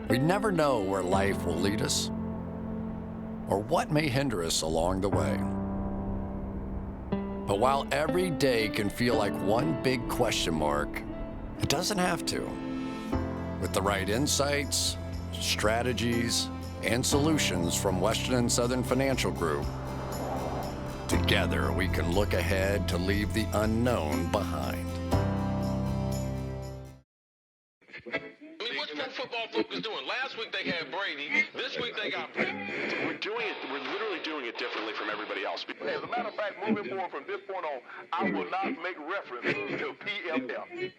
We never know where life will lead us or what may hinder us along the way. But while every day can feel like one big question mark, it doesn't have to. With the right insights, strategies, and solutions from Western and Southern Financial Group, together we can look ahead to leave the unknown behind. What's Pro Football Focus doing? Last week they had Brady. This week they got Brady. We're literally doing it differently from everybody else. As a matter of fact, moving forward from this point on, I will not make reference to PFF.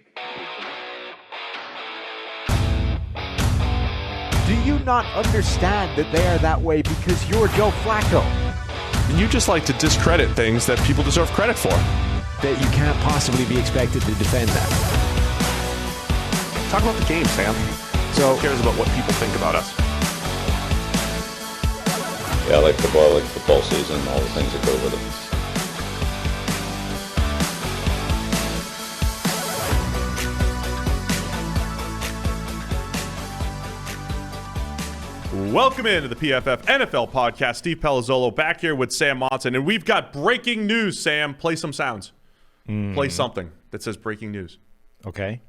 Do you not understand that they are that way because you're Joe Flacco? And you just like to discredit things that people deserve credit for. That you can't possibly be expected to defend that. Talk about the game, Sam. So, who cares about what people think about us? Yeah, I like football season, and all the things that go with it. Welcome into the PFF NFL podcast. Steve Palazzolo back here with Sam Monson, and we've got breaking news. Sam, play some sounds. Play something that says breaking news. Okay.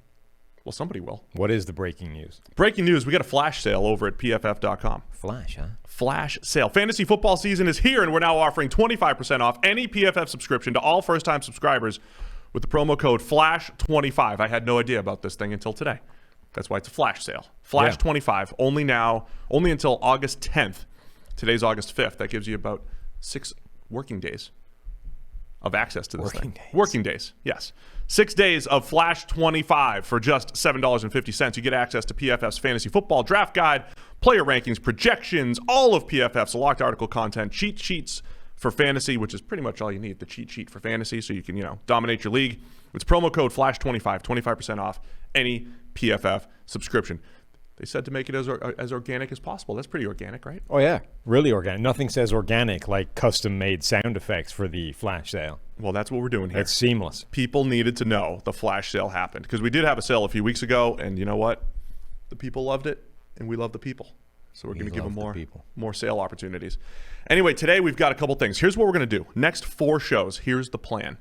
Well, somebody will. What is the breaking news? Breaking news, we got a flash sale over at PFF.com. Flash, huh? Flash sale. Fantasy football season is here, and we're now offering 25% off any PFF subscription to all first-time subscribers with the promo code FLASH25. I had no idea about this thing until today. That's why it's a flash sale. Flash 25, only until August 10th. Today's August 5th. That gives you about 6 working days of access to this thing. Working days, yes. 6 days of Flash 25 for just $7.50. You get access to PFF's fantasy football draft guide, player rankings, projections, all of PFF's locked article content, cheat sheets for fantasy, which is pretty much all you need, the cheat sheet for fantasy, so you can, dominate your league. It's promo code FLASH25, 25% off any PFF subscription. They said to make it as organic as possible. That's pretty organic, right? Oh, yeah. Really organic. Nothing says organic like custom-made sound effects for the flash sale. Well, that's what we're doing here. It's seamless. People needed to know the flash sale happened because we did have a sale a few weeks ago, and you know what? The people loved it, and we love the people. So we're going to give them more sale opportunities. Anyway, today we've got a couple things. Here's what we're going to do. Next 4 shows, here's the plan.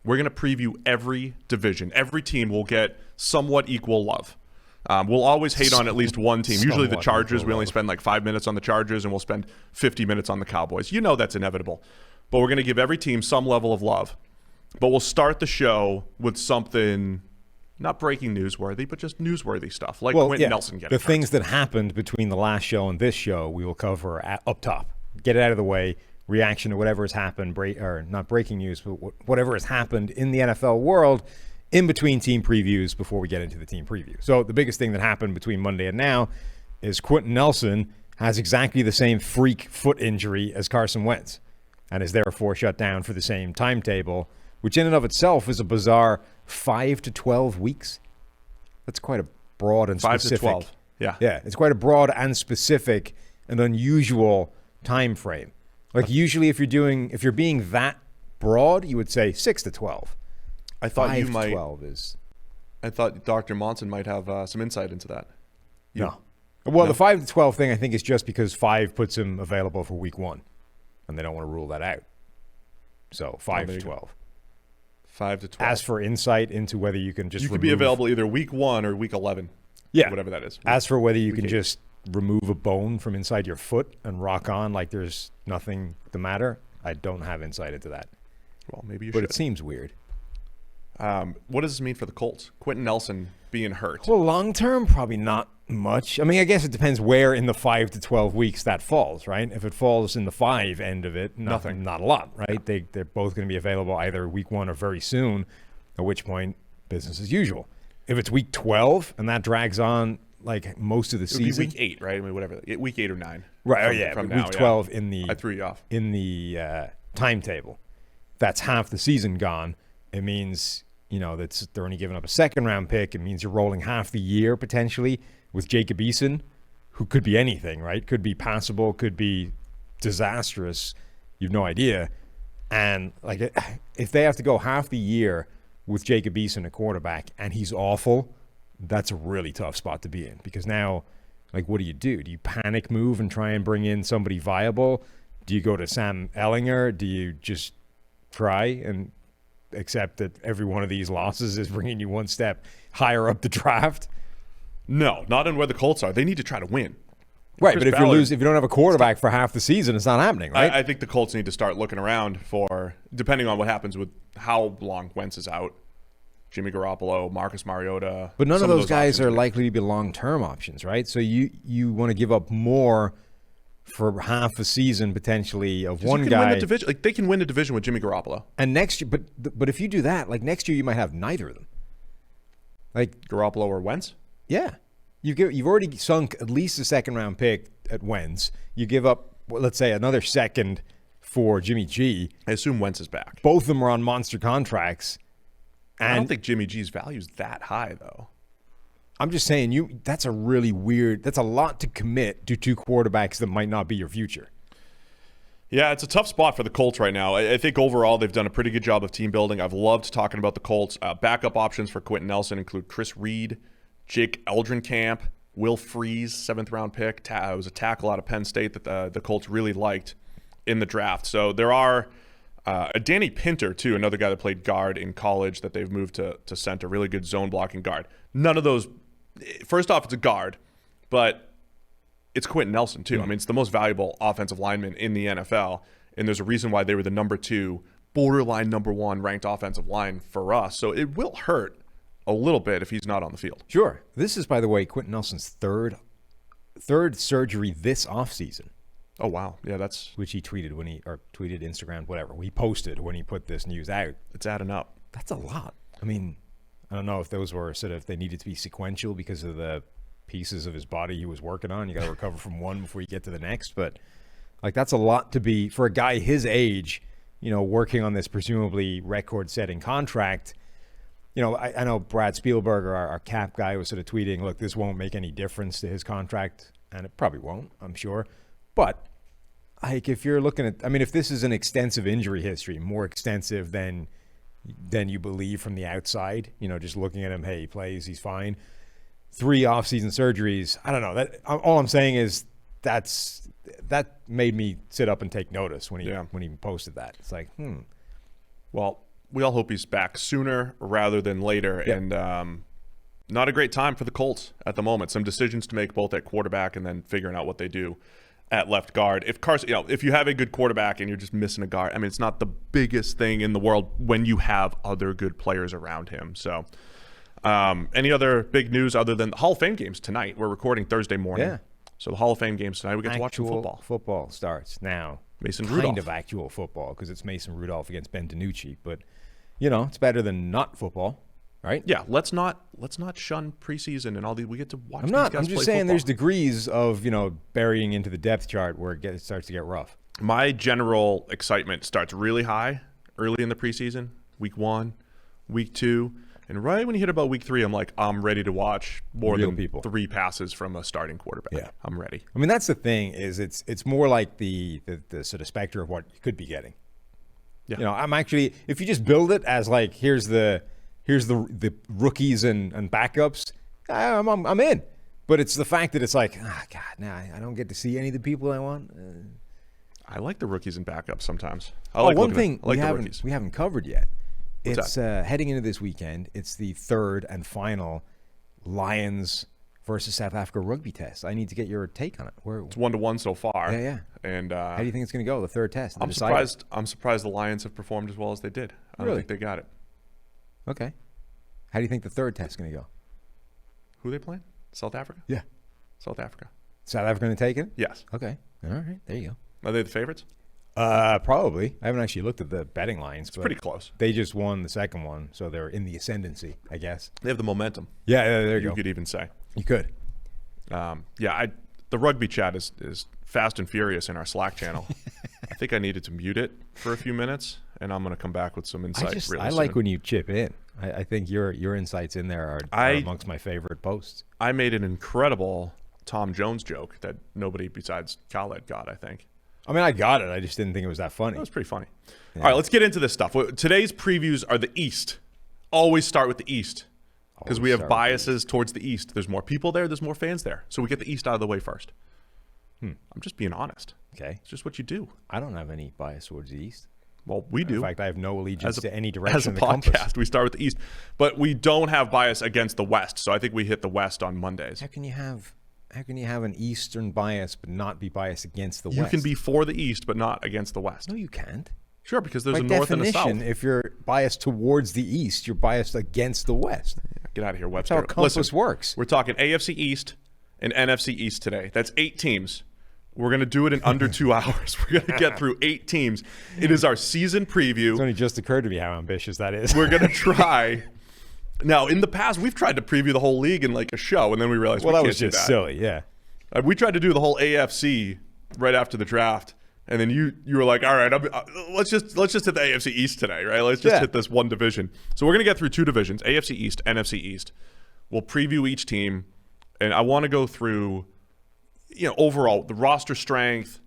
We're going to preview every division. Every team will get somewhat equal love. We'll always hate on at least one team. Usually the Chargers, we only spend like 5 minutes on the Chargers, and we'll spend 50 minutes on the Cowboys. You know that's inevitable. But we're going to give every team some level of love. But we'll start the show with something, not breaking newsworthy, but just newsworthy stuff, like Quenton Nelson getting hurt. The things that happened between the last show and this show, we will cover up top. Get it out of the way. Reaction to whatever has happened, or not breaking news, but whatever has happened in the NFL world in between team previews before we get into the team preview. So the biggest thing that happened between Monday and now is Quenton Nelson has exactly the same freak foot injury as Carson Wentz and is therefore shut down for the same timetable, which in and of itself is a bizarre 5 to 12 weeks. That's quite a broad and specific. 5 to 12, yeah. Yeah, it's quite a broad and specific and unusual time frame. Like usually if you're being that broad, you would say 6 to 12. I thought 5 you to might. 12 is. I thought Dr. Monson might have some insight into that. No. Well, the 5 to 12 thing I think is just because 5 puts him available for week 1, and they don't want to rule that out. So 5 to 12. 5 to 12. As for insight into whether you can just could be available either week 1 or week 11. Yeah. Whatever that is. As for whether you can just remove a bone from inside your foot and rock on like there's nothing the matter, I don't have insight into that. Well, maybe you should. But it seems weird. What does this mean for the Colts? Quenton Nelson being hurt. Well, long term, probably not much. I mean, I guess it depends where in the 5 to 12 weeks that falls, right? If it falls in the 5 end of it, nothing, not a lot, right? Yeah. They're both going to be available either week 1 or very soon, at which point business as usual. If it's week 12 and that drags on like most of the season, week 8, right? I mean, whatever, week 8 or 9, right? From week now, 12 in the I threw you off in the timetable. That's half the season gone. It means they're only giving up a 2nd round pick. It means you're rolling half the year potentially with Jacob Eason, who could be anything, right? Could be passable, could be disastrous. You've no idea. And like, if they have to go half the year with Jacob Eason, a quarterback, and he's awful, that's a really tough spot to be in, because now Like, what do you do? Do you panic move and try and bring in somebody viable? Do you go to Sam Ellinger? Do you just try and accept that every one of these losses is bringing you one step higher up the draft? No, not in where the Colts are. They need to try to win. Right, Chris but if Ballard, you don't have a quarterback for half the season, it's not happening, right? I think the Colts need to start looking around for, depending on what happens with how long Wentz is out, Jimmy Garoppolo, Marcus Mariota. But none of those guys options are likely to be long-term options, right? So you want to give up more for half a season potentially of one guy. Win the division. Like, they can win the division with Jimmy Garoppolo. And next year, but if you do that, like next year you might have neither of them. Like Garoppolo or Wentz? Yeah. You've already sunk at least a second-round pick at Wentz. You give up, let's say, another second for Jimmy G. I assume Wentz is back. Both of them are on monster contracts. And I don't think Jimmy G's value is that high, though. I'm just saying, that's a really weird – that's a lot to commit to two quarterbacks that might not be your future. Yeah, it's a tough spot for the Colts right now. I think overall they've done a pretty good job of team building. I've loved talking about the Colts. Backup options for Quenton Nelson include Chris Reed, Jake Eldrenkamp, Will Freeze, 7th-round pick. Was a tackle out of Penn State that the Colts really liked in the draft. So there are a Danny Pinter, too, another guy that played guard in college that they've moved to center, really good zone-blocking guard. None of those – first off, it's a guard, but it's Quenton Nelson, too. I mean, it's the most valuable offensive lineman in the NFL, and there's a reason why they were the number 2, borderline number 1 ranked offensive line for us. So it will hurt a little bit if he's not on the field. Sure. This is, by the way, Quenton Nelson's third surgery this offseason. Oh, wow. Yeah, that's... Which he tweeted tweeted, Instagram, whatever. He posted when he put this news out. It's adding up. That's a lot. I mean, I don't know if those were sort of, they needed to be sequential because of the pieces of his body he was working on. You got to recover from one before you get to the next. But, like, that's a lot to be, for a guy his age, working on this presumably record-setting contract. I know Brad Spielberger, our cap guy, was sort of tweeting, look, this won't make any difference to his contract. And it probably won't, I'm sure. But, like, if you're looking at, I mean, if this is an extensive injury history, more extensive than you believe from the outside, just looking at him, hey, he plays, he's fine. 3 off-season surgeries, I don't know. That all I'm saying is that made me sit up and take notice when he posted that. It's like, Well, we all hope he's back sooner rather than later. Yeah. And not a great time for the Colts at the moment. Some decisions to make both at quarterback and then figuring out what they do at left guard. If Carson, if you have a good quarterback and you're just missing a guard, I mean, it's not the biggest thing in the world when you have other good players around him. So any other big news other than the Hall of Fame games tonight? We're recording Thursday morning. Yeah. So the Hall of Fame games tonight, we get to watch some football. Football starts now. Mason kind Rudolph. of actual football because it's Mason Rudolph against Ben DiNucci, but it's better than not football, right? Yeah, let's not shun preseason and all these. We get to watch. I'm not. These guys I'm just play saying football. There's degrees of burying into the depth chart where it starts to get rough. My general excitement starts really high early in the preseason, week 1, week 2, and right when you hit about week 3, I'm like, I'm ready to watch more Real than people. 3 passes from a starting quarterback. Yeah, I'm ready. I mean, that's the thing is it's more like the sort of specter of what you could be getting. Yeah. I'm actually, if you just build it as like here's the rookies and backups, I'm in. But it's the fact that it's like, God, now I don't get to see any of the people I want. I like the rookies and backups sometimes. One thing I like the rookies. we haven't covered yet. What's it's heading into this weekend. It's the third and final Lions versus South Africa rugby test. I need to get your take on it. It's 1-1 so far. Yeah. And how do you think it's going to go? The third test. I'm surprised the Lions have performed as well as they did. I don't Really? think they got it. Okay. How do you think the third test is going to go? Who are they playing? South Africa? Yeah. South Africa. South Africa going to take it? Yes. Okay. All right. There you Are they the favorites? go. Probably. I haven't actually looked at the betting lines. It's Pretty close. They just won the second one, so they're in the ascendancy, I guess. They have the momentum. Yeah, there you go. You could even say. You could. The rugby chat is fast and furious in our Slack channel. I think I needed to mute it for a few minutes, and I'm going to come back with some insight. I like when you chip in. I think your insights in there are amongst my favorite posts. I made an incredible Tom Jones joke that nobody besides Khaled got, I think. I mean, I got it. I just didn't think it was that funny. That was pretty funny. Yeah. All right, let's get into this stuff. Today's previews are the East. Always start with the East. because we have biases towards the East. There's more people there. There's more fans there. So we get the East out of the way first. I'm just being honest. Okay. It's just what you do. I don't have any bias towards the East. Well, we do. In fact, I have no allegiance to any direction as a of the podcast, compass. we start with the East. But we don't have bias against the West. So I think we hit the West on Mondays. How can you have an Eastern bias but not be biased against the West? You can be for the East but not against the West. No, you can't. Sure, because there's By a North and a South. definition, if you're biased towards the East, you're biased against the West. Get out of here, Webster. That's how compass works. We're talking AFC East and NFC East today. That's 8 teams. We're going to do it in under 2 hours. We're going to get through 8 teams. It is our season preview. It's only just occurred to me how ambitious that is. We're going to try. Now, in the past, we've tried to preview the whole league in like a show, and then we realized we can't do that. Well, that was just silly, yeah. We tried to do the whole AFC right after the draft, and then you were like, all right, let's just hit the AFC East today, right? Let's just hit this one division. So we're going to get through 2 divisions, AFC East, NFC East. We'll preview each team, and I want to go through, overall, the roster strength,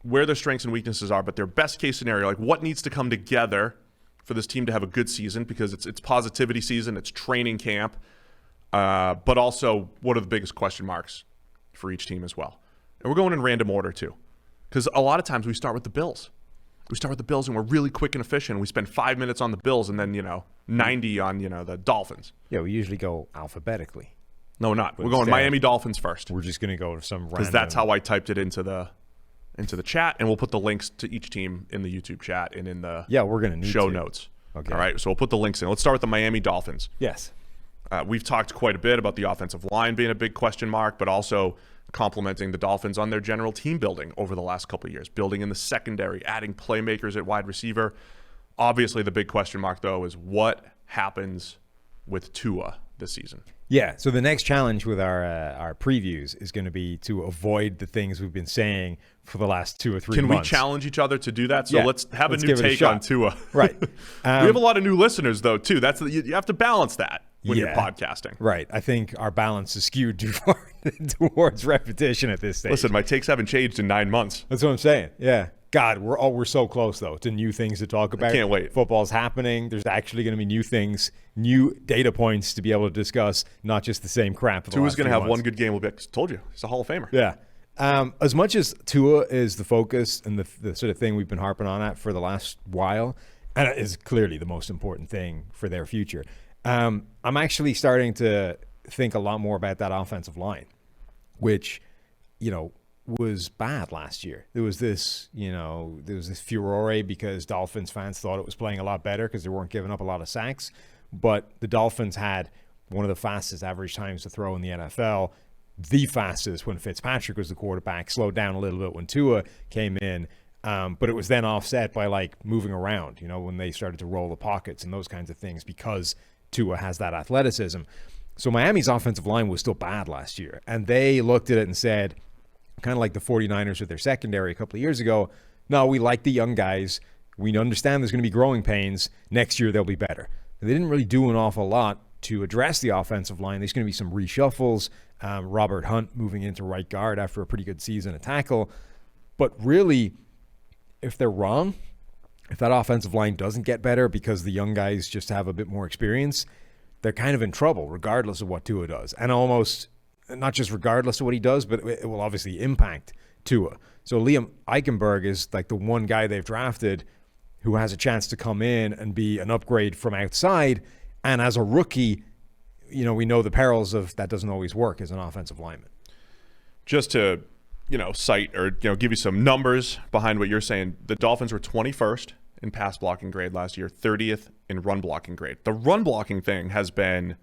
where their strengths and weaknesses are, but their best case scenario, like what needs to come together for this team to have a good season, because it's positivity season, it's training camp, but also what are the biggest question marks for each team as well. And we're going in random order too, because a lot of times we start with the Bills. We start with the Bills and we're really quick and efficient. We spend 5 minutes on the Bills and then, 90 on, the Dolphins. Yeah, we usually go alphabetically. No, we're not. We're going Miami Dolphins first. We're just going to go to some random. Because that's how I typed it into the chat, and we'll put the links to each team in the YouTube chat and in the we're going to need show notes. Okay. All right, so we'll put the links in. Let's start with the Miami Dolphins. Yes. We've talked quite a bit about the offensive line being a big question mark, but also complimenting the Dolphins on their general team building over the last couple of years, building in the secondary, adding playmakers at wide receiver. Obviously, the big question mark, though, is what happens with Tua this season. Yeah, so the next challenge with our previews is going to be to avoid the things we've been saying for the last 2 or 3 months. Can we challenge each other to do that? So let's have a new take on Tua. Right. We have a lot of new listeners, though, too. You have to balance that when you're podcasting. Right. I think our balance is skewed too far towards repetition at this stage. Listen, my takes haven't changed in 9 months. That's what I'm saying. Yeah. God, we're so close, though, to new things to talk about. I can't wait. Football's happening. There's actually going to be new things, new data points to be able to discuss, not just the same crap. Tua's going to have one good game. We'll be told you. He's a Hall of Famer. Yeah. As much as Tua is the focus and the sort of thing we've been harping on at for the last while, and it is clearly the most important thing for their future, I'm actually starting to think a lot more about that offensive line, which, was bad last year. There was this furore because Dolphins fans thought it was playing a lot better because they weren't giving up a lot of sacks. But the Dolphins had one of the fastest average times to throw in the NFL, the fastest when Fitzpatrick was the quarterback, slowed down a little bit when Tua came in. But it was then offset by moving around, when they started to roll the pockets and those kinds of things because Tua has that athleticism. So Miami's offensive line was still bad last year. And they looked at it and said, kind of like the 49ers with their secondary a couple of years ago, no, we like the young guys. We understand there's going to be growing pains. Next year they'll be better. They didn't really do an awful lot to address the offensive line. There's going to be some reshuffles. Robert Hunt moving into right guard after a pretty good season at tackle. But really, if they're wrong, if that offensive line doesn't get better because the young guys just have a bit more experience, they're kind of in trouble regardless of what Tua does. And almost not just regardless of what he does, but it will obviously impact Tua. So Liam Eichenberg is like the one guy they've drafted who has a chance to come in and be an upgrade from outside. And as a rookie, we know the perils of that doesn't always work as an offensive lineman. Just to, cite or, give you some numbers behind what you're saying, the Dolphins were 21st in pass blocking grade last year, 30th in run blocking grade. The run blocking thing has been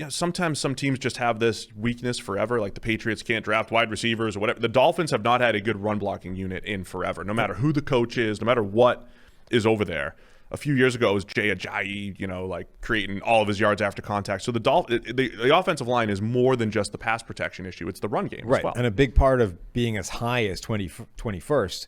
sometimes some teams just have this weakness forever, like the Patriots can't draft wide receivers or whatever. The Dolphins have not had a good run blocking unit in forever, no matter who the coach is, no matter what is over there. A few years ago, it was Jay Ajayi, creating all of his yards after contact. So the offensive line is more than just the pass protection issue. It's the run game as well. And a big part of being as high as 21st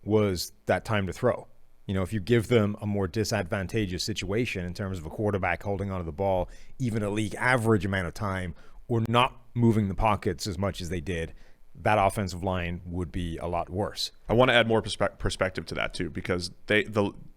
was that time to throw. If you give them a more disadvantageous situation in terms of a quarterback holding onto the ball, even a league average amount of time, or not moving the pockets as much as they did, that offensive line would be a lot worse. I want to add more perspective to that too, because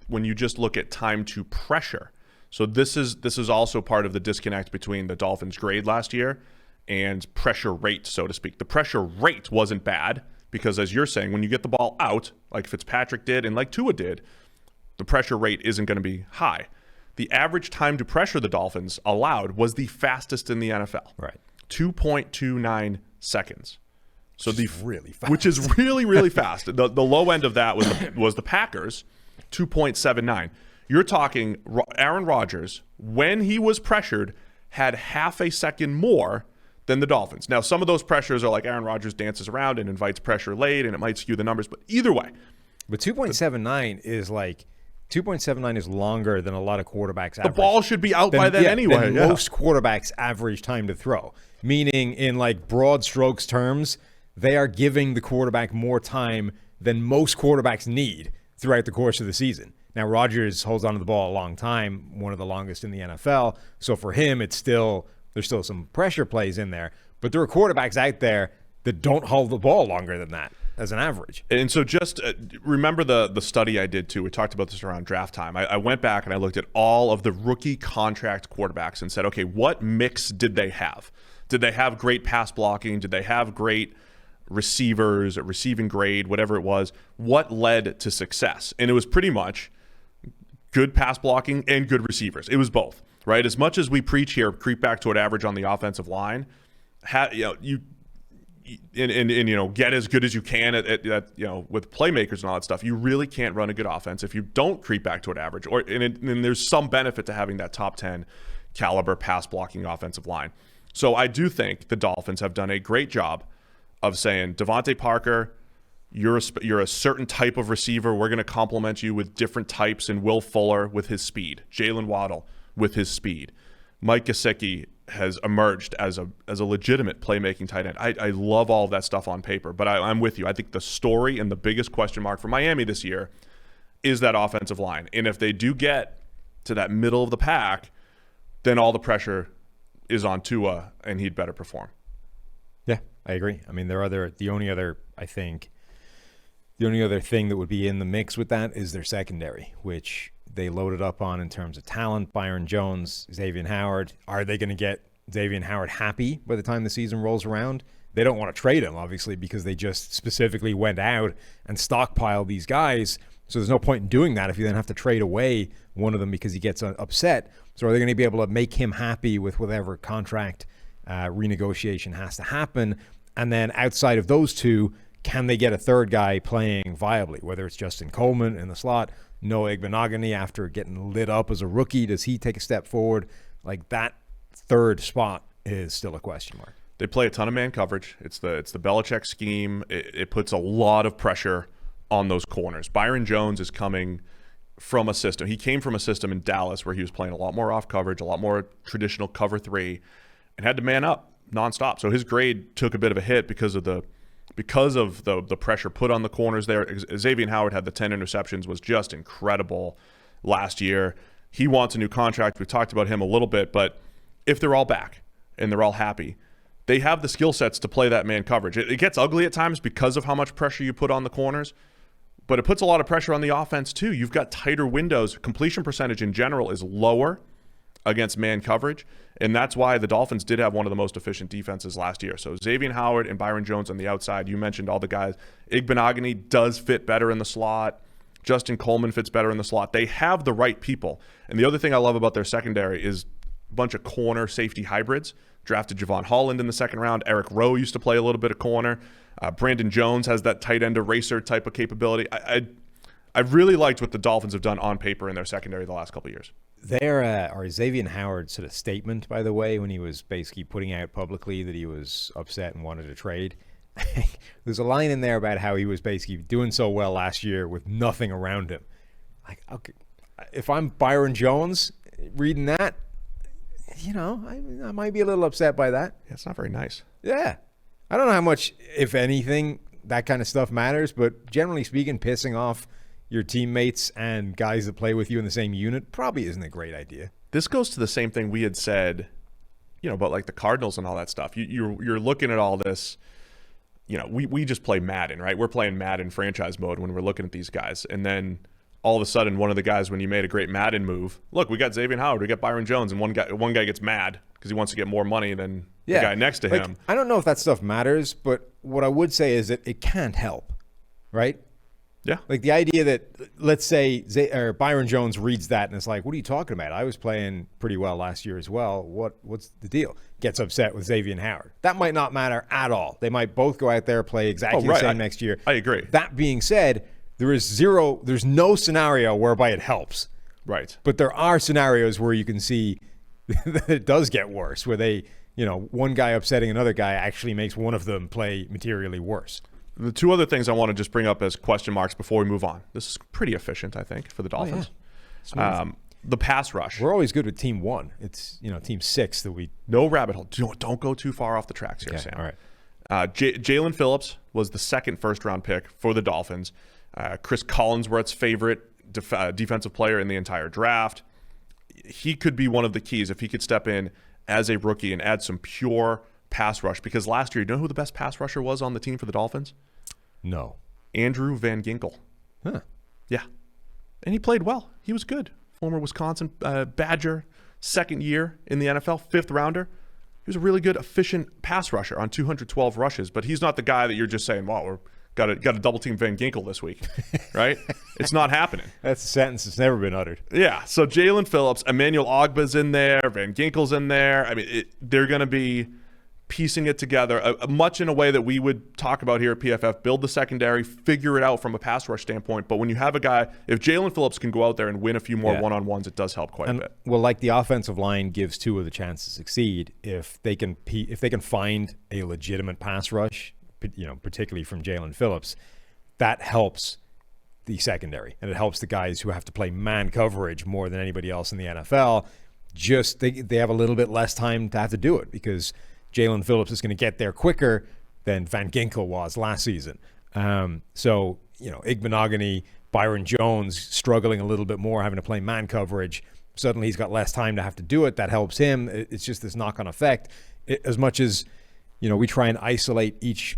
when you just look at time to pressure, So this is also part of the disconnect between the Dolphins' grade last year and pressure rate, so to speak. The pressure rate wasn't bad because, as you're saying, when you get the ball out, like Fitzpatrick did and like Tua did, the pressure rate isn't going to be high. The average time to pressure the Dolphins allowed was the fastest in the NFL. Right. 2.29 seconds. So really fast. Which is really, really fast. The low end of that was the Packers, 2.79. You're talking Aaron Rodgers, when he was pressured, had half a second more than the Dolphins. Now, some of those pressures are like Aaron Rodgers dances around and invites pressure late, and it might skew the numbers. But either way. But 2.79 is like 2.79 is longer than a lot of quarterbacks average. The ball should be out by then anyway. Than most quarterbacks average time to throw. Meaning, in like broad strokes terms, they are giving the quarterback more time than most quarterbacks need throughout the course of the season. Now, Rodgers holds on to the ball a long time, one of the longest in the NFL. So for him, there's still some pressure plays in there. But there are quarterbacks out there that don't hold the ball longer than that as an average. And so just remember the study I did too. We talked about this around draft time. I went back and I looked at all of the rookie contract quarterbacks and said, okay, what mix did they have? Did they have great pass blocking? Did they have great receivers, receiving grade, whatever it was? What led to success? And it was pretty much good pass blocking and good receivers. It was both, right? As much as we preach here, creep back toward average on the offensive line, get as good as you can at with playmakers and all that stuff. You really can't run a good offense if you don't creep back toward average. And there's some benefit to having that top 10 caliber pass blocking offensive line. So I do think the Dolphins have done a great job of saying, Devontae Parker, you're a certain type of receiver. We're going to complement you with different types, and Will Fuller with his speed, Jalen Waddle with his speed. Mike Gesicki has emerged as a legitimate playmaking tight end. I love all of that stuff on paper, but I'm with you. I think the story and the biggest question mark for Miami this year is that offensive line. And if they do get to that middle of the pack, then all the pressure is on Tua, and he'd better perform. Yeah, I agree. I mean, the only other thing that would be in the mix with that is their secondary, which they loaded up on in terms of talent. Byron Jones, Xavier Howard. Are they going to get Xavier Howard happy by the time the season rolls around? They don't want to trade him, obviously, because they just specifically went out and stockpiled these guys. So there's no point in doing that if you then have to trade away one of them because he gets upset. So are they going to be able to make him happy with whatever contract renegotiation has to happen? And then outside of those two, can they get a third guy playing viably, whether it's Justin Coleman in the slot, Noah Igbenogany after getting lit up as a rookie? Does he take a step forward? Like, that third spot is still a question mark. They play a ton of man coverage. It's the Belichick scheme. It puts a lot of pressure on those corners. Byron Jones is coming from a system. He came from a system in Dallas where he was playing a lot more off coverage, a lot more traditional cover three, and had to man up nonstop. So his grade took a bit of a hit because of the pressure put on the corners there. Xavier Howard had the 10 interceptions, was just incredible last year. He wants a new contract. We talked about him a little bit, but if they're all back and they're all happy, they have the skill sets to play that man coverage. It gets ugly at times because of how much pressure you put on the corners, but it puts a lot of pressure on the offense too. You've got tighter windows. Completion percentage in general is lower against man coverage, and that's why the Dolphins did have one of the most efficient defenses last year. So Xavier Howard and Byron Jones on the outside. You mentioned all the guys. Igbenogany does fit better in the slot. Justin Coleman fits better in the slot. They have the right people. And the other thing I love about their secondary is a bunch of corner safety hybrids. Drafted Javon Holland in the second round. Eric Rowe used to play a little bit of corner. Brandon Jones has that tight end eraser type of capability. I really liked what the Dolphins have done on paper in their secondary the last couple of years. Our Xavier Howard sort of statement, by the way, when he was basically putting out publicly that he was upset and wanted to trade, there's a line in there about how he was basically doing so well last year with nothing around him. Like, okay, if I'm Byron Jones reading that, I might be a little upset by that. Yeah, it's not very nice. Yeah. I don't know how much, if anything, that kind of stuff matters, but generally speaking, pissing off your teammates and guys that play with you in the same unit probably isn't a great idea. This goes to the same thing we had said, about like the Cardinals and all that stuff. You're looking at all this, we just play Madden, right? We're playing Madden franchise mode when we're looking at these guys. And then all of a sudden one of the guys, when you made a great Madden move, look, we got Xavier Howard, we got Byron Jones, and one guy gets mad because he wants to get more money than the guy next to him. I don't know if that stuff matters, but what I would say is that it can't help, right? Yeah. Like the idea that, let's say, Byron Jones reads that and it's like, what are you talking about? I was playing pretty well last year as well. What's the deal? Gets upset with Xavier Howard. That might not matter at all. They might both go out there, play exactly the same next year. I agree. That being said, there's no scenario whereby it helps. Right. But there are scenarios where you can see that it does get worse, where they, one guy upsetting another guy actually makes one of them play materially worse. The two other things I want to just bring up as question marks before we move on. This is pretty efficient, I think, for the Dolphins. The pass rush. We're always good with team 1. It's, team 6 that we... No rabbit hole. Don't go too far off the tracks here, Sam. All right. Jalen Phillips was the second first-round pick for the Dolphins. Chris Collinsworth's favorite defensive player in the entire draft. He could be one of the keys if he could step in as a rookie and add some pure pass rush. Because last year, you know who the best pass rusher was on the team for the Dolphins? No. Andrew Van Ginkel. Huh. Yeah. And he played well. He was good. Former Wisconsin Badger, second year in the NFL, 5th rounder. He was a really good, efficient pass rusher on 212 rushes. But he's not the guy that you're just saying, wow, we're got to double team Van Ginkel this week, right? It's not happening. That's a sentence that's never been uttered. Yeah. So Jalen Phillips, Emmanuel Ogba's in there, Van Ginkel's in there. I mean, they're going to be piecing it together, much in a way that we would talk about here at PFF. Build the secondary, figure it out from a pass rush standpoint. But when you have a guy, if Jalen Phillips can go out there and win a few more one-on-ones, it does help quite a bit. Well, like the offensive line gives Tua the chance to succeed if they can find a legitimate pass rush, particularly from Jalen Phillips, that helps the secondary and it helps the guys who have to play man coverage more than anybody else in the NFL. Just they have a little bit less time to have to do it because Jalen Phillips is going to get there quicker than Van Ginkel was last season. So, Igbenogany, Byron Jones struggling a little bit more, having to play man coverage. Suddenly he's got less time to have to do it. That helps him. It's just this knock-on effect. As much as, we try and isolate each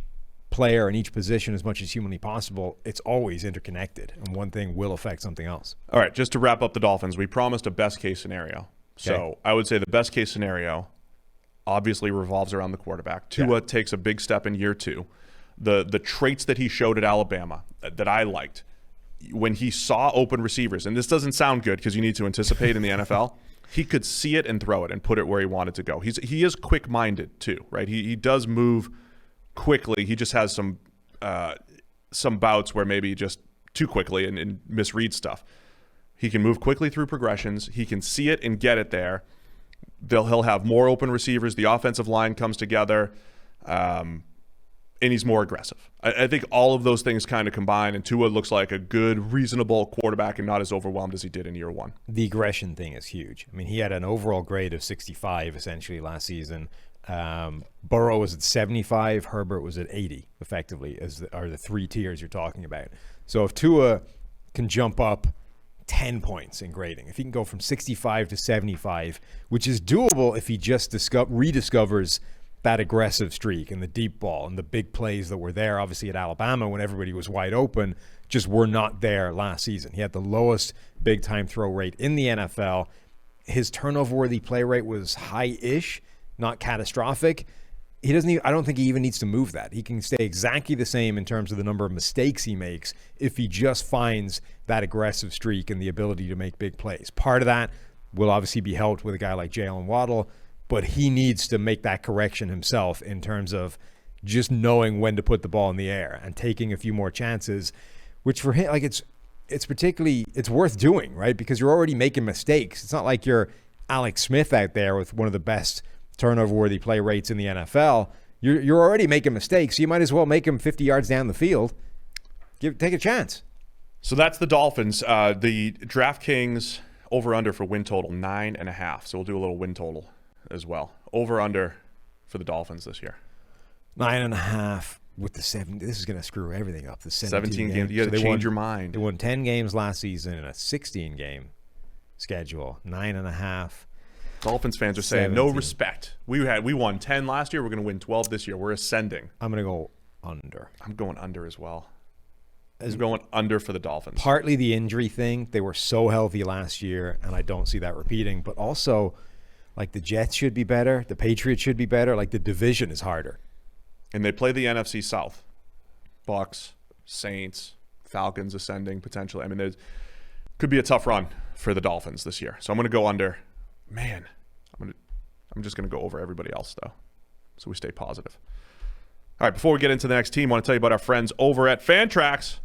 player in each position as much as humanly possible, it's always interconnected, and one thing will affect something else. All right, just to wrap up the Dolphins, we promised a best-case scenario. Okay. So I would say the best-case scenario obviously revolves around the quarterback. Tua takes a big step in year 2. The traits that he showed at Alabama that I liked, when he saw open receivers, and this doesn't sound good because you need to anticipate in the NFL, he could see it and throw it and put it where he wanted to go. He is quick-minded too, right? He does move quickly. He just has some bouts where maybe just too quickly and misread stuff. He can move quickly through progressions. He can see it and get it there. He'll have more open receivers. The offensive line comes together, and he's more aggressive. I think all of those things kind of combine, and Tua looks like a good, reasonable quarterback and not as overwhelmed as he did in year 1. The aggression thing is huge. I mean, he had an overall grade of 65 essentially last season. Burrow was at 75. Herbert was at 80, effectively, are the 3 tiers you're talking about. So if Tua can jump up 10 points in grading, if he can go from 65 to 75, which is doable if he just rediscovers that aggressive streak and the deep ball and the big plays that were there, obviously, at Alabama when everybody was wide open, just were not there last season. He had the lowest big-time throw rate in the NFL. His turnover-worthy play rate was high-ish, not catastrophic. I don't think he even needs to move that. He can stay exactly the same in terms of the number of mistakes he makes if he just finds that aggressive streak and the ability to make big plays. Part of that will obviously be helped with a guy like Jalen Waddle, but he needs to make that correction himself in terms of just knowing when to put the ball in the air and taking a few more chances, which for him, like it's worth doing, right? Because you're already making mistakes. It's not like you're Alex Smith out there with one of the best turnover-worthy play rates in the NFL. You're already making mistakes, so you might as well make them 50 yards down the field. Take a chance. So that's the Dolphins. The DraftKings over-under for win total, 9.5. So we'll do a little win total as well. Over-under for the Dolphins this year. 9.5 with the 7. This is going to screw everything up. The 17 games. You got to change your mind. They won 10 games last season in a 16-game schedule. 9.5. Dolphins fans are saying 17. No respect. We won 10 last year. We're going to win 12 this year. We're ascending. I'm going to go under. I'm going under as well. I'm going under for the Dolphins. Partly the injury thing. They were so healthy last year, and I don't see that repeating. But also, like, the Jets should be better. The Patriots should be better. Like, the division is harder. And they play the NFC South. Bucks, Saints, Falcons ascending potentially. I mean, there's could be a tough run for the Dolphins this year. So I'm going to go under. Man, I'm just going to go over everybody else, though, so we stay positive. All right, before we get into the next team, I want to tell you about our friends over at Fantrax.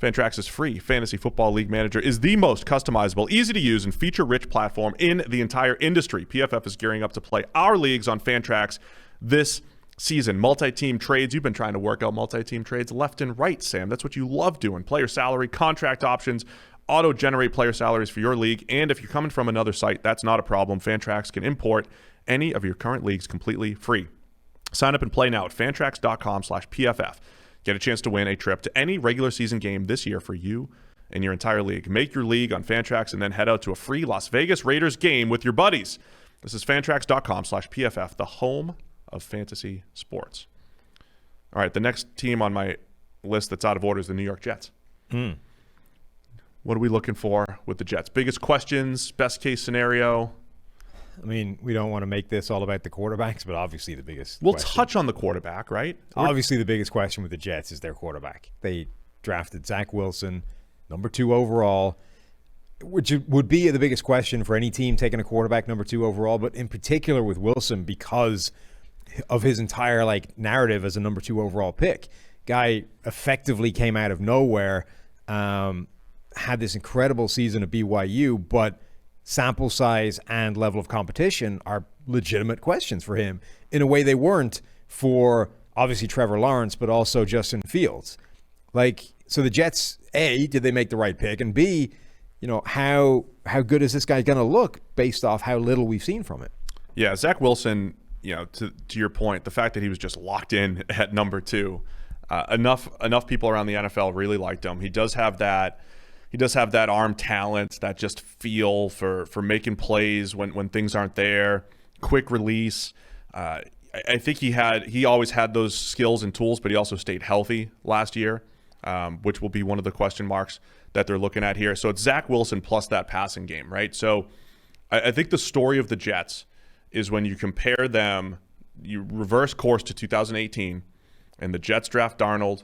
Fantrax's free fantasy football league manager is the most customizable, easy-to-use, and feature-rich platform in the entire industry. PFF is gearing up to play our leagues on Fantrax this season. Multi-team trades. You've been trying to work out multi-team trades left and right, Sam. That's what you love doing. Player salary, contract options, auto-generate player salaries for your league. And if you're coming from another site, that's not a problem. Fantrax can import any of your current leagues completely free. Sign up and play now at fantrax.com/PFF. Get a chance to win a trip to any regular season game this year for you and your entire league. Make your league on Fantrax and then head out to a free Las Vegas Raiders game with your buddies. This is fantrax.com/PFF, the home of fantasy sports. All right, the next team on my list that's out of order is the New York Jets. What are we looking for with the Jets? Biggest questions, best case scenario? I mean, we don't want to make this all about the quarterbacks, but obviously the biggest We'll question. touch on the quarterback, right? Obviously the biggest question with the Jets is their quarterback. They drafted Zach Wilson, number 2 overall, which would be the biggest question for any team taking a quarterback number 2 overall, but in particular with Wilson because of his entire narrative as a number 2 overall pick. Guy effectively came out of nowhere, had this incredible season at BYU, but sample size and level of competition are legitimate questions for him in a way they weren't for obviously Trevor Lawrence, but also Justin Fields. So the Jets, A, did they make the right pick? And B, how good is this guy going to look based off how little we've seen from it? Yeah, Zach Wilson, to your point, the fact that he was just locked in at number 2, enough people around the NFL really liked him. He does have that arm talent, that just feel for making plays when things aren't there, quick release. I think he always had those skills and tools, but he also stayed healthy last year, which will be one of the question marks that they're looking at here. So it's Zach Wilson plus that passing game, right? So I think the story of the Jets is when you compare them, you reverse course to 2018, and the Jets draft Darnold,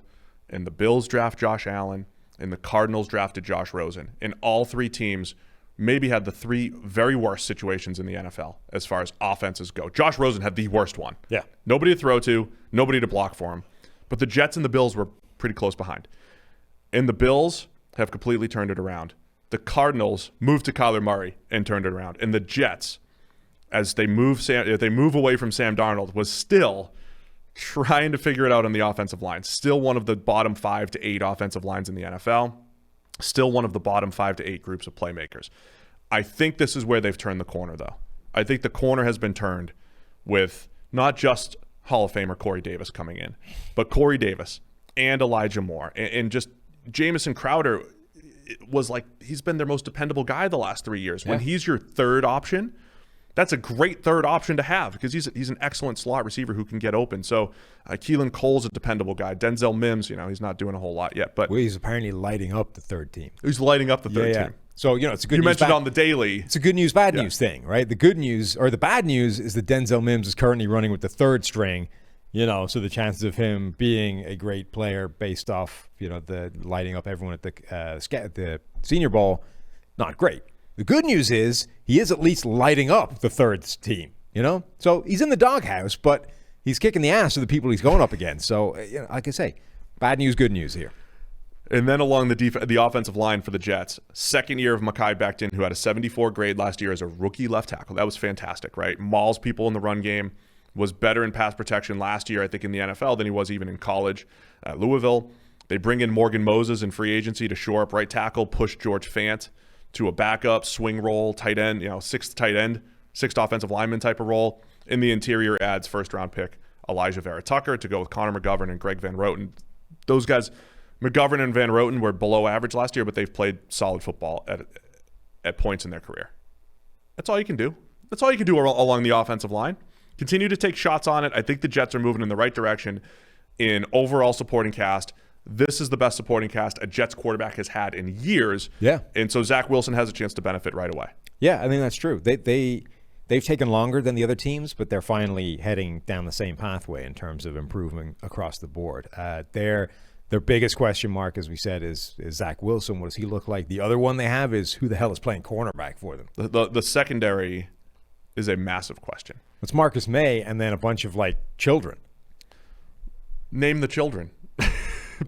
and the Bills draft Josh Allen, and the Cardinals drafted Josh Rosen. And all 3 teams maybe had the 3 very worst situations in the NFL as far as offenses go. Josh Rosen had the worst one. Yeah. Nobody to throw to, nobody to block for him. But the Jets and the Bills were pretty close behind. And the Bills have completely turned it around. The Cardinals moved to Kyler Murray and turned it around. And the Jets, as they move away from Sam Darnold, was still trying to figure it out on the offensive line. Still one of the bottom 5 to 8 offensive lines in the NFL. Still one of the bottom 5 to 8 groups of playmakers. I think this is where they've turned the corner, though. I think the corner has been turned with not just Hall of Famer Corey Davis coming in, but Corey Davis and Elijah Moore. And just Jamison Crowder was he's been their most dependable guy the last 3 years. When he's your third option, that's a great third option to have because he's an excellent slot receiver who can get open. So Keelan Cole's a dependable guy. Denzel Mims, he's not doing a whole lot yet. But he's apparently lighting up the third team. He's lighting up the third team. So, it's a good You news. mentioned on the daily. It's a good news, bad news thing, right? The good news or the bad news is that Denzel Mims is currently running with the third string, so the chances of him being a great player based off, the lighting up everyone at the Senior Bowl, not great. The good news is he is at least lighting up the third team, So he's in the doghouse, but he's kicking the ass of the people he's going up against. So, like I say, bad news, good news here. And then along the offensive line for the Jets, second year of Mekhi Becton, who had a 74 grade last year as a rookie left tackle. That was fantastic, right? Mauls people in the run game, was better in pass protection last year, I think, in the NFL than he was even in college at Louisville. They bring in Morgan Moses in free agency to shore up right tackle, push George Fant to a backup, swing role, tight end, sixth tight end, sixth offensive lineman type of role. In the interior adds first-round pick Elijah Vera Tucker to go with Connor McGovern and Greg Van Roten. Those guys, McGovern and Van Roten, were below average last year, but they've played solid football at points in their career. That's all you can do. That's all you can do along the offensive line. Continue to take shots on it. I think the Jets are moving in the right direction in overall supporting cast, this is the best supporting cast a Jets quarterback has had in years. Yeah. And so Zach Wilson has a chance to benefit right away. Yeah, I think that's true. They've taken longer than the other teams, but they're finally heading down the same pathway in terms of improving across the board. Their biggest question mark, as we said, is Zach Wilson. What does he look like? The other one they have is who the hell is playing cornerback for them? The secondary is a massive question. It's Marcus May and then a bunch of children. Name the children.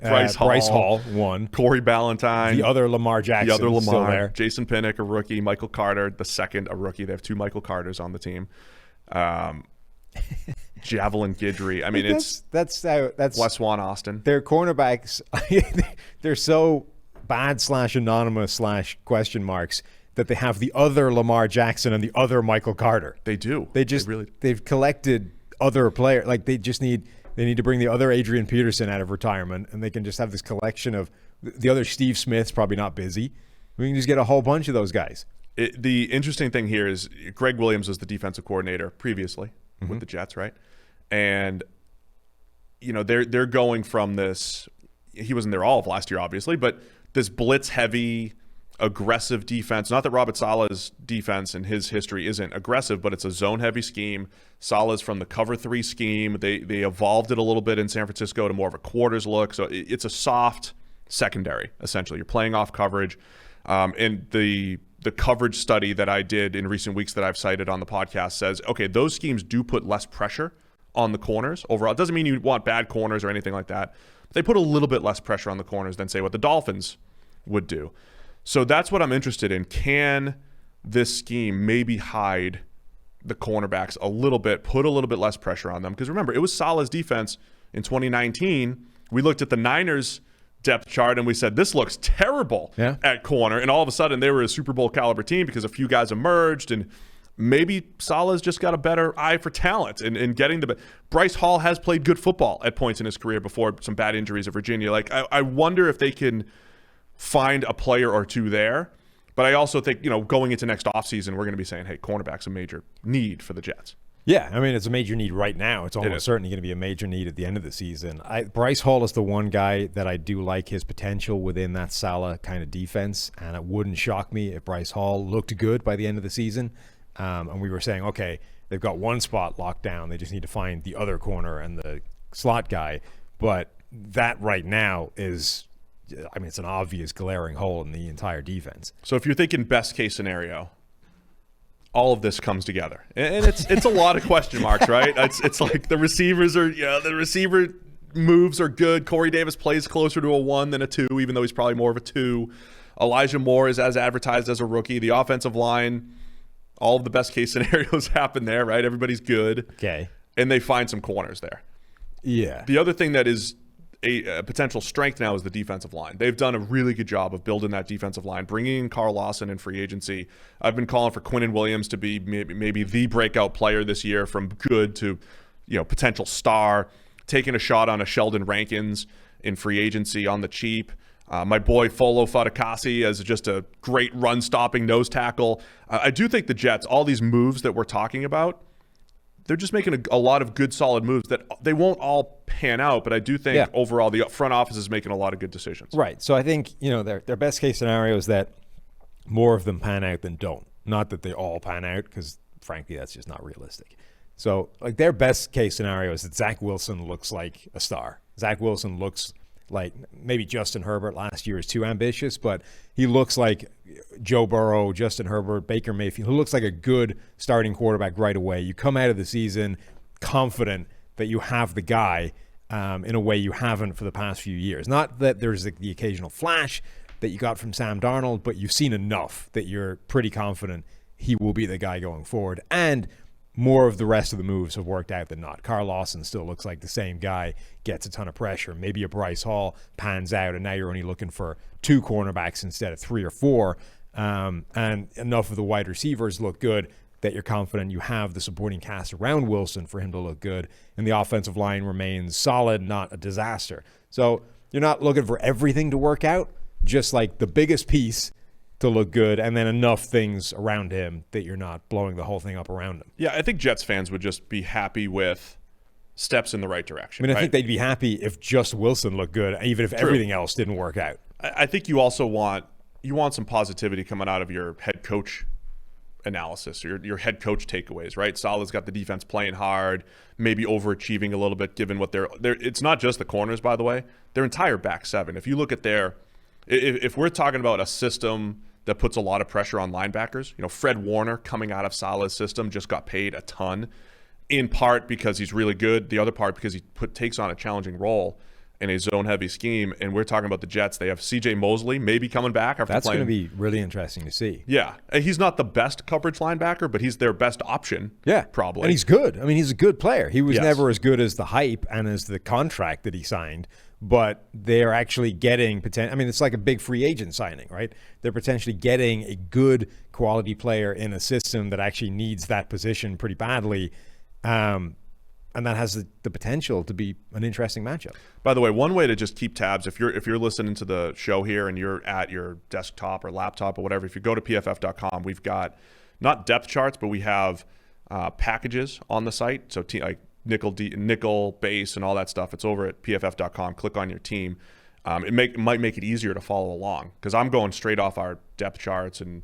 Bryce Hall, one. Corey Ballantyne. The other Lamar Jackson. The other Lamar. Still there. Jason Pinnock, a rookie. Michael Carter, the second, a rookie. They have 2 Michael Carters on the team. Javelin Guidry. I mean, that's Wes Swan Austin. Their cornerbacks, they're so bad / anonymous / question marks that they have the other Lamar Jackson and the other Michael Carter. They do. They've collected other players. They need to bring the other Adrian Peterson out of retirement, and they can just have this collection of the other Steve Smith's probably not busy. We can just get a whole bunch of those guys. The interesting thing here is Greg Williams was the defensive coordinator previously with the Jets, right? And they're going from this. He wasn't there all of last year, obviously, but this blitz-heavy, aggressive defense. Not that Robert Saleh's defense and his history isn't aggressive, but it's a zone-heavy scheme. Saleh's from the cover 3 scheme. They evolved it a little bit in San Francisco to more of a quarters look. So it's a soft secondary, essentially. You're playing off coverage. And the coverage study that I did in recent weeks that I've cited on the podcast says, okay, those schemes do put less pressure on the corners overall. It doesn't mean you want bad corners or anything like that. They put a little bit less pressure on the corners than, say, what the Dolphins would do. So that's what I'm interested in. Can this scheme maybe hide the cornerbacks a little bit, put a little bit less pressure on them? Because remember, it was Saleh's defense in 2019. We looked at the Niners depth chart and we said, this looks terrible at corner. And all of a sudden they were a Super Bowl caliber team because a few guys emerged, and maybe Saleh's just got a better eye for talent and getting the Bryce Hall has played good football at points in his career before some bad injuries at Virginia. I wonder if they can find a player or two there. But I also think, going into next offseason, we're going to be saying, hey, cornerback's a major need for the Jets. Yeah, I mean, it's a major need right now. It's almost certainly going to be a major need at the end of the season. Bryce Hall is the one guy that I do like his potential within that Saleh kind of defense, and it wouldn't shock me if Bryce Hall looked good by the end of the season. And we were saying, okay, they've got one spot locked down. They just need to find the other corner and the slot guy. But that right now is, it's an obvious glaring hole in the entire defense. So if you're thinking best case scenario, all of this comes together, and it's a lot of question marks, right? It's like the receivers are, the receiver moves are good. Corey Davis plays closer to a 1 than a 2, even though he's probably more of a 2. Elijah Moore is as advertised as a rookie. The offensive line, all of the best case scenarios happen there, right? Everybody's good. Okay. And they find some corners there. Yeah. The other thing that is a potential strength now is the defensive line. They've done a really good job of building that defensive line, bringing in Carl Lawson in free agency. I've been calling for Quenton Williams to be maybe the breakout player this year, from good to potential star, taking a shot on a Sheldon Rankins in free agency on the cheap. My boy Folo Fatukasi as just a great run-stopping nose tackle. I do think the Jets, all these moves that we're talking about, they're just making a lot of good, solid moves that they won't all pan out, but I do think overall the front office is making a lot of good decisions. Right. So I think, their best case scenario is that more of them pan out than don't. Not that they all pan out, because frankly, that's just not realistic. So their best case scenario is that Zach Wilson looks like a star. Zach Wilson looks like, maybe Justin Herbert last year is too ambitious, but he looks like Joe Burrow, Justin Herbert, Baker Mayfield, who looks like a good starting quarterback right away. You come out of the season confident that you have the guy in a way you haven't for the past few years. Not that there's the occasional flash that you got from Sam Darnold, but you've seen enough that you're pretty confident he will be the guy going forward. And more of the rest of the moves have worked out than not. Carl Lawson still looks like the same guy, gets a ton of pressure. Maybe a Bryce Hall pans out, and now you're only looking for 2 cornerbacks instead of 3 or 4. And enough of the wide receivers look good that you're confident you have the supporting cast around Wilson for him to look good. And the offensive line remains solid, not a disaster. So you're not looking for everything to work out, just like the biggest piece to look good, and then enough things around him that you're not blowing the whole thing up around him. Yeah, I think Jets fans would just be happy with steps in the right direction. I mean, I right? think they'd be happy if just Wilson looked good, even if everything else didn't work out. I think you also want some positivity coming out of your head coach analysis or your head coach takeaways, right? Saleh's got the defense playing hard, maybe overachieving a little bit given what they're it's not just the corners, by the way. Their entire back seven. If you look at if we're talking about a system that puts a lot of pressure on linebackers, Fred Warner coming out of Saleh's system just got paid a ton, in part because he's really good, the other part because he takes on a challenging role in a zone-heavy scheme. And we're talking about the Jets. They have C.J. Mosley maybe coming back after That's playing. going to be really interesting to see. Yeah. And he's not the best coverage linebacker, but he's their best option. Yeah. Probably. And he's good. I mean, he's a good player. He was Yes. never as good as the hype and as the contract that he signed, but they're actually getting it's like a big free agent signing, right? They're potentially getting a good quality player in a system that actually needs that position pretty badly. And that has the potential to be an interesting matchup. By the way, one way to just keep tabs, if you're listening to the show here and you're at your desktop or laptop or whatever, if you go to pff.com, we've got not depth charts, but we have packages on the site. So like nickel, base, and all that stuff. It's over at pff.com. Click on your team. It might make it easier to follow along because I'm going straight off our depth charts and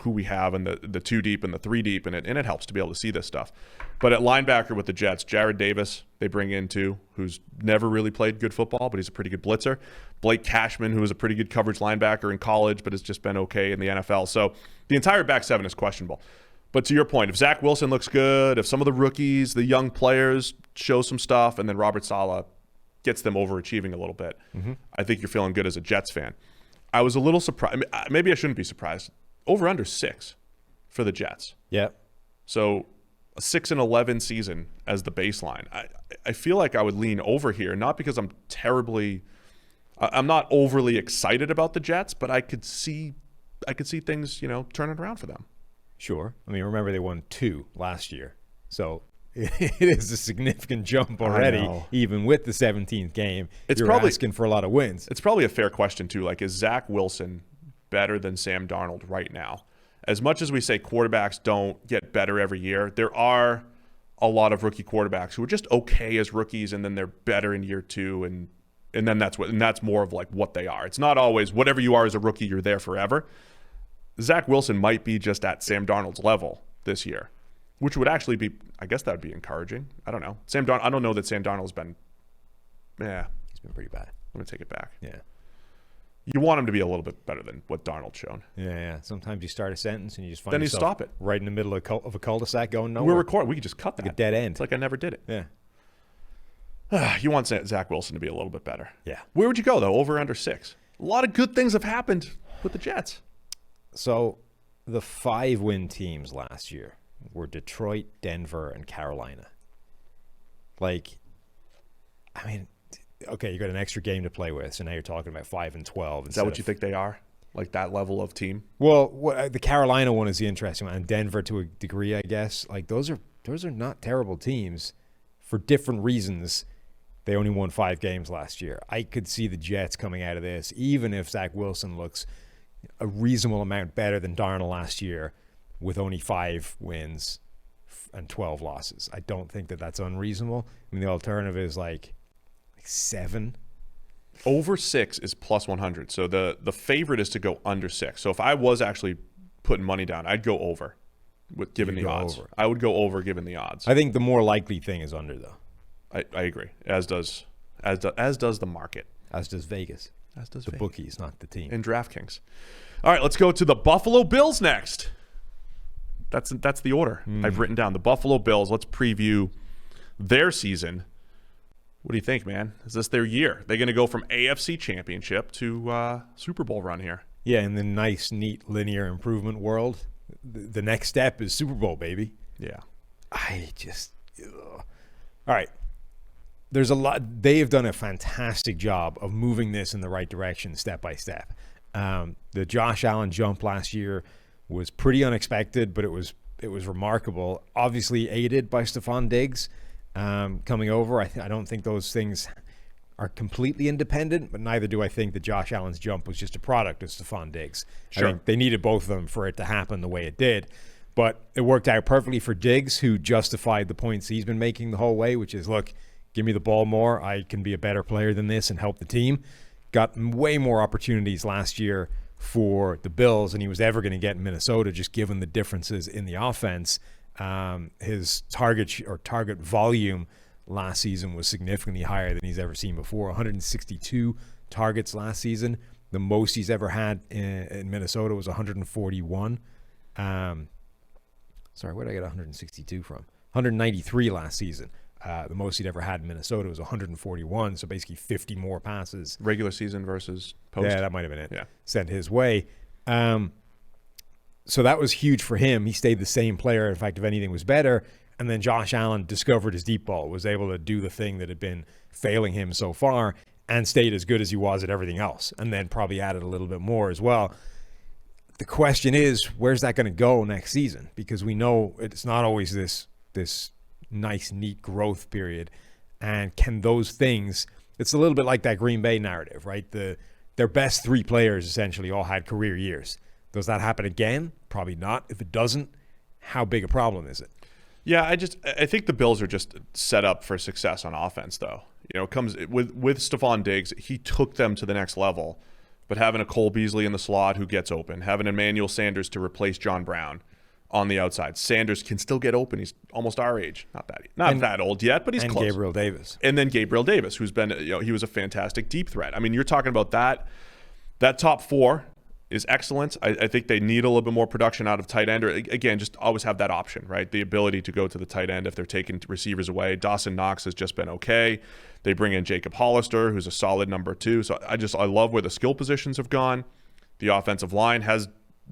who we have and the 2 deep and the 3 deep, and it helps to be able to see this stuff. But at linebacker with the Jets, Jared Davis, they bring in too, who's never really played good football, but he's a pretty good blitzer. Blake Cashman, who was a pretty good coverage linebacker in college, but has just been okay in the NFL. So the entire back seven is questionable. But to your point, if Zach Wilson looks good, if some of the rookies, the young players show some stuff, and then Robert Saleh gets them overachieving a little bit, I think you're feeling good as a Jets fan. I was a little surprised. Maybe I shouldn't be surprised. Over under 6 for the Jets. Yeah. So a 6-11 season as the baseline. I feel like I would lean over here, not because I'm not overly excited about the Jets, but I could see things, turning around for them. Sure. I mean, remember they won 2 last year. So it is a significant jump already, even with the 17th game. You're probably asking for a lot of wins. It's probably a fair question, too. Like, is Zach Wilson better than Sam Darnold right now? As much as we say quarterbacks don't get better every year, there are a lot of rookie quarterbacks who are just okay as rookies, and then they're better in year 2, and then that's more of like what they are. It's not always whatever you are as a rookie, you're there forever. Zach Wilson might be just at Sam Darnold's level this year, which would actually be, I guess that would be encouraging. I don't know. I don't know that Sam Darnold's been, He's been pretty bad. I'm going to take it back. Yeah. You want him to be a little bit better than what Darnold's shown. Yeah. Sometimes you start a sentence and you just find Then you yourself stop it. right in the middle of a cul-de-sac going nowhere. We're recording. We could just cut that. Like a dead end. It's like I never did it. Yeah. You want Zach Wilson to be a little bit better. Yeah. Where would you go, though? Over, under 6? A lot of good things have happened with the Jets. So the 5-win teams last year were Detroit, Denver, and Carolina. Okay, you got an extra game to play with, so now you're talking about 5 and 12. Is that what you think they are? Like that level of team? Well, the Carolina one is the interesting one, and Denver to a degree, I guess. Like those are not terrible teams for different reasons. They only won 5 games last year. I could see the Jets coming out of this, even if Zach Wilson looks a reasonable amount better than Darnold last year, with only 5 wins and 12 losses. I don't think that that's unreasonable. I mean, the alternative is like 7. Over 6 is plus 100. So the favorite is to go under 6. So if I was actually putting money down, I'd go over given the odds. I would go over given the odds. I think the more likely thing is under, though. I agree. As does the market. As does Vegas. As does the Vegas. bookies, not the team. And DraftKings. All right, let's go to the Buffalo Bills next. That's the order I've written down. The Buffalo Bills. Let's preview their season. What do you think, man? Is this their year? They're going to go from AFC Championship to Super Bowl run here. Yeah, in the nice, neat, linear improvement world, the next step is Super Bowl, baby. Yeah. All right. There's a lot. They have done a fantastic job of moving this in the right direction step by step. The Josh Allen jump last year was pretty unexpected, but it was remarkable. Obviously aided by Stephon Diggs coming over. I don't think those things are completely independent, but neither do I think that Josh Allen's jump was just a product of Stephon Diggs. Sure. I think they needed both of them for it to happen the way it did. But it worked out perfectly for Diggs, who justified the points he's been making the whole way, which is, look, give me the ball more. I can be a better player than this and help the team. Got way more opportunities last year for the Bills than he was ever going to get in Minnesota, just given the differences in the offense. His target volume last season was significantly higher than he's ever seen before. 162 targets last season. The most he's ever had in Minnesota was 141. Sorry, where did I get 162 from? 193 last season. The most he'd ever had in Minnesota was 141, so basically 50 more passes. Regular season versus post. Yeah, that might have been it. Yeah. Sent his way. So that was huge for him. He stayed the same player. In fact, if anything, was better. And then Josh Allen discovered his deep ball, was able to do the thing that had been failing him so far, and stayed as good as he was at everything else, and then probably added a little bit more as well. The question is, where's that going to go next season? Because we know it's not always this nice, neat growth period. And can those things, it's a little bit like that Green Bay narrative, right? Their best three players essentially all had career years. Does that happen again? Probably not. If it doesn't, how big a problem is it? Yeah, I think the Bills are just set up for success on offense, though. You know, it comes with Stephon Diggs, he took them to the next level. But having a Cole Beasley in the slot who gets open, having Emmanuel Sanders to replace John Brown on the outside. Sanders can still get open. He's almost our age. Not that old yet, but he's close. And Gabriel Davis. And then Gabriel Davis, who's been, he was a fantastic deep threat. I mean, you're talking about that top four is excellent. I think they need a little bit more production out of tight end. Or again, just always have that option, right? The ability to go to the tight end if they're taking receivers away. Dawson Knox has just been okay. They bring in Jacob Hollister, who's a solid number 2. So I love where the skill positions have gone. The offensive line has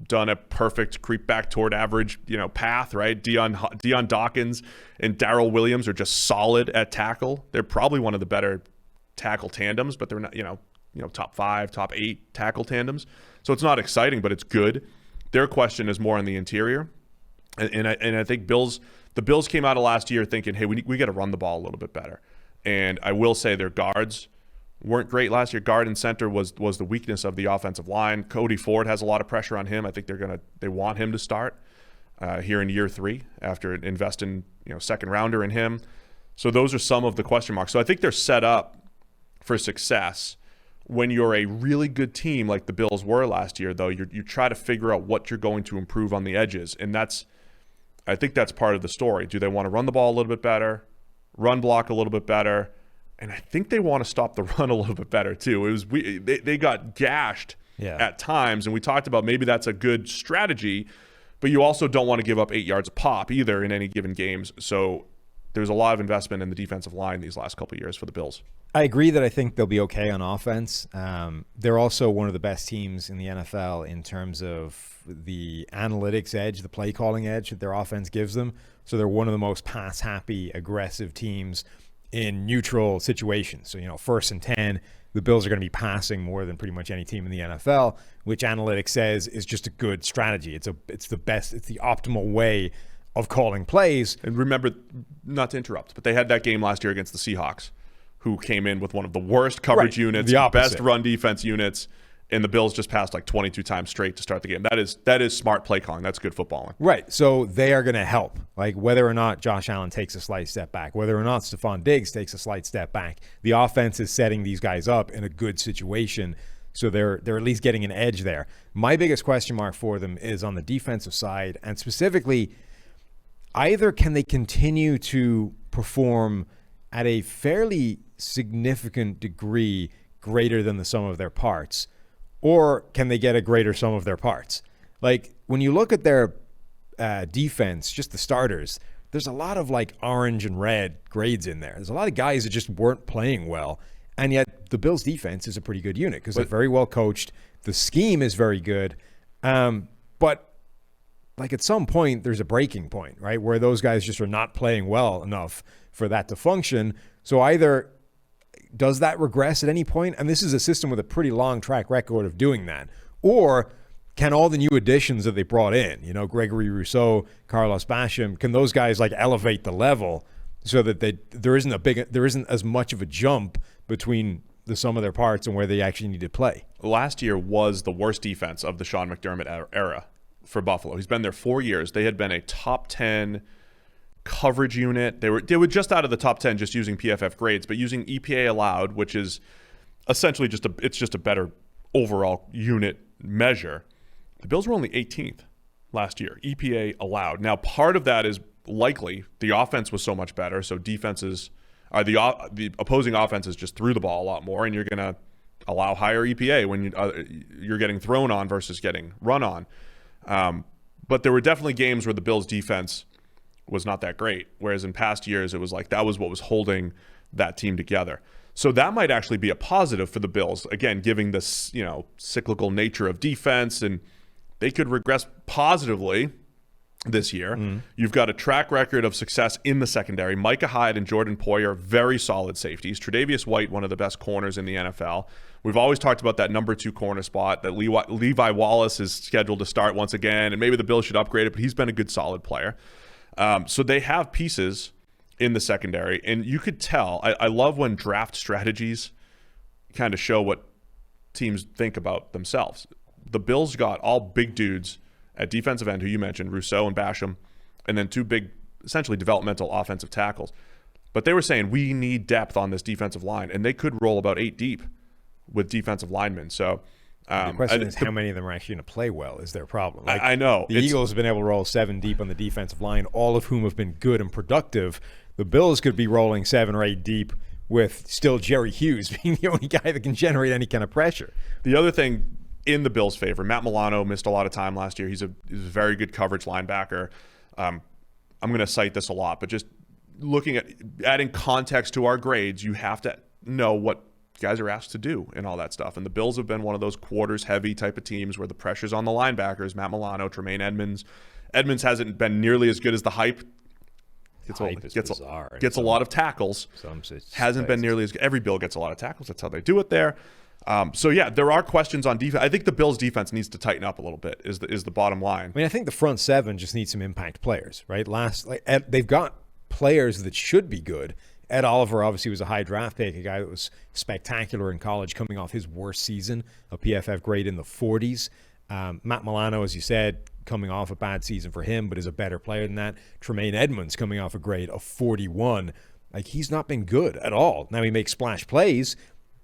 done a perfect creep back toward average, path, right? Deion Dawkins and Darrell Williams are just solid at tackle. They're probably one of the better tackle tandems, but they're not, top 5, top 8 tackle tandems. So it's not exciting, but it's good. Their question is more on the interior. And I think the Bills came out of last year thinking, hey, we got to run the ball a little bit better. And I will say their guards weren't great last year. Guard and center was the weakness of the offensive line. Cody Ford has a lot of pressure on him. I think they want him to start here in year 3 after investing, second rounder in him. So those are some of the question marks. So I think they're set up for success. When you're a really good team like the Bills were last year, though, you try to figure out what you're going to improve on the edges. And I think that's part of the story. Do they want to run the ball a little bit better, run block a little bit better? And I think they want to stop the run a little bit better, too. They got gashed at times, and we talked about maybe that's a good strategy, but you also don't want to give up 8 yards a pop either in any given games. So there's a lot of investment in the defensive line these last couple of years for the Bills. I agree that I think they'll be okay on offense. They're also one of the best teams in the NFL in terms of the analytics edge, the play calling edge that their offense gives them. So they're one of the most pass-happy, aggressive teams in neutral situations. So, 1st and 10, the Bills are going to be passing more than pretty much any team in the NFL, which analytics says is just a good strategy. It's the best, it's the optimal way of calling plays. And remember, not to interrupt, but they had that game last year against the Seahawks, who came in with one of the worst coverage units, the best run defense units, and the Bills just passed like 22 times straight to start the game. That is smart play calling. That's good footballing. Right. So they are going to help. Like whether or not Josh Allen takes a slight step back, whether or not Stephon Diggs takes a slight step back, the offense is setting these guys up in a good situation. So they're at least getting an edge there. My biggest question mark for them is on the defensive side, and specifically, either can they continue to perform at a fairly significant degree greater than the sum of their parts, or can they get a greater sum of their parts? Like when you look at their defense, just the starters, there's a lot of like orange and red grades in there. There's a lot of guys that just weren't playing well, and yet the Bills defense is a pretty good unit because they're very well coached. The scheme is very good, but like at some point there's a breaking point, right, where those guys just are not playing well enough for that to function. So either does that regress at any point? And this is a system with a pretty long track record of doing that. Or can all the new additions that they brought in, Gregory Rousseau, Carlos Basham, can those guys like elevate the level so that there isn't as much of a jump between the sum of their parts and where they actually need to play? Last year was the worst defense of the Sean McDermott era. for Buffalo. He's been there 4 years. They had been a top 10 coverage unit. They were just out of the top 10 just using PFF grades, but using EPA allowed, which is essentially just a better overall unit measure. The Bills were only 18th last year, EPA allowed. Now, part of that is likely the offense was so much better, so defenses the opposing offenses just threw the ball a lot more, and you're going to allow higher EPA when you're getting thrown on versus getting run on. But there were definitely games where the Bills' defense was not that great, whereas in past years it was like that was what was holding that team together. So that might actually be a positive for the Bills, again, giving this cyclical nature of defense, and they could regress positively this year. You've got a track record of success in the secondary. Micah Hyde and Jordan Poyer, very solid safeties. Tre'Davious White, one of the best corners in the NFL. We've always talked about that number 2 corner spot, that Levi Wallace is scheduled to start once again, and maybe the Bills should upgrade it, but he's been a good, solid player. So they have pieces in the secondary, and you could tell. I love when draft strategies kind of show what teams think about themselves. The Bills got all big dudes at defensive end, who you mentioned, Rousseau and Basham, and then 2 big, essentially developmental offensive tackles. But they were saying, we need depth on this defensive line, and they could roll about 8 deep with defensive linemen. So the question is how many of them are actually going to play well is their problem. Like, I know. The Eagles have been able to roll 7 deep on the defensive line, all of whom have been good and productive. The Bills could be rolling 7 or 8 deep with still Jerry Hughes being the only guy that can generate any kind of pressure. The other thing in the Bills' favor, Matt Milano missed a lot of time last year. He's a very good coverage linebacker. I'm going to cite this a lot, but just looking at adding context to our grades, you have to know what guys are asked to do and all that stuff. And the Bills have been one of those quarters-heavy type of teams where the pressure's on the linebackers, Matt Milano, Tremaine Edmonds. Edmonds hasn't been nearly as good as the hype. Gets a lot of tackles. Hasn't been nearly as good. Every Bill gets a lot of tackles. That's how they do it there. So yeah, there are questions on defense. I think the Bills' defense needs to tighten up a little bit. Is the bottom line? I mean, I think the front 7 just needs some impact players, right? They've got players that should be good. Ed Oliver obviously was a high draft pick, a guy that was spectacular in college, coming off his worst season, a PFF grade in the 40s. Matt Milano, as you said, coming off a bad season for him, but is a better player than that. Tremaine Edmonds coming off a grade of 41. Like, he's not been good at all. Now he makes splash plays,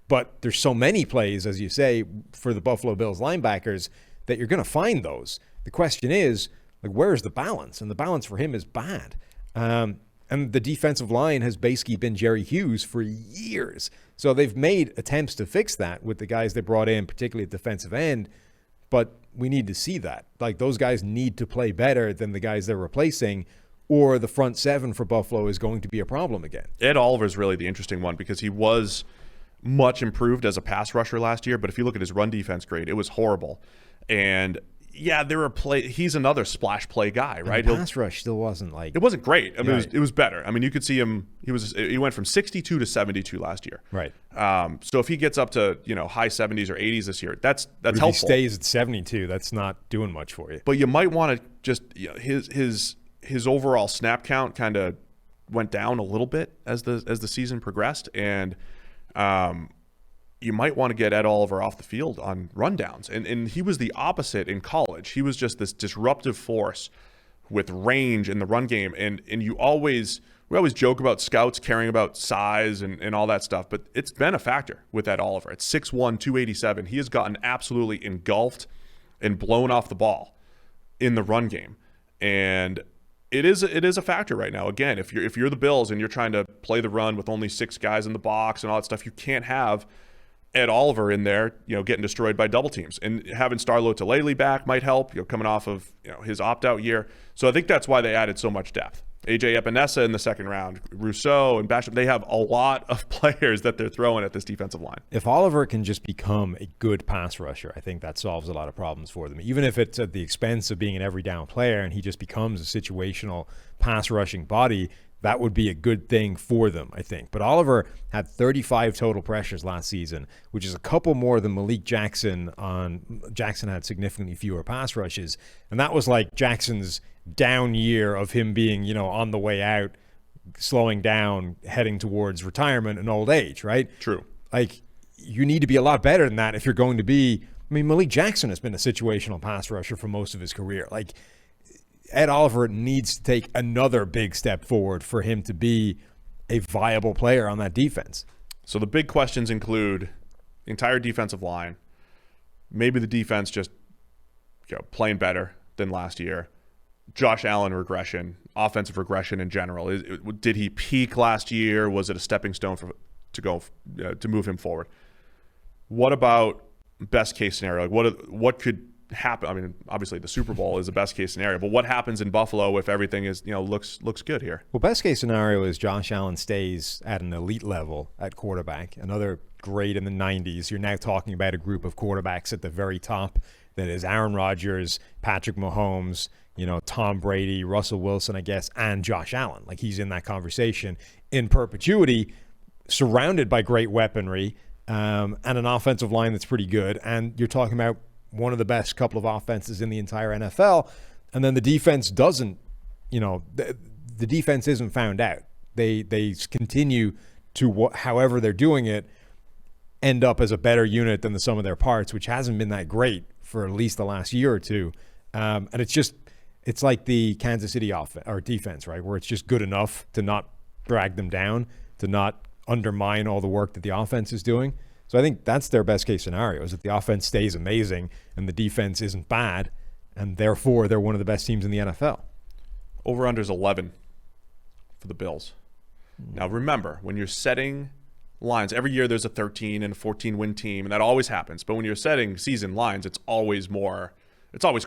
but there's so many plays, as you say, for the Buffalo Bills linebackers that you're going to find those. The question is, like, where's the balance? And the balance for him is bad. And the defensive line has basically been Jerry Hughes for years. So they've made attempts to fix that with the guys they brought in, particularly at defensive end. But we need to see that. Like, those guys need to play better than the guys they're replacing, or the front 7 for Buffalo is going to be a problem again. Ed Oliver is really the interesting one because he was much improved as a pass rusher last year, but if you look at his run defense grade, it was horrible. And yeah, he's another splash play guy, right? The pass rush still wasn't like... It wasn't great. I mean, it was better. I mean, you could see him, he went from 62 to 72 last year. Right. So if he gets up to, high 70s or 80s this year, that's helpful. If he stays at 72, that's not doing much for you. But you might want to just, his overall snap count kind of went down a little bit as the season progressed, and you might want to get Ed Oliver off the field on rundowns. And he was the opposite in college. He was just this disruptive force with range in the run game. And we always joke about scouts caring about size and all that stuff, but it's been a factor with Ed Oliver. At 6'1", 287, he has gotten absolutely engulfed and blown off the ball in the run game. And it is a factor right now. Again, if you're the Bills and you're trying to play the run with only 6 guys in the box and all that stuff, you can't have Ed Oliver in there, getting destroyed by double teams. And having Starlo Tulele back might help, coming off of his opt-out year. So I think that's why they added so much depth. A.J. Epinesa in the second round, Rousseau and Basham, they have a lot of players that they're throwing at this defensive line. If Oliver can just become a good pass rusher, I think that solves a lot of problems for them. Even if it's at the expense of being an every down player and he just becomes a situational pass rushing body, that would be a good thing for them, I think. But Oliver had 35 total pressures last season, which is a couple more than Malik Jackson. Jackson had significantly fewer pass rushes. And that was like Jackson's down year of him being, on the way out, slowing down, heading towards retirement and old age, right? True. Like, you need to be a lot better than that if you're going to be... I mean, Malik Jackson has been a situational pass rusher for most of his career. Like, Ed Oliver needs to take another big step forward for him to be a viable player on that defense. So the big questions include the entire defensive line, maybe the defense just playing better than last year, Josh Allen regression, offensive regression in general. Did he peak last year? Was it a stepping stone to move him forward? What about best case scenario? Like what could happen? I mean, obviously the Super Bowl is the best case scenario, but what happens in Buffalo if everything is looks good here? Well, best case scenario is Josh Allen stays at an elite level at quarterback, another grade in the 90s. You're now talking about a group of quarterbacks at the very top that is Aaron Rodgers, Patrick Mahomes, Tom Brady, Russell Wilson, I guess, and Josh Allen. Like, he's in that conversation in perpetuity, surrounded by great weaponry and an offensive line that's pretty good. And you're talking about one of the best couple of offenses in the entire NFL. And then the defense doesn't, the defense isn't found out. They continue to, however they're doing it, end up as a better unit than the sum of their parts, which hasn't been that great for at least the last year or two. And it's like the Kansas City defense, right, where it's just good enough to not drag them down, to not undermine all the work that the offense is doing. So I think that's their best case scenario, is that the offense stays amazing and the defense isn't bad, and therefore they're one of the best teams in the NFL. Over-under is 11 for the Bills. Now remember, when you're setting lines, every year there's a 13 and a 14-win team, and that always happens. But when you're setting season lines, it's always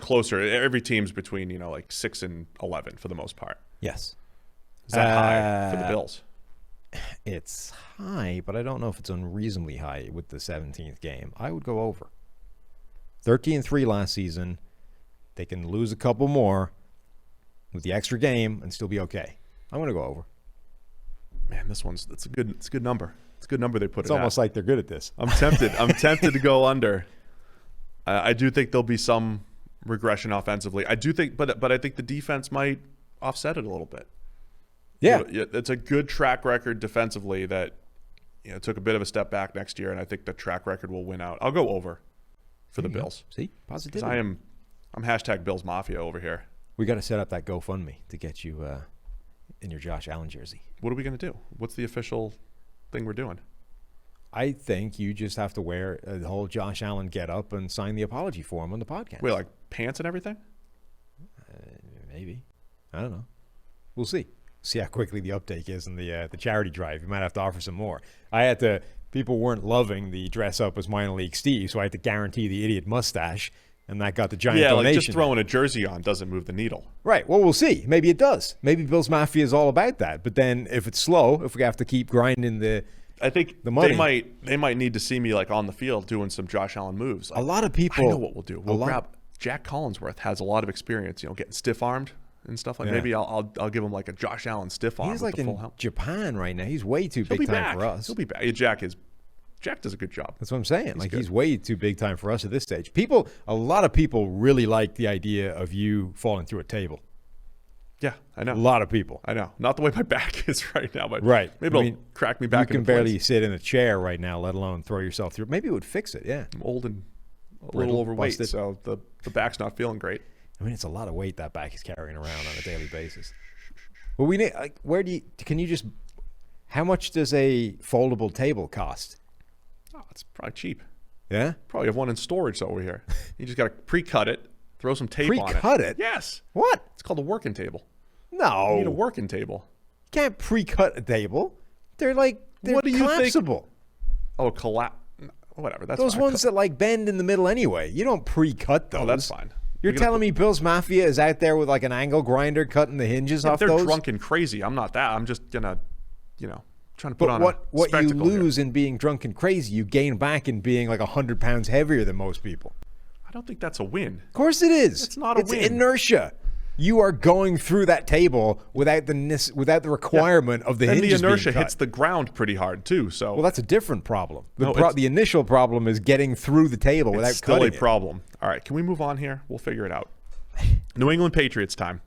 closer. Every team's between, like 6 and 11 for the most part. Yes. Is that high for the Bills? It's high, but I don't know if it's unreasonably high with the 17th game. I would go over. 13-3 last season. They can lose a couple more with the extra game and still be okay. I'm going to go over. Man, it's a good number. It's a good number they put It's it almost at. like they're good at this. I'm tempted. I'm tempted to go under. I do think there'll be some regression offensively. I do think, but I think the defense might offset it a little bit. Yeah. It's a good track record defensively that took a bit of a step back next year, and I think the track record will win out. I'll go over for the Bills. See, positivity. Because I'm hashtag Bills Mafia over here. We got to set up that GoFundMe to get you in your Josh Allen jersey. What are we going to do? What's the official thing we're doing? I think you just have to wear the whole Josh Allen get up and sign the apology form on the podcast. Wait, like pants and everything? Maybe. I don't know. We'll see. See how quickly the uptake is in the charity drive. You might have to offer some more. People weren't loving the dress up as minor league Steve, so I had to guarantee the idiot mustache, and that got the giant donation. Yeah, like just throwing a jersey on doesn't move the needle. Right. Well, we'll see. Maybe it does. Maybe Bills Mafia is all about that. But then if it's slow, if we have to keep grinding I think the money, they might need to see me like on the field doing some Josh Allen moves. Like, a lot of people. I know what we'll do. We'll grab Jack Collinsworth, has a lot of experience, getting stiff armed and stuff like. Maybe I'll give him like a Josh Allen stiff arm. He's like in Japan right now. He's way too big time for us. He'll be back. Yeah, Jack does a good job. That's what I'm saying. He's way too big time for us at this stage. A lot of people really like the idea of you falling through a table. Yeah, I know. A lot of people. I know. Not the way my back is right now, but right. Maybe it'll crack me back. You can barely sit in a chair right now, let alone throw yourself through. Maybe it would fix it. Yeah. I'm old and a little overweight, so the back's not feeling great. I mean, it's a lot of weight that back is carrying around on a daily basis. Well, we need. How much does a foldable table cost? Oh, it's probably cheap. Yeah. Probably have one in storage over here. You just got to pre-cut it. Throw some tape on it. Pre-cut it? Yes. What? It's called a working table. No. You need a working table. You can't pre-cut a table. They're collapsible. Oh, whatever. That's those fine. ones that bend in the middle anyway. You don't pre-cut those. Oh, that's fine. You're telling me Bills Mafia is out there with like an angle grinder cutting the hinges off they're those? They're drunk and crazy. I'm not that. I'm just gonna, trying to put on what you lose here. in being drunk and crazy, you gain back in being like 100 pounds heavier than most people. I don't think that's a win. Of course it is. It's not a win. It's inertia. You are going through that table without the requirement of the hinges being cut. And the inertia hits the ground pretty hard too. So well, that's a different problem. The initial problem is getting through the table without cutting it. It's still a problem. All right, can we move on here? We'll figure it out. New England Patriots time.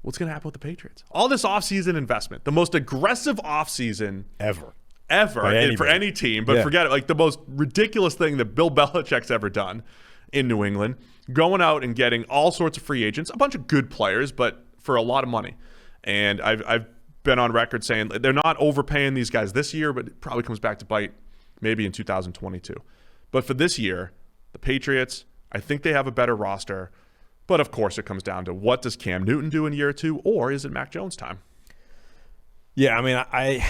What's going to happen with the Patriots? All this offseason investment, the most aggressive offseason ever. ever for any team, but forget it. Like the most ridiculous thing that Bill Belichick's ever done in New England, going out and getting all sorts of free agents, a bunch of good players, but for a lot of money. And I've been on record saying they're not overpaying these guys this year, but it probably comes back to bite maybe in 2022. But for this year, the Patriots, I think they have a better roster. But of course, it comes down to what does Cam Newton do in year 2, or is it Mac Jones time? Yeah, I mean, I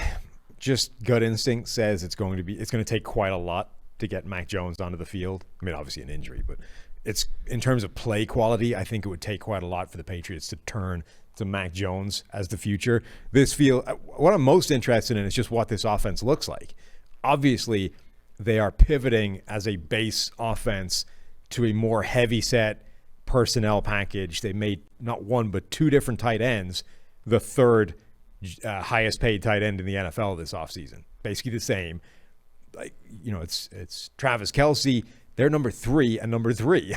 just gut instinct says it's going to take quite a lot to get Mac Jones onto the field. I mean, obviously an injury, but it's in terms of play quality, I think it would take quite a lot for the Patriots to turn to Mac Jones as the future. What I'm most interested in is just what this offense looks like. Obviously, they are pivoting as a base offense to a more heavy-set personnel package. They made not one but 2 different tight ends, the third highest-paid tight end in the NFL this offseason. Basically the same. Like, you know, it's Travis Kelce. They're number 3 and number 3.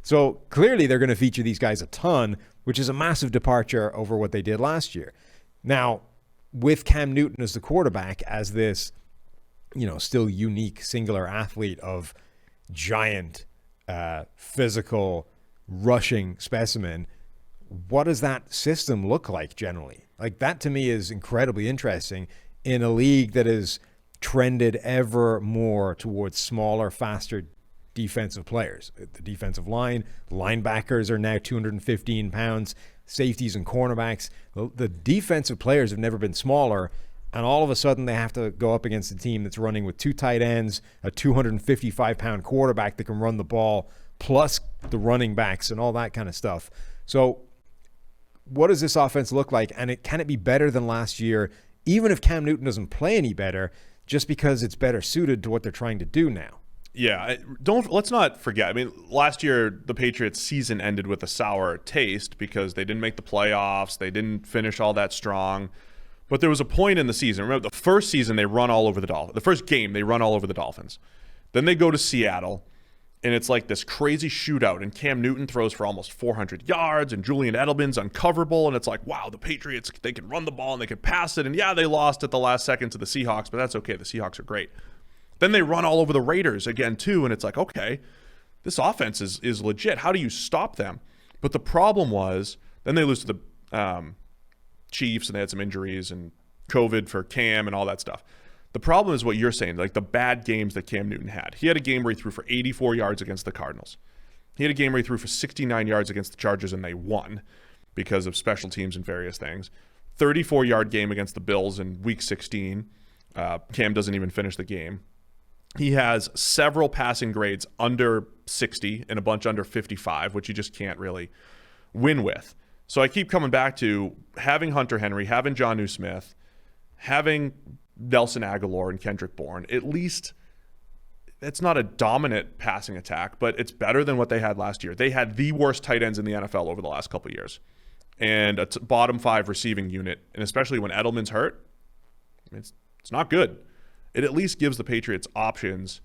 So clearly they're going to feature these guys a ton, which is a massive departure over what they did last year. Now, with Cam Newton as the quarterback, as this, you know, still unique singular athlete of giant, physical, rushing specimen, what does that system look like generally? Like, that to me is incredibly interesting in a league that is trended ever more towards smaller, faster defensive players. The defensive line, linebackers are now 215 pounds, safeties and cornerbacks. The defensive players have never been smaller, and all of a sudden they have to go up against a team that's running with 2 tight ends, a 255-pound quarterback that can run the ball, plus the running backs and all that kind of stuff. So what does this offense look like, and can it be better than last year, even if Cam Newton doesn't play any better, just because it's better suited to what they're trying to do now? Yeah, let's not forget. I mean, last year the Patriots season ended with a sour taste because they didn't make the playoffs. They didn't finish all that strong. But there was a point in the season. Remember, the first season they run all over the Dolphins. The first game they run all over the Dolphins. Then they go to Seattle, and it's like this crazy shootout. And Cam Newton throws for almost 400 yards, and Julian Edelman's uncoverable. And it's like, wow, the Patriots, they can run the ball and they can pass it. And yeah, they lost at the last second to the Seahawks, but that's okay. The Seahawks are great. Then they run all over the Raiders again, too, and it's like, okay, this offense is legit. How do you stop them? But the problem was, then they lose to the Chiefs, and they had some injuries and COVID for Cam and all that stuff. The problem is what you're saying, like the bad games that Cam Newton had. He had a game where he threw for 84 yards against the Cardinals. He had a game where he threw for 69 yards against the Chargers, and they won because of special teams and various things. 34-yard game against the Bills in Week 16. Cam doesn't even finish the game. He has several passing grades under 60 and a bunch under 55, which you just can't really win with. So I keep coming back to having Hunter Henry, having Jonnu Smith, having Nelson Aguilar and Kendrick Bourne. At least it's not a dominant passing attack, but it's better than what they had last year. They had the worst tight ends in the NFL over the last couple of years, and a bottom 5 receiving unit, and especially when Edelman's hurt, it's not good. It at least gives the Patriots options.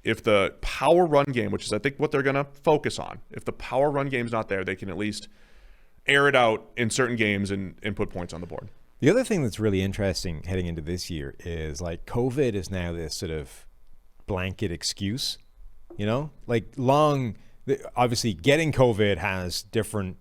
If the power run game, which is I think what they're going to focus on, if the power run game's not there, they can at least air it out in certain games and put points on the board. The other thing that's really interesting heading into this year is, like, COVID is now this sort of blanket excuse, you know? Like, obviously getting COVID has different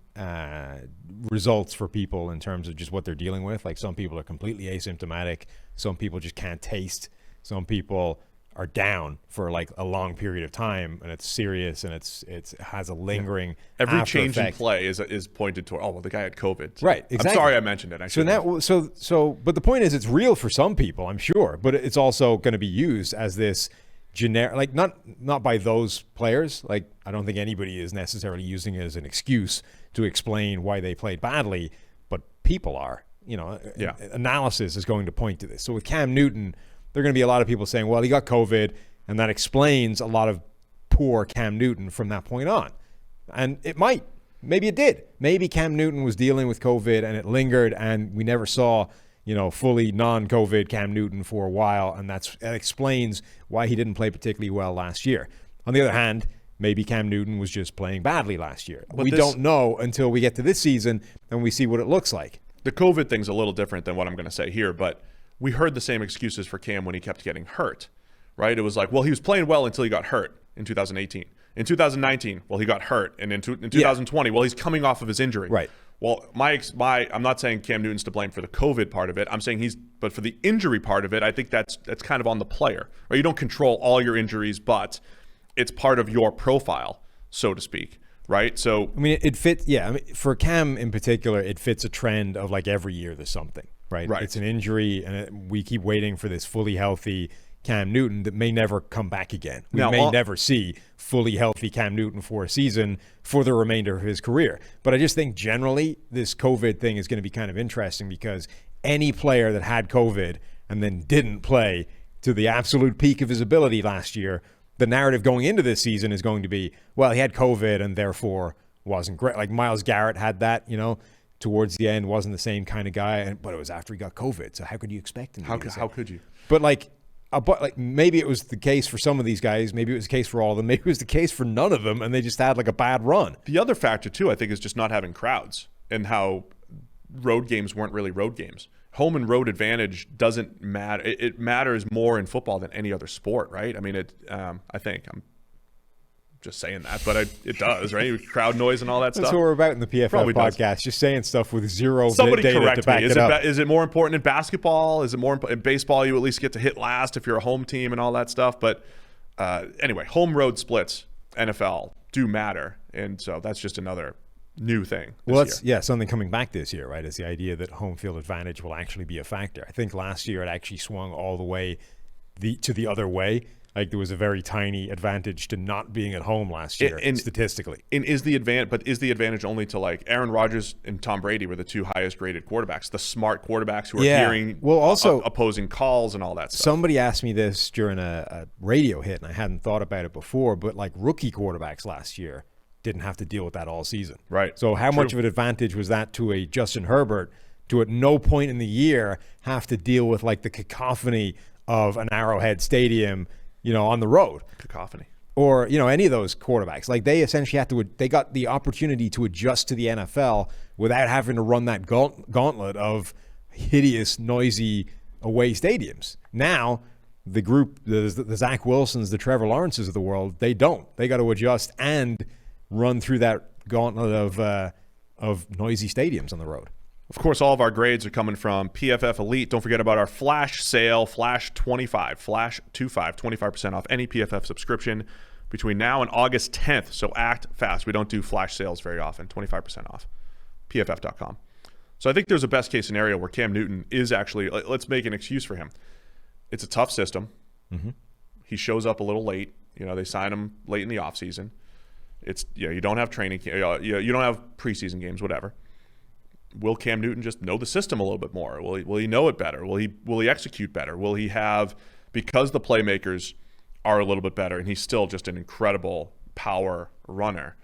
results for people in terms of just what they're dealing with. Like, some people are completely asymptomatic. Some people just can't taste. Some people are down for like a long period of time, and it's serious, and it has a lingering every after change effect. In play is pointed toward, oh well, the guy had COVID. Right, exactly. I'm sorry I mentioned it. But the point is, it's real for some people, I'm sure, but it's also going to be used as this generic, like not by those players. Like, I don't think anybody is necessarily using it as an excuse to explain why they played badly, but people are. You know, analysis is going to point to this. So with Cam Newton, there are going to be a lot of people saying, well, he got COVID, and that explains a lot of poor Cam Newton from that point on. And it might. Maybe it did. Maybe Cam Newton was dealing with COVID, and it lingered, and we never saw, fully non-COVID Cam Newton for a while, and that explains why he didn't play particularly well last year. On the other hand, maybe Cam Newton was just playing badly last year. But we don't know until we get to this season and we see what it looks like. The COVID thing's a little different than what I'm going to say here, but we heard the same excuses for Cam when he kept getting hurt, right? It was like, well, he was playing well until he got hurt in 2018. In 2019, well, he got hurt. And in 2020, well, he's coming off of his injury. Right. Well, I'm not saying Cam Newton's to blame for the COVID part of it. I'm saying but for the injury part of it, I think that's kind of on the player. Right? You don't control all your injuries, but it's part of your profile, so to speak. Right. So I mean, it fits. Yeah. I mean, for Cam in particular, it fits a trend of like every year there's something. Right. It's an injury, and we keep waiting for this fully healthy Cam Newton that may never come back again. We may never see fully healthy Cam Newton for a season for the remainder of his career. But I just think generally this COVID thing is going to be kind of interesting, because any player that had COVID and then didn't play to the absolute peak of his ability last year, the narrative going into this season is going to be, well, he had COVID and therefore wasn't great. Like Myles Garrett had that, towards the end, wasn't the same kind of guy, but it was after he got COVID. So how could you expect him to be the same? How could you? But maybe it was the case for some of these guys. Maybe it was the case for all of them. Maybe it was the case for none of them, and they just had like a bad run. The other factor, too, I think, is just not having crowds, and how road games weren't really road games. Home and road advantage doesn't matter. It matters more in football than any other sport, right? I mean, I think I'm just saying that, but it does, right? Crowd noise and all that stuff. That's what we're about in the PFF podcast, just saying stuff with zero data to back it up. Is it more important in basketball? Is it more important in baseball? You at least get to hit last if you're a home team and all that stuff. But anyway, home road splits, NFL, do matter. And so that's just another new thing this year. Something coming back this year, right? Is the idea that home field advantage will actually be a factor. I think last year it actually swung all the way to the other way. Like there was a very tiny advantage to not being at home last year, statistically. And is the advantage only to like Aaron Rodgers and Tom Brady were the two highest rated quarterbacks, the smart quarterbacks who are hearing opposing calls and all that stuff. Somebody asked me this during a radio hit, and I hadn't thought about it before, but like rookie quarterbacks last year didn't have to deal with that all season. Right. So how much of an advantage was that to a Justin Herbert to at no point in the year have to deal with like the cacophony of an Arrowhead Stadium, on the road? Cacophony. Or, any of those quarterbacks. Like they essentially they got the opportunity to adjust to the NFL without having to run that gauntlet of hideous, noisy away stadiums. Now, the group, the Zach Wilsons, the Trevor Lawrences of the world, they don't. They got to adjust and run through that gauntlet of noisy stadiums on the road. Of course, all of our grades are coming from PFF Elite. Don't forget about our flash sale, Flash 25, Flash 25, 25% off any PFF subscription between now and August 10th. So act fast. We don't do flash sales very often. 25% off. PFF.com. So I think there's a best case scenario where Cam Newton is actually, let's make an excuse for him. It's a tough system. Mm-hmm. He shows up a little late. They sign him late in the offseason. It's, you don't have training, you don't have preseason games, whatever. Will Cam Newton just know the system a little bit more? Will he know it better? Will he execute better? Will he have, because the playmakers are a little bit better and he's still just an incredible power runner,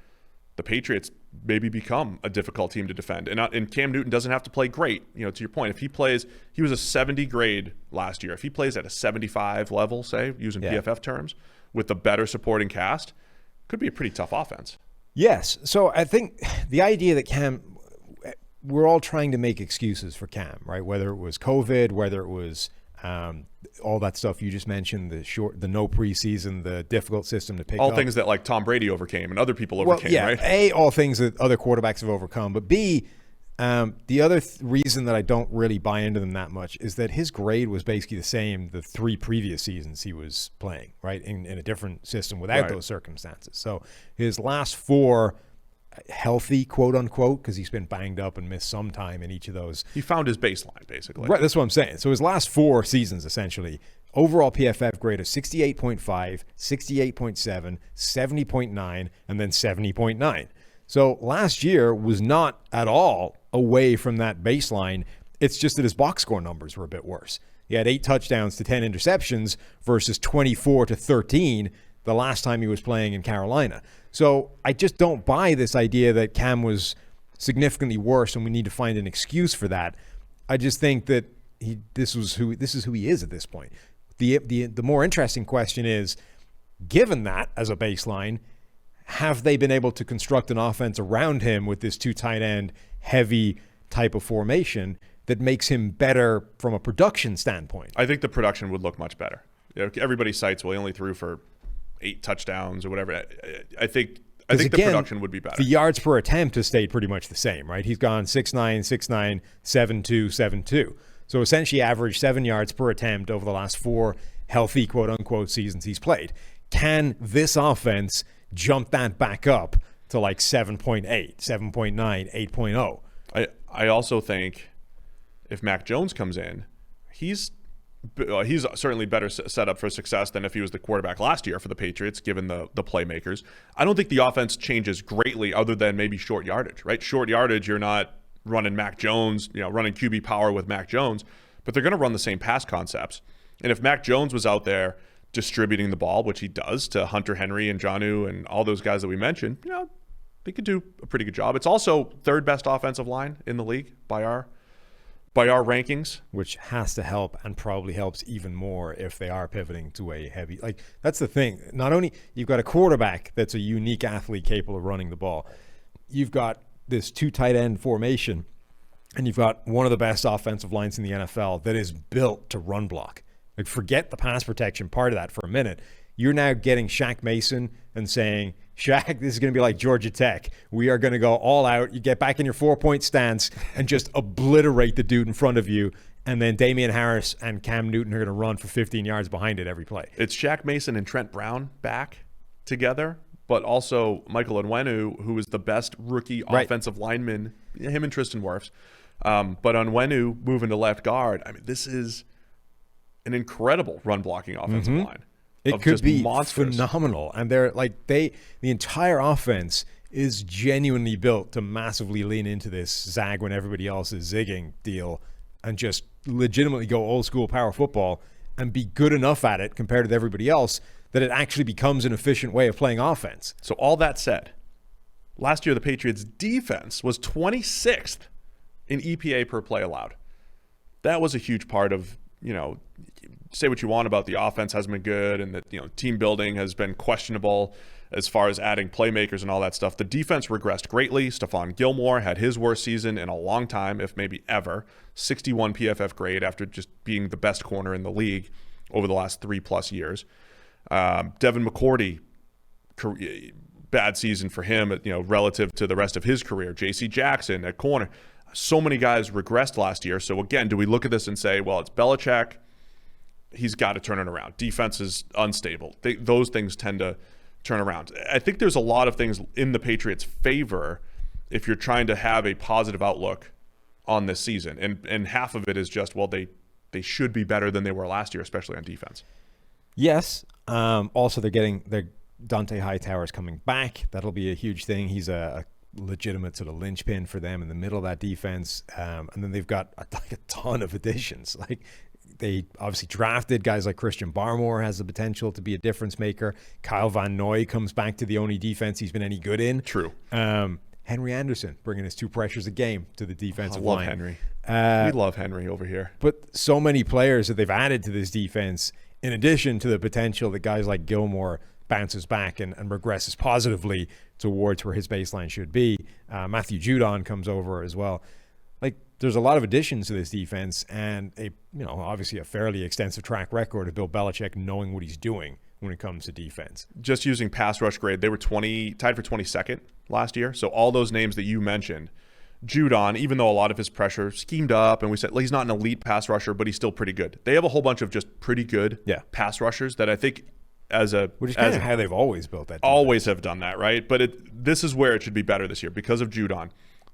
the Patriots maybe become a difficult team to defend. And Cam Newton doesn't have to play great. To your point, if he was a 70 grade last year. If he plays at a 75 level, say, using PFF terms, with the better supporting cast, could be a pretty tough offense. Yes. So I think the idea that we're all trying to make excuses for Cam, right? Whether it was COVID, whether it was all that stuff you just mentioned, the no preseason, the difficult system to pick all up. Things that like Tom Brady overcame and other people overcame, right? A, all things that other quarterbacks have overcome. But B, the other reason that I don't really buy into them that much is that his grade was basically the same the 3 previous seasons he was playing, right? In a different system without those circumstances. So his last 4 healthy, quote unquote, because he's been banged up and missed some time in each of those. He found his baseline, basically. Right, that's what I'm saying. So his last 4 seasons, essentially, overall PFF grade of 68.5, 68.7, 70.9, and then 70.9. So last year was not at all away from that baseline. It's just that his box score numbers were a bit worse. He had 8 touchdowns to 10 interceptions versus 24 to 13 the last time he was playing in Carolina. So I just don't buy this idea that Cam was significantly worse and we need to find an excuse for that. I just think that this is who he is at this point. The more interesting question is, given that as a baseline, have they been able to construct an offense around him with this 2 tight end heavy type of formation that makes him better from a production standpoint? I think the production would look much better. Everybody cites, well, he only threw for 8 touchdowns or whatever. I think the production would be better. The yards per attempt has stayed pretty much the same, right? He's gone 6'9", 6'9", 7'2", 7'2". So essentially averaged 7 yards per attempt over the last 4 healthy, quote-unquote, seasons he's played. Can this offense jump that back up to like 7.8, 7.9, 8.0? I also think if Mac Jones comes in, he's certainly better set up for success than if he was the quarterback last year for the Patriots, given the playmakers. I don't think the offense changes greatly other than maybe short yardage, right? Short yardage, you're not running Mac Jones, running QB power with Mac Jones, but they're going to run the same pass concepts. And if Mac Jones was out there distributing the ball, which he does to Hunter Henry and Jonnu and all those guys that we mentioned, they could do a pretty good job. It's also third best offensive line in the league by our rankings, which has to help and probably helps even more if they are pivoting to a heavy. Like, that's the thing. Not only you've got a quarterback that's a unique athlete capable of running the ball, you've got this 2 tight end formation, and you've got one of the best offensive lines in the NFL that is built to run block. Like, forget the pass protection part of that for a minute. You're now getting Shaq Mason and saying, Shaq, this is going to be like Georgia Tech. We are going to go all out. You get back in your 4-point stance and just obliterate the dude in front of you. And then Damian Harris and Cam Newton are going to run for 15 yards behind it every play. It's Shaq Mason and Trent Brown back together, but also Michael Onwenu, who is the best rookie offensive lineman, him and Tristan Wirfs. But Onwenu moving to left guard. I mean, this is an incredible run blocking offensive line. It could be phenomenal. And the entire offense is genuinely built to massively lean into this zag when everybody else is zigging deal and just legitimately go old school power football and be good enough at it compared to everybody else that it actually becomes an efficient way of playing offense. So all that said, last year the Patriots defense was 26th in EPA per play allowed. That was a huge part of, say what you want about the offense hasn't been good and that, team building has been questionable as far as adding playmakers and all that stuff. The defense regressed greatly. Stephon Gilmore had his worst season in a long time, if maybe ever. 61 PFF grade after just being the best corner in the league over the last 3+ years. Devin McCourty, bad season for him, relative to the rest of his career. J.C. Jackson at corner. So many guys regressed last year. So again, do we look at this and say, well, it's Belichick, he's got to turn it around. Defense is unstable. Those things tend to turn around. I think there's a lot of things in the Patriots' favor if you're trying to have a positive outlook on this season. And half of it is just, well, they should be better than they were last year, especially on defense. Yes. Also, their Dante Hightower's coming back. That'll be a huge thing. He's a legitimate sort of linchpin for them in the middle of that defense. And then they've got a ton of additions. Like, they obviously drafted guys like Christian Barmore has the potential to be a difference maker. Kyle Van Noy comes back to the only defense he's been any good in. True. Henry Anderson bringing his 2 pressures a game to the defensive line. Henry. We love Henry over here. But so many players that they've added to this defense, in addition to the potential that guys like Gilmore bounces back and regresses positively towards where his baseline should be. Matthew Judon comes over as well. Like, there's a lot of additions to this defense and obviously a fairly extensive track record of Bill Belichick knowing what he's doing when it comes to defense. Just using pass rush grade, they were tied for 22nd last year. So all those names that you mentioned, Judon, even though a lot of his pressure schemed up and we said, well, he's not an elite pass rusher, but he's still pretty good. They have a whole bunch of just pretty good pass rushers that I think which is kind of how they've always built that defense. Always have done that, right? But this is where it should be better this year because of Judon.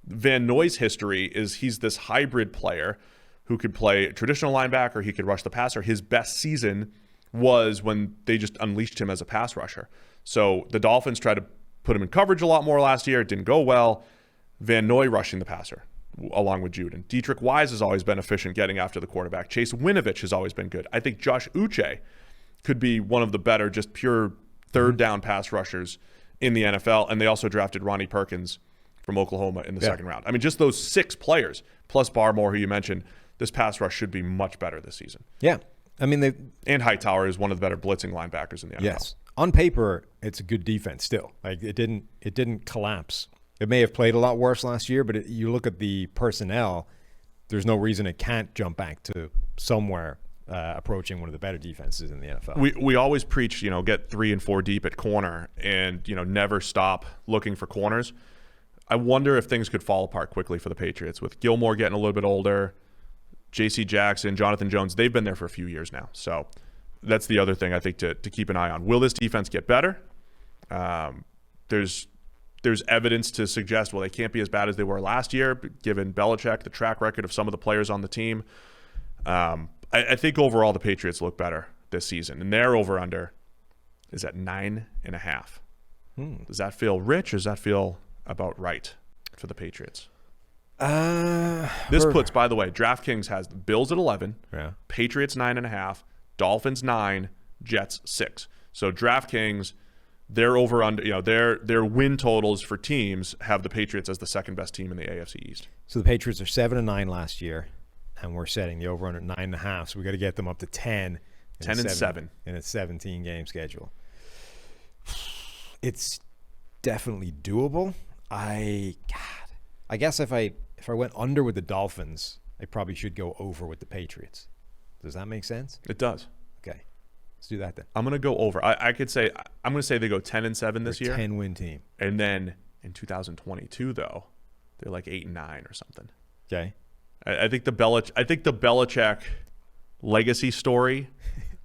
Van Noy's history is he's this hybrid player who could play traditional linebacker, he could rush the passer. His best season was when they just unleashed him as a pass rusher. So the Dolphins tried to put him in coverage a lot more last year. It didn't go well. Van Noy rushing the passer along with Judon. Dietrich Wise has always been efficient getting after the quarterback. Chase Winovich has always been good. I think Josh Uche could be one of the better just pure third down pass rushers in the NFL. And they also drafted Ronnie Perkins from Oklahoma in the second round. I mean, just those 6 players, plus Barmore, who you mentioned, this pass rush should be much better this season. Yeah. I mean, and Hightower is one of the better blitzing linebackers in the NFL. Yes. On paper, it's a good defense still. Like, it didn't collapse. It may have played a lot worse last year, but you look at the personnel, there's no reason it can't jump back to somewhere approaching one of the better defenses in the NFL. We always preach, get 3 and 4 deep at corner and, never stop looking for corners. I wonder if things could fall apart quickly for the Patriots with Gilmore getting a little bit older, J.C. Jackson, Jonathan Jones. They've been there for a few years now. So that's the other thing I think to keep an eye on. Will this defense get better? There's evidence to suggest, well, they can't be as bad as they were last year, given Belichick, the track record of some of the players on the team. I think overall the Patriots look better this season, and their over-under is at 9.5. Does that feel rich, or does that feel about right for the Patriots? This puts, by the way, DraftKings has the Bills at 11, Patriots 9.5, Dolphins 9, Jets 6. So DraftKings, their over-under, their win totals for teams have the Patriots as the second best team in the AFC East. So the Patriots are 7-9 last year, and we're setting the over-under at 9.5. So we got to get them up to 10. 10 and 7 in a 17-game schedule. It's definitely doable. I guess if I went under with the Dolphins, I probably should go over with the Patriots. Does that make sense? It does. Okay, let's do that then. I'm going to go over. I'm going to say they go 10 and 7 this year. 10-win team. And then in 2022, though, they're like 8 and 9 or something. Okay. I think the Belichick legacy story,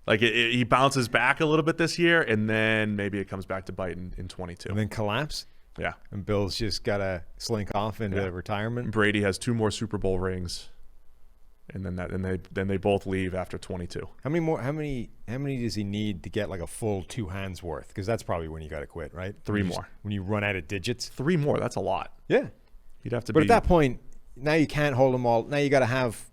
like he bounces back a little bit this year, and then maybe it comes back to bite in 22. And then collapse. Yeah. And Bill's just got to slink off into retirement. Brady has 2 more Super Bowl rings, and then they both leave after 22. How many does he need to get like a full 2 hands worth? Because that's probably when you got to quit, right? 3 more. When you run out of digits. 3 more. That's a lot. Yeah. You'd have to. But at that point, now you can't hold them all. Now you got to have.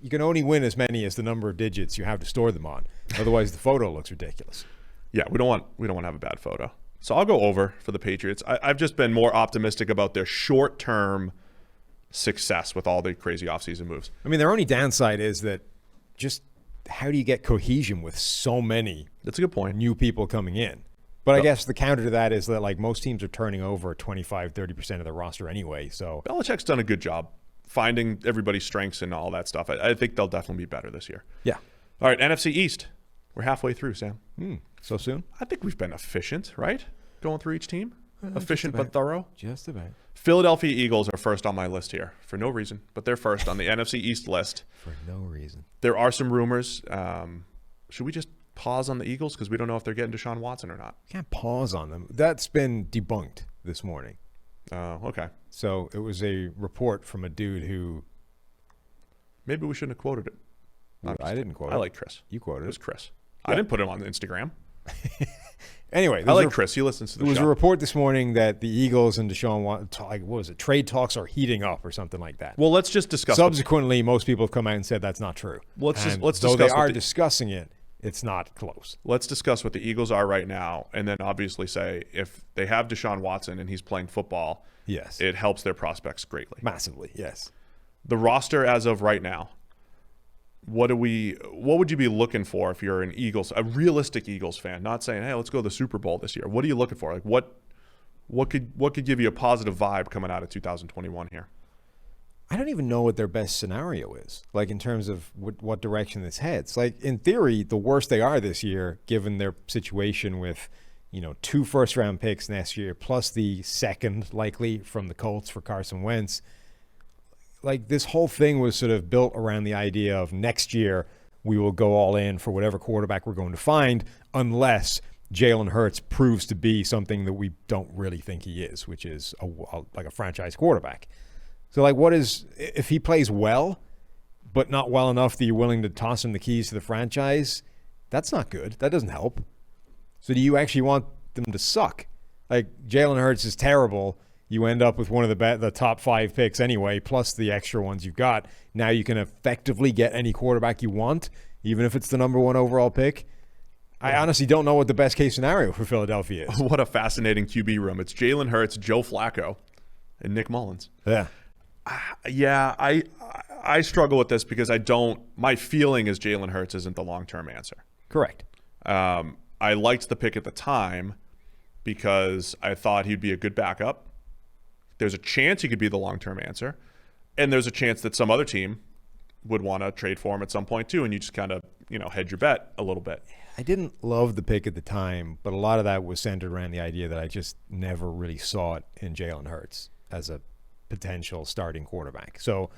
You can only win as many as the number of digits you have to store them on. Otherwise, the photo looks ridiculous. Yeah, we don't want to have a bad photo. So I'll go over for the Patriots. I've just been more optimistic about their short-term success with all the crazy offseason moves. I mean, their only downside is that just how do you get cohesion with so many That's a good point. new people coming in? But I guess the counter to that is that like most teams are turning over 25-30% of their roster anyway. So Belichick's done a good job finding everybody's strengths and all that stuff. I think they'll definitely be better this year. Yeah. All right, NFC East. We're halfway through, Sam. So soon? I think we've been efficient, right? Going through each team. Efficient but thorough. Just about. Philadelphia Eagles are first on my list here for no reason, but they're first on the NFC East list. For no reason. There are some rumors. Should we just pause on the Eagles because we don't know if they're getting Deshaun Watson or not? You can't pause on them. That's been debunked this morning. Okay. So it was a report from a dude who. Maybe we shouldn't have quoted it. I didn't quote it. I like Chris. You quoted it. It was Chris. Yeah. I didn't put him on Instagram. Anyway, I like Chris. He listens to the show. There was a report this morning that the Eagles and Deshaun Watson, what was it? Trade talks are heating up or something like that. Well, let's just discuss. Subsequently, most people have come out and said that's not true. Let's discuss. Though they are discussing it, it's not close. Let's discuss what the Eagles are right now, and then obviously say if they have Deshaun Watson and he's playing football, yes, it helps their prospects greatly. Massively, yes. The roster as of right now. What would you be looking for if you're a realistic Eagles fan? Not saying, hey, let's go to the Super Bowl this year. What are you looking for? Like what could give you a positive vibe coming out of 2021 here? I don't even know what their best scenario is, like in terms of what direction this heads. Like in theory, the worse they are this year, given their situation with, 2 first-round picks next year, plus the second likely from the Colts for Carson Wentz. Like this whole thing was sort of built around the idea of next year we will go all in for whatever quarterback we're going to find, unless Jalen Hurts proves to be something that we don't really think he is, which is like a franchise quarterback. So like if he plays well, but not well enough that you're willing to toss him the keys to the franchise, that's not good. That doesn't help. So do you actually want them to suck? Like Jalen Hurts is terrible. You end up with one of the top 5 picks anyway, plus the extra ones you've got. Now you can effectively get any quarterback you want, even if it's the number 1 overall pick. I honestly don't know what the best case scenario for Philadelphia is. What a fascinating QB room. It's Jalen Hurts, Joe Flacco, and Nick Mullins. Yeah. Yeah, I struggle with this because my feeling is Jalen Hurts isn't the long-term answer. Correct. I liked the pick at the time because I thought he'd be a good backup. There's a chance he could be the long-term answer. And there's a chance that some other team would want to trade for him at some point too, and you just kind of, hedge your bet a little bit. I didn't love the pick at the time, but a lot of that was centered around the idea that I just never really saw it in Jalen Hurts as a potential starting quarterback. So,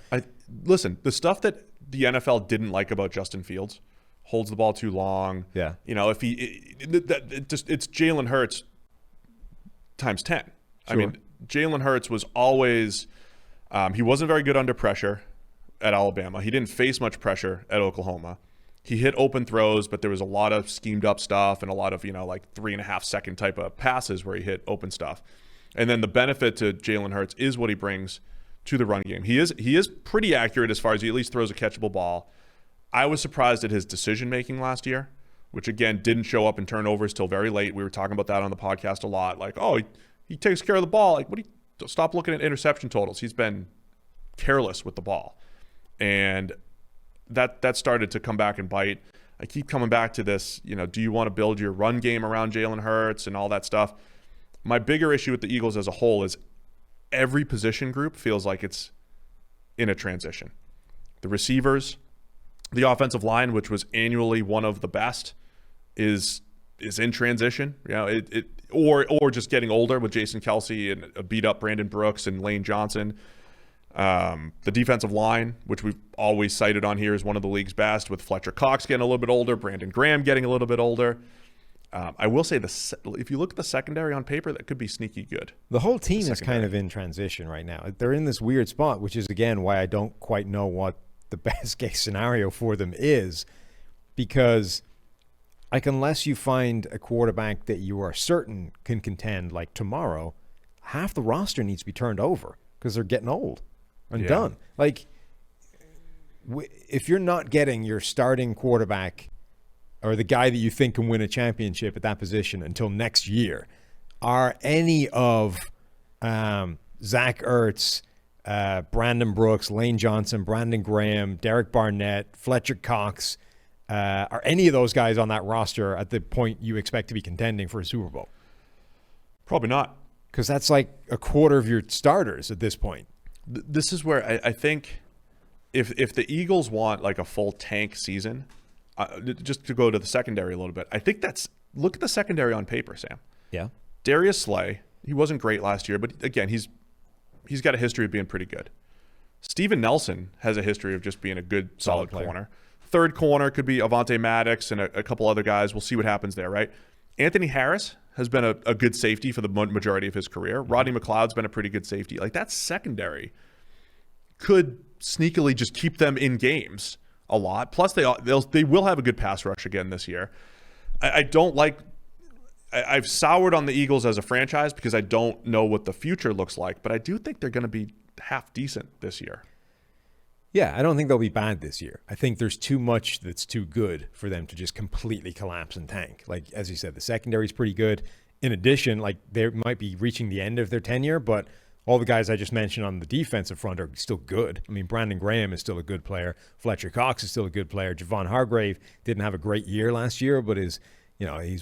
listen, the stuff that the NFL didn't like about Justin Fields, holds the ball too long. Yeah. If it's Jalen Hurts times 10. Sure. I mean, Jalen Hurts was always he wasn't very good under pressure at Alabama. He didn't face much pressure at Oklahoma. He hit open throws, but there was a lot of schemed up stuff and a lot of, 3.5 second type of passes where he hit open stuff. And then the benefit to Jalen Hurts is what he brings to the run game. He is pretty accurate as far as he at least throws a catchable ball. I was surprised at his decision making last year, which again didn't show up in turnovers till very late. We were talking about that on the podcast a lot. Like, he takes care of the ball. Like, stop looking at interception totals. He's been careless with the ball. And that started to come back and bite. I keep coming back to this, do you want to build your run game around Jalen Hurts and all that stuff? My bigger issue with the Eagles as a whole is every position group feels like it's in a transition. The receivers, the offensive line, which was annually one of the best, is in transition. Or just getting older with Jason Kelce and a beat up Brandon Brooks and Lane Johnson. The defensive line, which we've always cited on here, is one of the league's best, with Fletcher Cox getting a little bit older, Brandon Graham getting a little bit older. I will say if you look at the secondary on paper, that could be sneaky good. The whole team is kind of in transition right now. They're in this weird spot, which is, again, why I don't quite know what the best case scenario for them is, because unless you find a quarterback that you are certain can contend like tomorrow, half the roster needs to be turned over because they're getting old and done. Like, if you're not getting your starting quarterback or the guy that you think can win a championship at that position until next year, are any of Zach Ertz, Brandon Brooks, Lane Johnson, Brandon Graham, Derek Barnett, Fletcher Cox, are any of those guys on that roster at the point you expect to be contending for a Super Bowl? Probably not. Because that's like a quarter of your starters at this point. This is where I think if the Eagles want like a full tank season, just to go to the secondary a little bit, I think look at the secondary on paper, Sam. Yeah. Darius Slay, he wasn't great last year, but again, he's got a history of being pretty good. Steven Nelson has a history of just being a good, solid corner. Third corner could be Avonte Maddox and a couple other guys. We'll see what happens there, right? Anthony Harris has been a good safety for the majority of his career. Rodney McLeod's been a pretty good safety. Like, that secondary could sneakily just keep them in games a lot. Plus, they will have a good pass rush again this year. I've soured on the Eagles as a franchise because I don't know what the future looks like, but I do think they're going to be half decent this year. Yeah, I don't think they'll be bad this year. I think there's too much that's too good for them to just completely collapse and tank. Like, as you said, the secondary's pretty good. In addition, like, they might be reaching the end of their tenure, but all the guys I just mentioned on the defensive front are still good. I mean, Brandon Graham is still a good player. Fletcher Cox is still a good player. Javon Hargrave didn't have a great year last year, but he's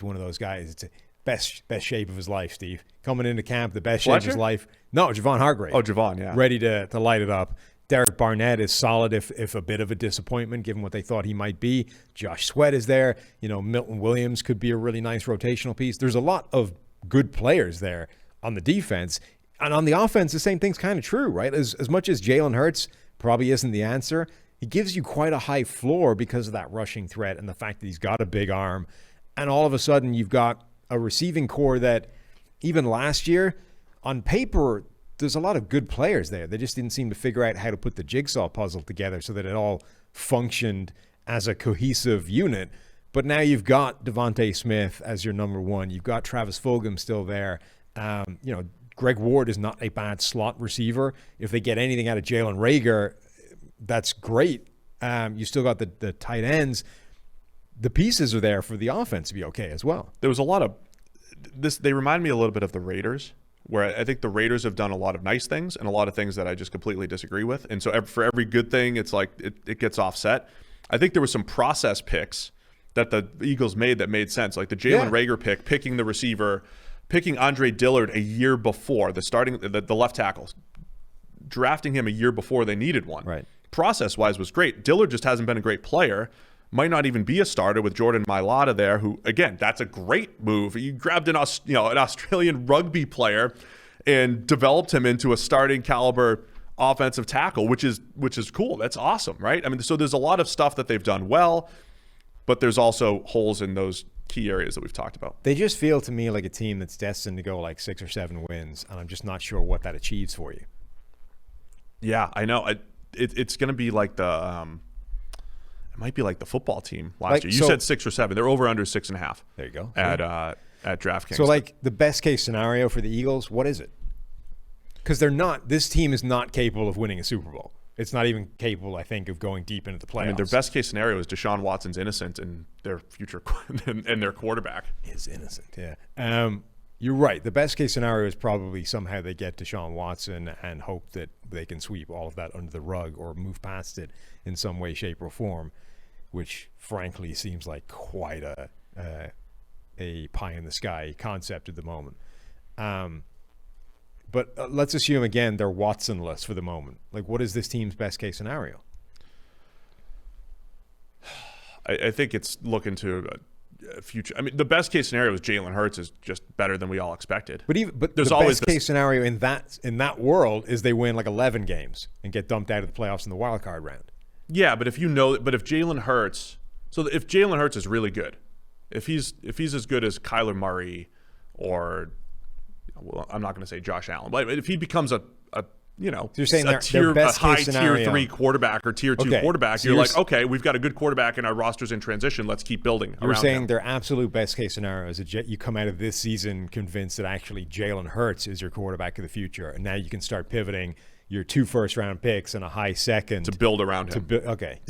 one of those guys. It's best shape of his life, Steve. Coming into camp, the best shape of his life. No, Javon Hargrave. Oh, Javon, yeah. Ready to light it up. Derek Barnett is solid, if a bit of a disappointment, given what they thought he might be. Josh Sweat is there. Milton Williams could be a really nice rotational piece. There's a lot of good players there on the defense. And on the offense, the same thing's kind of true, right? As much as Jalen Hurts probably isn't the answer, he gives you quite a high floor because of that rushing threat and the fact that he's got a big arm. And all of a sudden, you've got a receiving core that even last year, on paper, there's a lot of good players there. They just didn't seem to figure out how to put the jigsaw puzzle together so that it all functioned as a cohesive unit. But now you've got Devontae Smith as your number one. You've got Travis Fulgham still there. Greg Ward is not a bad slot receiver. If they get anything out of Jalen Reagor, that's great. You still got the tight ends. The pieces are there for the offense to be okay as well. There was a lot of this. They remind me a little bit of the Raiders, where I think the Raiders have done a lot of nice things and a lot of things that I just completely disagree with. And so for every good thing, it's like it gets offset. I think there were some process picks that the Eagles made that made sense, like the Jalen Reagor pick, picking the receiver, picking Andre Dillard a year before, the left tackle. drafting him a year before they needed one. Right. Process-wise was great. Dillard just hasn't been a great player. Might not even be a starter with Jordan Mailata there, who, again, that's a great move. You grabbed an Australian rugby player and developed him into a starting caliber offensive tackle, which is cool. That's awesome, right? I mean, so there's a lot of stuff that they've done well, but there's also holes in those key areas that we've talked about. They just feel to me like a team that's destined to go like 6 or 7 wins, and I'm just not sure what that achieves for you. Yeah, I know. It's going to be like it might be like the football team last year. You said 6 or 7. They're over under 6.5. There you go. At DraftKings. So like the best case scenario for the Eagles, what is it? Because this team is not capable of winning a Super Bowl. It's not even capable, I think, of going deep into the playoffs. I mean, their best case scenario is Deshaun Watson's innocent and their future and their quarterback is innocent. Yeah. You're right. The best case scenario is probably somehow they get Deshaun Watson and hope that they can sweep all of that under the rug or move past it in some way, shape, or form, which frankly seems like quite a pie in the sky concept at the moment. But let's assume, again, they're Watson-less for the moment. Like, what is this team's best case scenario? I think it's looking to a future. I mean, the best case scenario is Jalen Hurts is just better than we all expected. But there's the always best case scenario in that world is they win like 11 games and get dumped out of the playoffs in the wild card round. Yeah, but if Jalen Hurts, if Jalen Hurts is really good, if he's as good as Kyler Murray or, well, I'm not going to say Josh Allen, but if he becomes a you're saying a high tier 3 quarterback or tier 2 quarterback, so you're like, okay, we've got a good quarterback and our roster's in transition. Let's keep building. You're saying him. Their absolute best case scenario is that you come out of this season convinced that actually Jalen Hurts is your quarterback of the future, and now you can start pivoting your 2 first-round picks and a high second to build around him.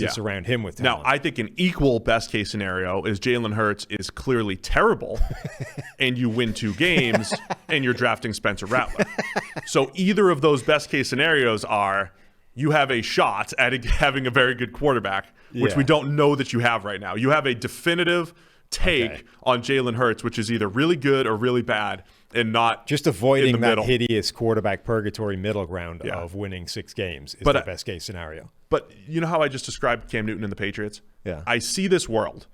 Surround him with talent. Now, I think an equal best-case scenario is Jalen Hurts is clearly terrible, and you win 2 games, and you're drafting Spencer Rattler. So either of those best-case scenarios are you have a shot at having a very good quarterback, which we don't know that you have right now. You have a definitive take on Jalen Hurts, which is either really good or really bad, and not just avoiding that middle. Hideous quarterback purgatory middle ground of winning 6 games is the best case scenario. But you know how I just described Cam Newton and the Patriots? Yeah. I see this world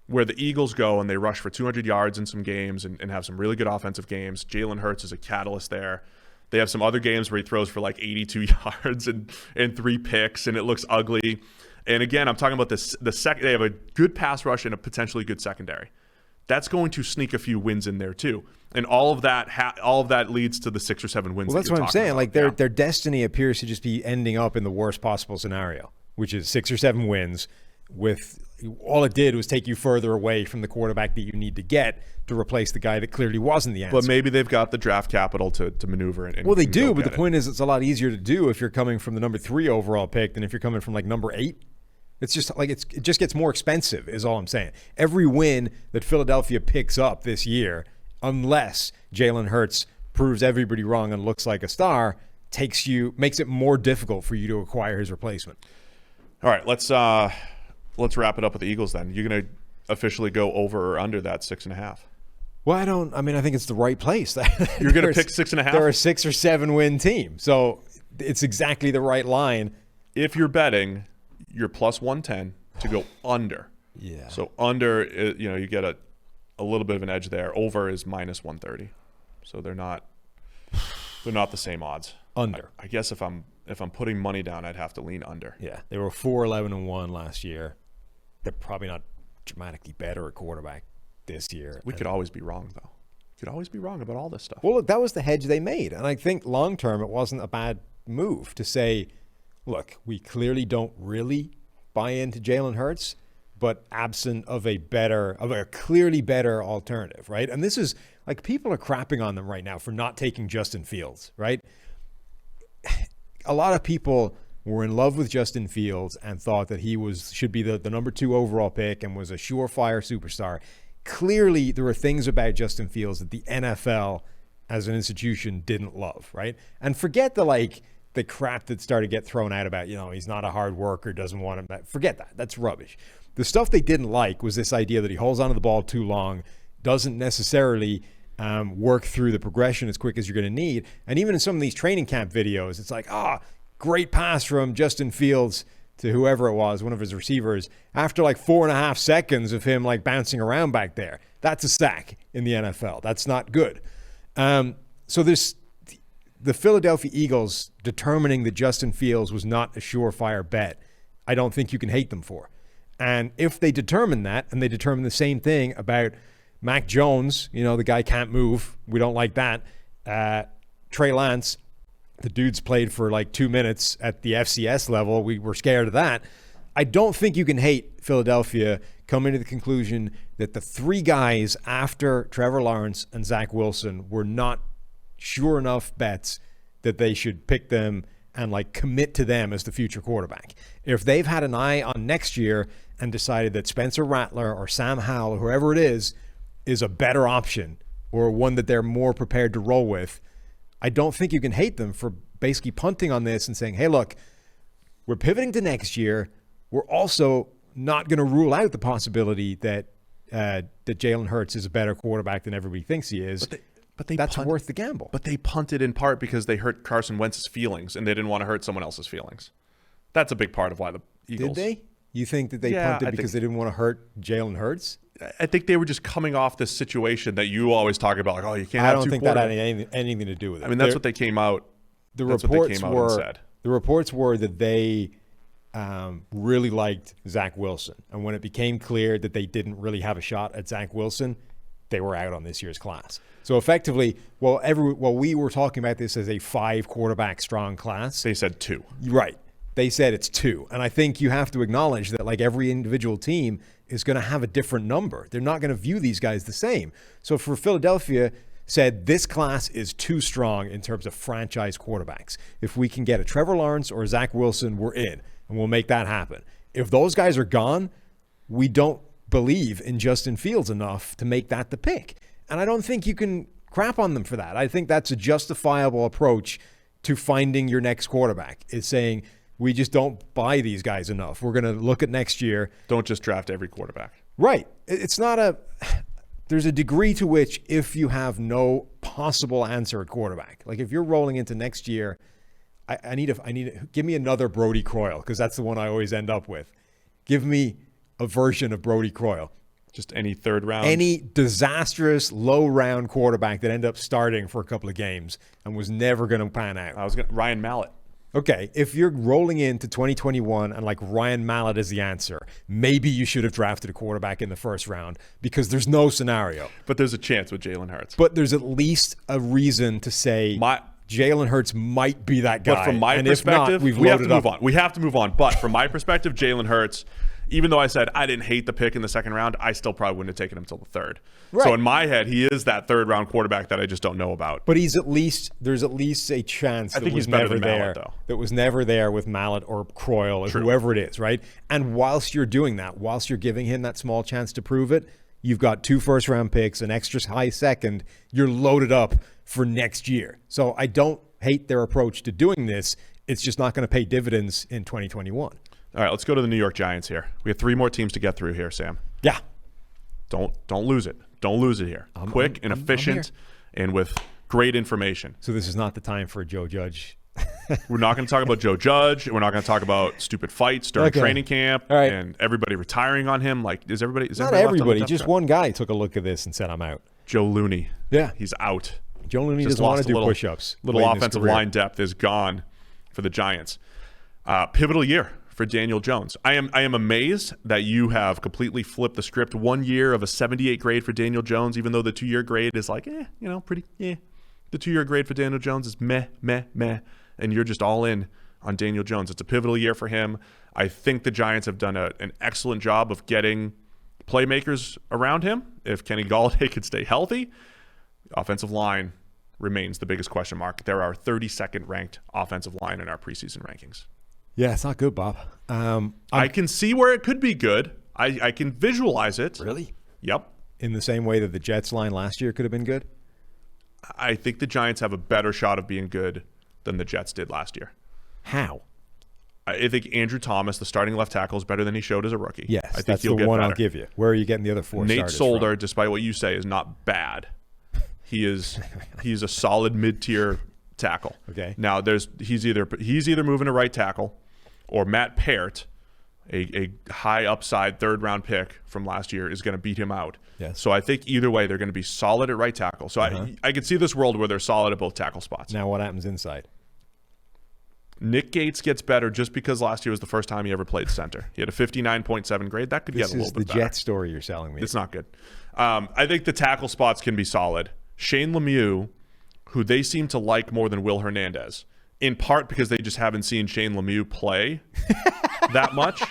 where the Eagles go and they rush for 200 yards in some games and have some really good offensive games. Jalen Hurts is a catalyst there. They have some other games where he throws for like 82 yards and 3 picks, and it looks ugly. And again, I'm talking about they have a good pass rush and a potentially good secondary. That's going to sneak a few wins in there too, and all of that leads to the 6 or 7 wins. Well, that's what I'm saying. Like their destiny appears to just be ending up in the worst possible scenario, which is 6 or 7 wins. With all it did was take you further away from the quarterback that you need to get to replace the guy that clearly wasn't the answer. But maybe they've got the draft capital to maneuver and well, they do. But the point is, it's a lot easier to do if you're coming from the number 3 overall pick than if you're coming from like number 8. It's just like it just gets more expensive is all I'm saying. Every win that Philadelphia picks up this year, unless Jalen Hurts proves everybody wrong and looks like a star, makes it more difficult for you to acquire his replacement. All right, let's wrap it up with the Eagles then. You're going to officially go over or under that 6.5? Well, I think it's the right place. You're going to pick 6.5? They're a 6 or 7 win team. So it's exactly the right line. If you're betting, you're plus 110 to go under. Yeah. So under, you get a little bit of an edge there. Over is minus 130. So they're not the same odds. Under. I guess if I'm putting money down, I'd have to lean under. Yeah. They were 4-11-1 last year. They're probably not dramatically better at quarterback this year. We could always be wrong, though. We could always be wrong about all this stuff. Well, look, that was the hedge they made. And I think long term, it wasn't a bad move to say, look, we clearly don't really buy into Jalen Hurts, but absent of a clearly better alternative, right? And this is like people are crapping on them right now for not taking Justin Fields, right? A lot of people were in love with Justin Fields and thought that he should be the number 2 overall pick and was a surefire superstar. Clearly, there were things about Justin Fields that the NFL as an institution didn't love, right? And forget the crap that started to get thrown out about, he's not a hard worker, doesn't want him. Forget that. That's rubbish. The stuff they didn't like was this idea that he holds onto the ball too long, doesn't necessarily work through the progression as quick as you're going to need. And even in some of these training camp videos, it's like, great pass from Justin Fields to whoever it was, one of his receivers, after like 4.5 seconds of him like bouncing around back there. That's a sack in the NFL. That's not good. So there's the Philadelphia Eagles determining that Justin Fields was not a surefire bet. I don't think you can hate them for. And if they determine that, and they determine the same thing about Mac Jones, the guy can't move. We don't like that. Trey Lance, the dude's played for like 2 minutes at the FCS level. We were scared of that. I don't think you can hate Philadelphia coming to the conclusion that the three guys after Trevor Lawrence and Zach Wilson were not sure enough bets that they should pick them and like commit to them as the future quarterback. If they've had an eye on next year and decided that Spencer Rattler or Sam Howell or whoever it is a better option or one that they're more prepared to roll with, I don't think you can hate them for basically punting on this and saying, hey, look, we're pivoting to next year. We're also not going to rule out the possibility that Jalen Hurts is a better quarterback than everybody thinks he is. But that's worth the gamble. But they punted in part because they hurt Carson Wentz's feelings, and they didn't want to hurt someone else's feelings. That's a big part of why the Eagles... Did they? You think that they punted because they didn't want to hurt Jalen Hurts? I think they were just coming off this situation that you always talk about, like, you can't have two quarterbacks. I don't think that had anything to do with it. I mean, that's what they came out. The reports were that they really liked Zach Wilson, and when it became clear that they didn't really have a shot at Zach Wilson, they were out on this year's class. So effectively, we were talking about this as a 5 quarterback strong class. They said 2. Right. They said it's 2. And I think you have to acknowledge that like every individual team is going to have a different number. They're not going to view these guys the same. So for Philadelphia said this class is too strong in terms of franchise quarterbacks. If we can get a Trevor Lawrence or a Zach Wilson, we're in, and we'll make that happen. If those guys are gone, we don't believe in Justin Fields enough to make that the pick. And I don't think you can crap on them for that. I think that's a justifiable approach to finding your next quarterback, is saying we just don't buy these guys enough. We're going to look at next year. Don't just draft every quarterback. Right. It's not there's a degree to which if you have no possible answer at quarterback, like if you're rolling into next year, I need give me another Brody Croyle, because that's the one I always end up with. Give me a version of Brody Croyle. Just any third round. Any disastrous low round quarterback that ended up starting for a couple of games and was never going to pan out. Ryan Mallett. Okay, if you're rolling into 2021 and like Ryan Mallett is the answer, maybe you should have drafted a quarterback in the first round, because there's no scenario. But there's a chance with Jalen Hurts. But there's at least a reason to say Jalen Hurts might be that guy. But from my perspective, we have to move on. We have to move on. But from my perspective, Jalen Hurts, even though I said I didn't hate the pick in the second round, I still probably wouldn't have taken him until the third. Right. So in my head, he is that third round quarterback that I just don't know about. But there's at least a chance that was never there. That was never there with Mallett or Croyle or whoever it is, right? And whilst you're doing that, whilst you're giving him that small chance to prove it, you've got 2 first round picks, an extra high second. You're loaded up for next year. So I don't hate their approach to doing this. It's just not going to pay dividends in 2021. All right, let's go to the New York Giants here. We have 3 more teams to get through here, Sam. Yeah. Don't lose it. Don't lose it here. Quick and efficient and with great information. So this is not the time for Joe Judge. We're not going to talk about Joe Judge. We're not going to talk about stupid fights during training camp and everybody retiring on him. Like, is everybody? Not everybody. Just one guy took a look at this and said, "I'm out." Joe Looney. Yeah, he's out. Joe Looney doesn't want to do push-ups. Little offensive line depth is gone for the Giants. Pivotal year for Daniel Jones. I am amazed that you have completely flipped the script. 1 year of a 78 grade for Daniel Jones, even though the 2-year grade is like, pretty. The 2-year grade for Daniel Jones is meh, and you're just all in on Daniel Jones. It's a pivotal year for him. I think the Giants have done an excellent job of getting playmakers around him. If Kenny Golladay could stay healthy, offensive line remains the biggest question mark. They're our 32nd ranked offensive line in our preseason rankings. Yeah, it's not good, Bob. I can see where it could be good. I can visualize it. Really? Yep. In the same way that the Jets line last year could have been good? I think the Giants have a better shot of being good than the Jets did last year. How? I think Andrew Thomas, the starting left tackle, is better than he showed as a rookie. Yes, I think that's he'll the get one better. I'll give you. Where are you getting the other 4 Nate starters Solder, from? despite what you say, is not bad. he's a solid mid-tier tackle. Okay. Now he's either moving to right tackle, or Matt Peart, a high upside 3rd round pick from last year, is going to beat him out. Yes. So I think either way they're going to be solid at right tackle. So I could see this world where they're solid at both tackle spots. Now what happens inside? Nick Gates gets better just because last year was the first time he ever played center. He had a 59.7 grade. That could get a little bit better. This is the Jet story you're selling me. It's not good. I think the tackle spots can be solid. Shane Lemieux, who they seem to like more than Will Hernandez, in part because they just haven't seen Shane Lemieux play that much.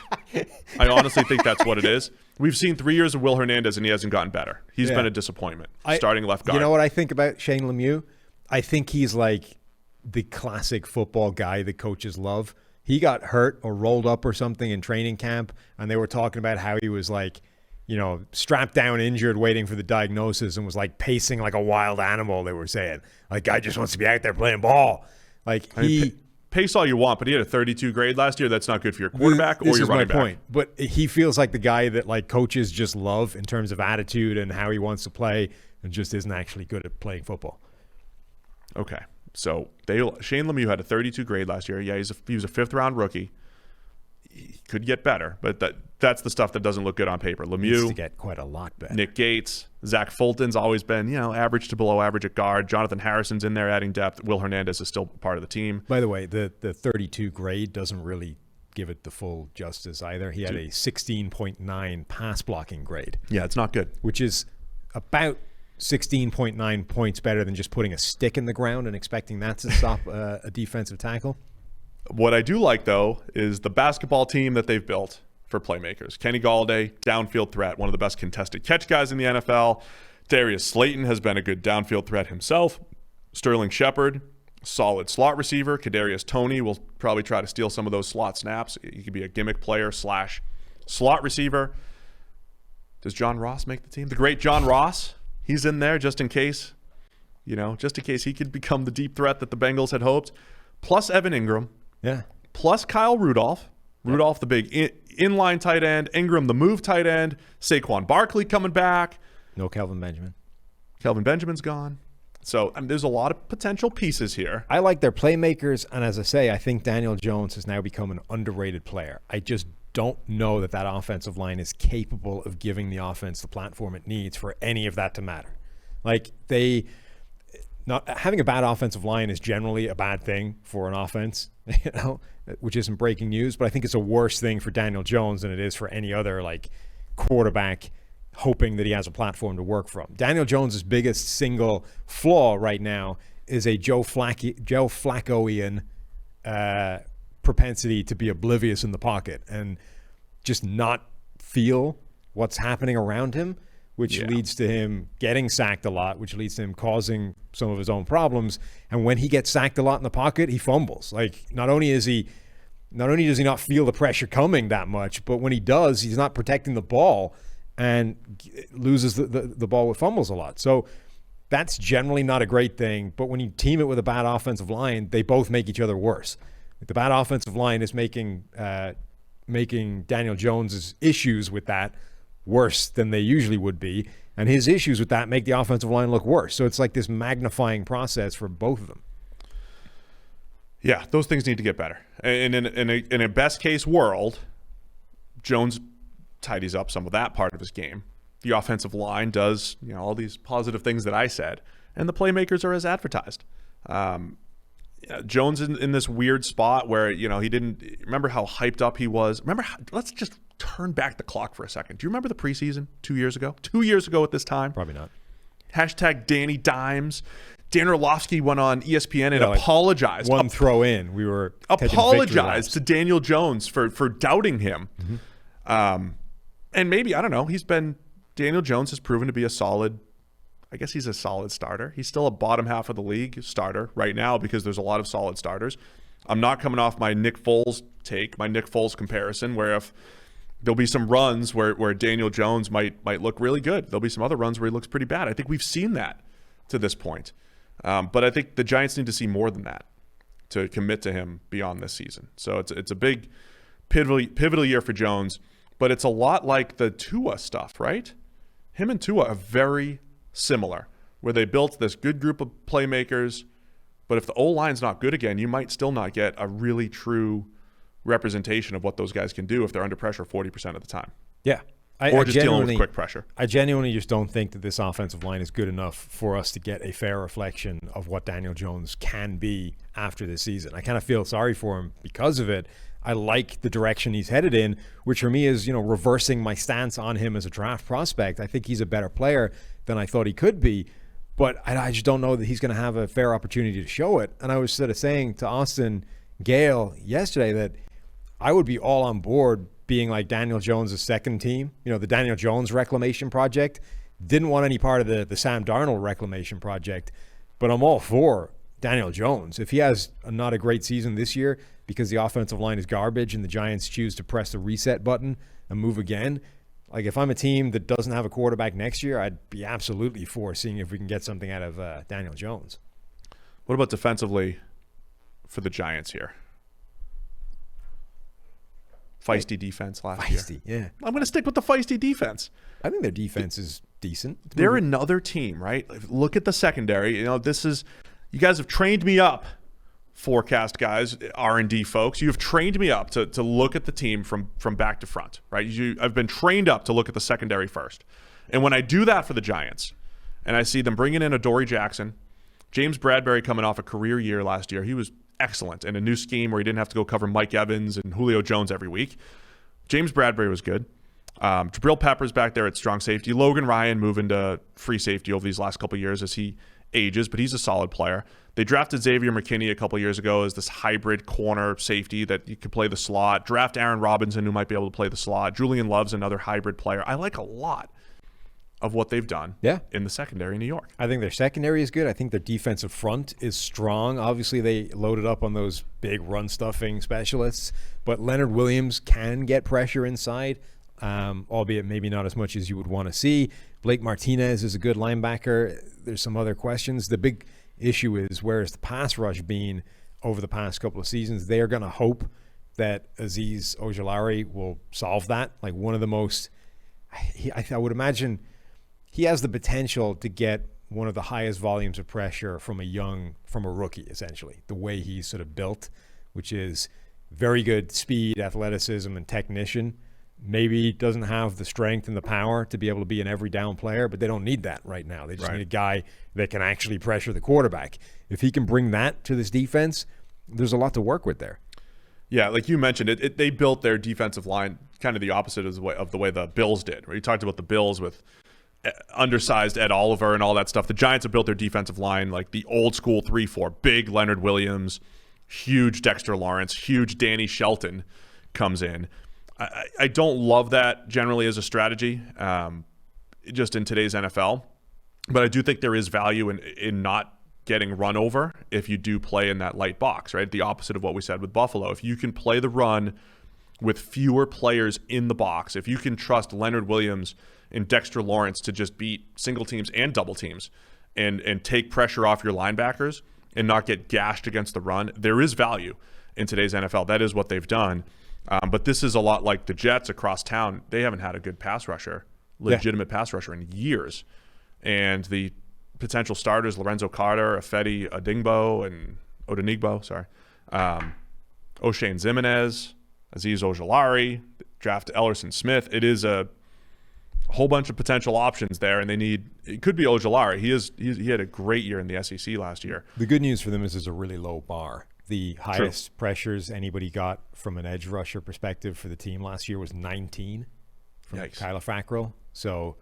I honestly think that's what it is. We've seen 3 years of Will Hernandez, and he hasn't gotten better. He's been a disappointment, starting left guard. You know what I think about Shane Lemieux? I think he's like the classic football guy that coaches love. He got hurt or rolled up or something in training camp, and they were talking about how he was like, strapped down, injured, waiting for the diagnosis, and was like pacing like a wild animal, they were saying. Like, guy just wants to be out there playing ball. Like, pace all you want, but he had a 32 grade last year. That's not good for your quarterback or your running back. This is my point. But he feels like the guy that like coaches just love in terms of attitude and how he wants to play, and just isn't actually good at playing football. Okay. So Shane Lemieux had a 32 grade last year. Yeah, he was a 5th round rookie. He could get better, but that's the stuff that doesn't look good on paper. Lemieux needs to get quite a lot better. Nick Gates, Zach Fulton's always been average to below average at guard. Jonathan Harrison's in there adding depth. Will Hernandez is still part of the team. By the way, the 32 grade doesn't really give it the full justice either. He had a 16.9 pass blocking grade. Yeah, it's not good. Which is about 16.9 points better than just putting a stick in the ground and expecting that to stop a defensive tackle. What I do like, though, is the basketball team that they've built for playmakers. Kenny Galladay, downfield threat, one of the best contested catch guys in the NFL. Darius Slayton has been a good downfield threat himself. Sterling Shepard, solid slot receiver. Kadarius Toney will probably try to steal some of those slot snaps. He could be a gimmick player / slot receiver. Does John Ross make the team? The great John Ross, he's in there just in case. Just in case he could become the deep threat that the Bengals had hoped. Plus Evan Ingram. Yeah. Plus Kyle Rudolph. Rudolph, the big inline tight end. Ingram, the move tight end. Saquon Barkley coming back. No Kelvin Benjamin. Kelvin Benjamin's gone. So there's a lot of potential pieces here. I like their playmakers, and as I say, I think Daniel Jones has now become an underrated player. I just don't know that offensive line is capable of giving the offense the platform it needs for any of that to matter. Like, not having a bad offensive line is generally a bad thing for an offense, which isn't breaking news, but I think it's a worse thing for Daniel Jones than it is for any other like quarterback hoping that he has a platform to work from. Daniel Jones's biggest single flaw right now is a Joe Flacco-ian propensity to be oblivious in the pocket and just not feel what's happening around him, which leads to him getting sacked a lot, which leads to him causing some of his own problems. And when he gets sacked a lot in the pocket, he fumbles. Like, not only does he not feel the pressure coming that much, but when he does, he's not protecting the ball and loses the ball with fumbles a lot. So that's generally not a great thing. But when you team it with a bad offensive line, they both make each other worse. The bad offensive line is making Daniel Jones's issues with that worse than they usually would be, and his issues with that make the offensive line look worse. So it's like this magnifying process for both of them. Yeah, those things need to get better. And in a best case world, Jones tidies up some of that part of his game. The offensive line does all these positive things that I said, and the playmakers are as advertised. Jones in this weird spot where he didn't remember how hyped up he was. Let's just turn back the clock for a second. Do you remember the preseason 2 years ago? 2 years ago at this time? Probably not. Hashtag Danny Dimes. Dan Orlovsky went on ESPN and apologized. One throw in, we were apologized to Daniel Jones for doubting him. Mm-hmm. And maybe, I don't know, Daniel Jones has proven to be a solid starter. He's still a bottom half of the league starter right now because there's a lot of solid starters. I'm not coming off my Nick Foles comparison, where if there'll be some runs where Daniel Jones might look really good. There'll be some other runs where he looks pretty bad. I think we've seen that to this point. But I think the Giants need to see more than that to commit to him beyond this season. So it's a big pivotal year for Jones, but it's a lot like the Tua stuff, right? Him and Tua are very similar. where they built this good group of playmakers, but if the O-line's not good again, you might still not get a really true representation of what those guys can do if they're under pressure 40% of the time. Yeah. Or just dealing with quick pressure. I genuinely just don't think that this offensive line is good enough for us to get a fair reflection of what Daniel Jones can be after this season. I kind of feel sorry for him because of it. I like the direction he's headed in, which for me is, reversing my stance on him as a draft prospect. I think he's a better player than I thought he could be, but I just don't know that he's going to have a fair opportunity to show it. And I was sort of saying to Austin Gale yesterday that I would be all on board being like Daniel Jones' second team, the Daniel Jones reclamation project. Didn't want any part of the Sam Darnold reclamation project, but I'm all for Daniel Jones. If he has not a great season this year because the offensive line is garbage and the Giants choose to press the reset button and move again, like if I'm a team that doesn't have a quarterback next year, I'd be absolutely for seeing if we can get something out of Daniel Jones. What about defensively for the Giants here? Feisty defense last year. Yeah. I'm going to stick with the feisty defense. I think their defense is decent. They're another team, right? Look at the secondary. You guys have trained me up, forecast guys, R&D folks. You have trained me up to look at the team from back to front, right? I've been trained up to look at the secondary first. And when I do that for the Giants, and I see them bringing in Adoree Jackson, James Bradbury coming off a career year last year, he was excellent in a new scheme where he didn't have to go cover Mike Evans and Julio Jones every week. James Bradbury was good. Jabril Peppers back there at strong safety. Logan Ryan moving to free safety over these last couple of years as he ages, but he's a solid player. They drafted Xavier McKinney a couple of years ago as this hybrid corner safety that you could play the slot. Draft Aaron Robinson, who might be able to play the slot. Julian Love's another hybrid player. I like a lot of what they've done in the secondary in New York. I think their secondary is good. I think their defensive front is strong. Obviously, they loaded up on those big run-stuffing specialists, but Leonard Williams can get pressure inside, albeit maybe not as much as you would want to see. Blake Martinez is a good linebacker. There's some other questions. The big issue is, where has the pass rush been over the past couple of seasons? They are going to hope that Azeez Ojulari will solve that. Like one of the most, I would imagine he has the potential to get one of the highest volumes of pressure from a rookie, essentially, the way he's sort of built, which is very good speed, athleticism, and technician. Maybe doesn't have the strength and the power to be able to be an every down player, but they don't need that right now. They just need a guy that can actually pressure the quarterback. If he can bring that to this defense, there's a lot to work with there. Yeah, like you mentioned, they built their defensive line kind of the opposite of the way the Bills did. Where you talked about the Bills with undersized Ed Oliver and all that stuff. The Giants have built their defensive line like the old school 3-4. Big Leonard Williams, huge Dexter Lawrence, huge Danny Shelton comes in. I don't love that generally as a strategy, just in today's NFL. But I do think there is value in not getting run over if you do play in that light box, right? The opposite of what we said with Buffalo. If you can play the run with fewer players in the box, if you can trust Leonard Williams and Dexter Lawrence to just beat single teams and double teams and take pressure off your linebackers and not get gashed against the run, there is value in today's NFL. That is what they've done. But this is a lot like the Jets across town. They haven't had a good pass rusher, legitimate pass rusher in years. And the potential starters, Lorenzo Carter, Ifedi Odenigbo, O'Shane Zimenez, Azeez Ojulari, draft Ellerson Smith. It is a whole bunch of potential options there, and it could be Ojulari. He had a great year in the SEC last year. The good news for them is there's a really low bar. The highest pressures anybody got from an edge rusher perspective for the team last year was 19 from Kyler Fackrell. So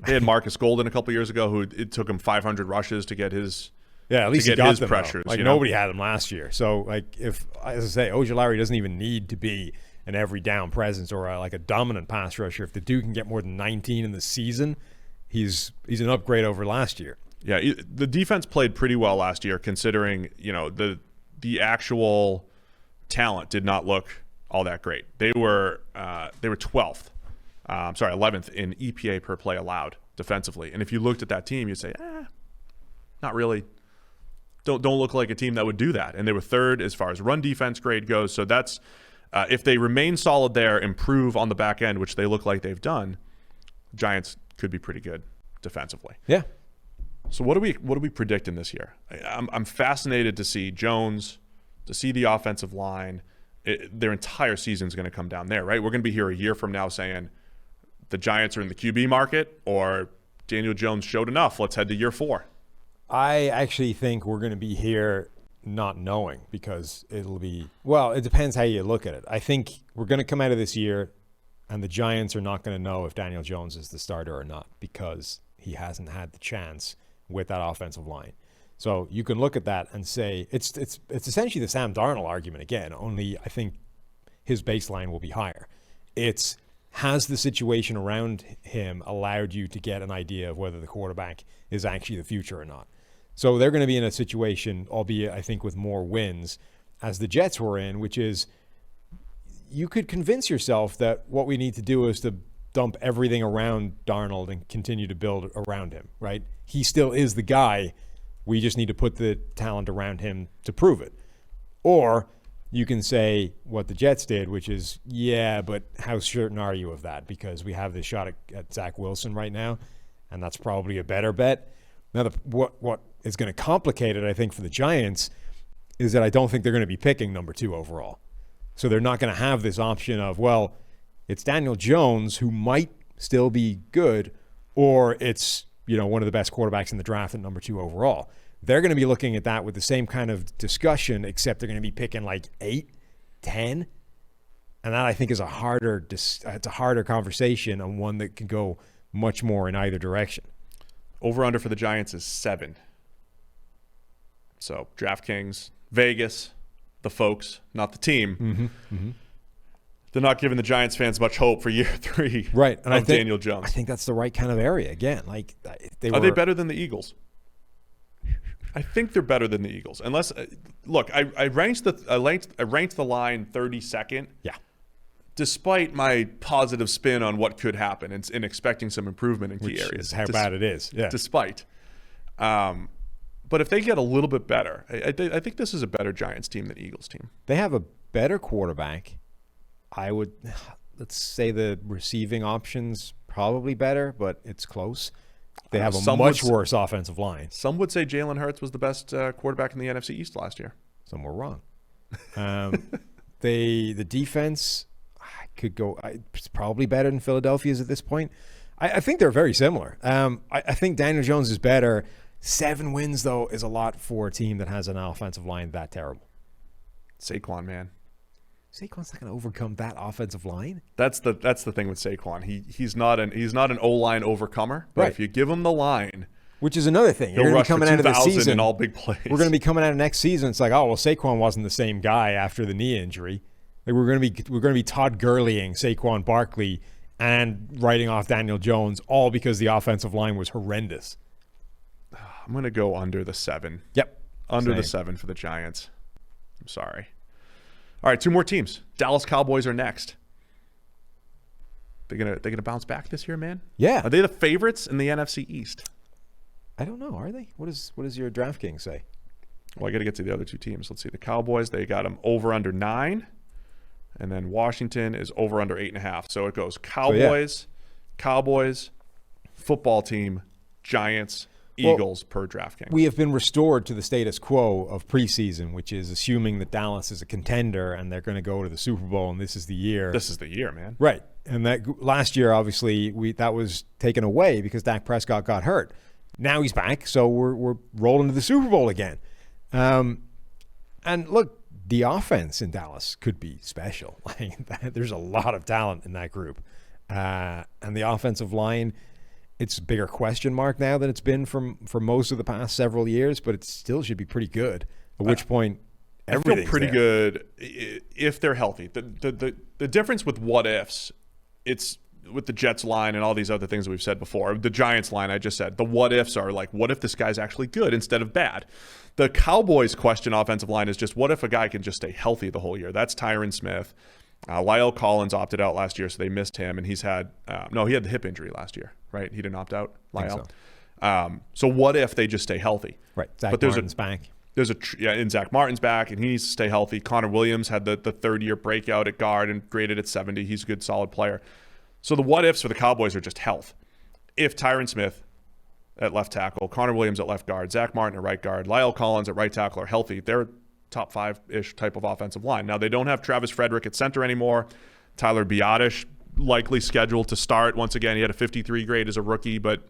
they had Marcus Golden a couple years ago, who it took him 500 rushes to get his at least he got his pressures. Like nobody had him last year. So like if, as I say, Ojulari doesn't even need to be an every down presence or like a dominant pass rusher. If the dude can get more than 19 in the season, he's an upgrade over last year. Yeah, the defense played pretty well last year, considering the actual talent did not look all that great. They were 11th in EPA per play allowed defensively. And if you looked at that team, you'd say, not really. Don't look like a team that would do that. And they were third as far as run defense grade goes. So that's if they remain solid there, improve on the back end, which they look like they've done, Giants could be pretty good defensively. Yeah. So what are we predicting this year? I'm fascinated to see Jones, to see the offensive line. Their entire season is going to come down there, right? We're going to be here a year from now saying the Giants are in the QB market, or Daniel Jones showed enough. Let's head to year 4. I actually think we're going to be here not knowing, because it'll be, well, it depends how you look at it. I think we're going to come out of this year and the Giants are not going to know if Daniel Jones is the starter or not, because he hasn't had the chance with that offensive line. So you can look at that and say it's essentially the Sam Darnold argument again, only I think his baseline will be higher. It's, has the situation around him allowed you to get an idea of whether the quarterback is actually the future or not? So they're going to be in a situation, albeit I think with more wins, as the Jets were in, which is you could convince yourself that what we need to do is to dump everything around Darnold and continue to build around him, right? He still is the guy. We just need to put the talent around him to prove it. Or you can say what the Jets did, which is, yeah, but how certain are you of that? Because we have this shot at Zach Wilson right now, and that's probably a better bet. Now, what is going to complicate it, I think, for the Giants is that I don't think they're going to be picking number 2 overall. So they're not going to have this option of, well, it's Daniel Jones who might still be good, or it's, one of the best quarterbacks in the draft at number 2 overall. They're going to be looking at that with the same kind of discussion, except they're going to be picking like 8, 10. And that, I think, is it's a harder conversation, and one that can go much more in either direction. Over-under for the Giants is 7. So DraftKings, Vegas, the folks, not the team. They're not giving the Giants fans much hope for year 3 right. And of Daniel Jones. I think that's the right kind of area. Again, like Are they better than the Eagles? I think they're better than the Eagles. Unless, look, I ranked the line 32nd. Yeah. Despite my positive spin on what could happen and expecting some improvement in key areas. Is how bad it is. Yeah. Despite. But if they get a little bit better, I think this is a better Giants team than Eagles team. They have a better quarterback. Let's say the receiving options probably better, but it's close. They have a much worse offensive line. Some would say Jalen Hurts was the best quarterback in the NFC East last year. Some were wrong. The defense could go. It's probably better than Philadelphia's at this point. I think they're very similar. I think Daniel Jones is better. 7 wins, though, is a lot for a team that has an offensive line that terrible. Saquon, man. Saquon's not going to overcome that offensive line. That's the thing with Saquon. He's not an O-line overcomer, but if you give him the line, which is another thing, you're going to be coming out of this season in all big plays. We're going to be coming out of next season. It's like, oh well, Saquon wasn't the same guy after the knee injury. Like we're going to be Todd Gurleying Saquon Barkley and writing off Daniel Jones, all because the offensive line was horrendous. I'm going to go under the 7. Yep, under the 7 for the Giants. I'm sorry. All right, 2 more teams. Dallas Cowboys are next. They're gonna bounce back this year, man. Yeah. Are they the favorites in the NFC East? I don't know. Are they? What does your DraftKings say? Well, I got to get to the other 2 teams. Let's see. The Cowboys, they got them over under 9, and then Washington is over under 8.5. So it goes Cowboys, Cowboys, football team, Giants, Eagles per DraftKings. We have been restored to the status quo of preseason, which is assuming that Dallas is a contender and they're going to go to the Super Bowl, and this is the year. This is the year, man. Right. And that last year, obviously, that was taken away because Dak Prescott got hurt. Now he's back, so we're rolling to the Super Bowl again. And look, the offense in Dallas could be special. There's a lot of talent in that group. And the offensive line, it's a bigger question mark now than it's been for most of the past several years, but it still should be pretty good. At which point, everything's I feel pretty there. good if they're healthy. The difference with what ifs, it's with the Jets line and all these other things that we've said before. The Giants line, I just said, the what ifs are like, what if this guy's actually good instead of bad? The Cowboys question offensive line is just, what if a guy can just stay healthy the whole year? That's Tyron Smith. Lyle Collins opted out last year, so they missed him, and he's had he had the hip injury last year, right? He didn't opt out, Lyle. So what if they just stay healthy? Right. Zach Martin's back. And Zach Martin's back, and he needs to stay healthy. Connor Williams had the third-year breakout at guard and graded at 70. He's a good, solid player. So the what ifs for the Cowboys are just health. If Tyron Smith, at left tackle, Connor Williams at left guard, Zach Martin at right guard, Lyle Collins at right tackle are healthy. They're a top 5-ish type of offensive line. Now, they don't have Travis Frederick at center anymore. Tyler Biadasz likely scheduled to start. Once again, he had a 53 grade as a rookie, but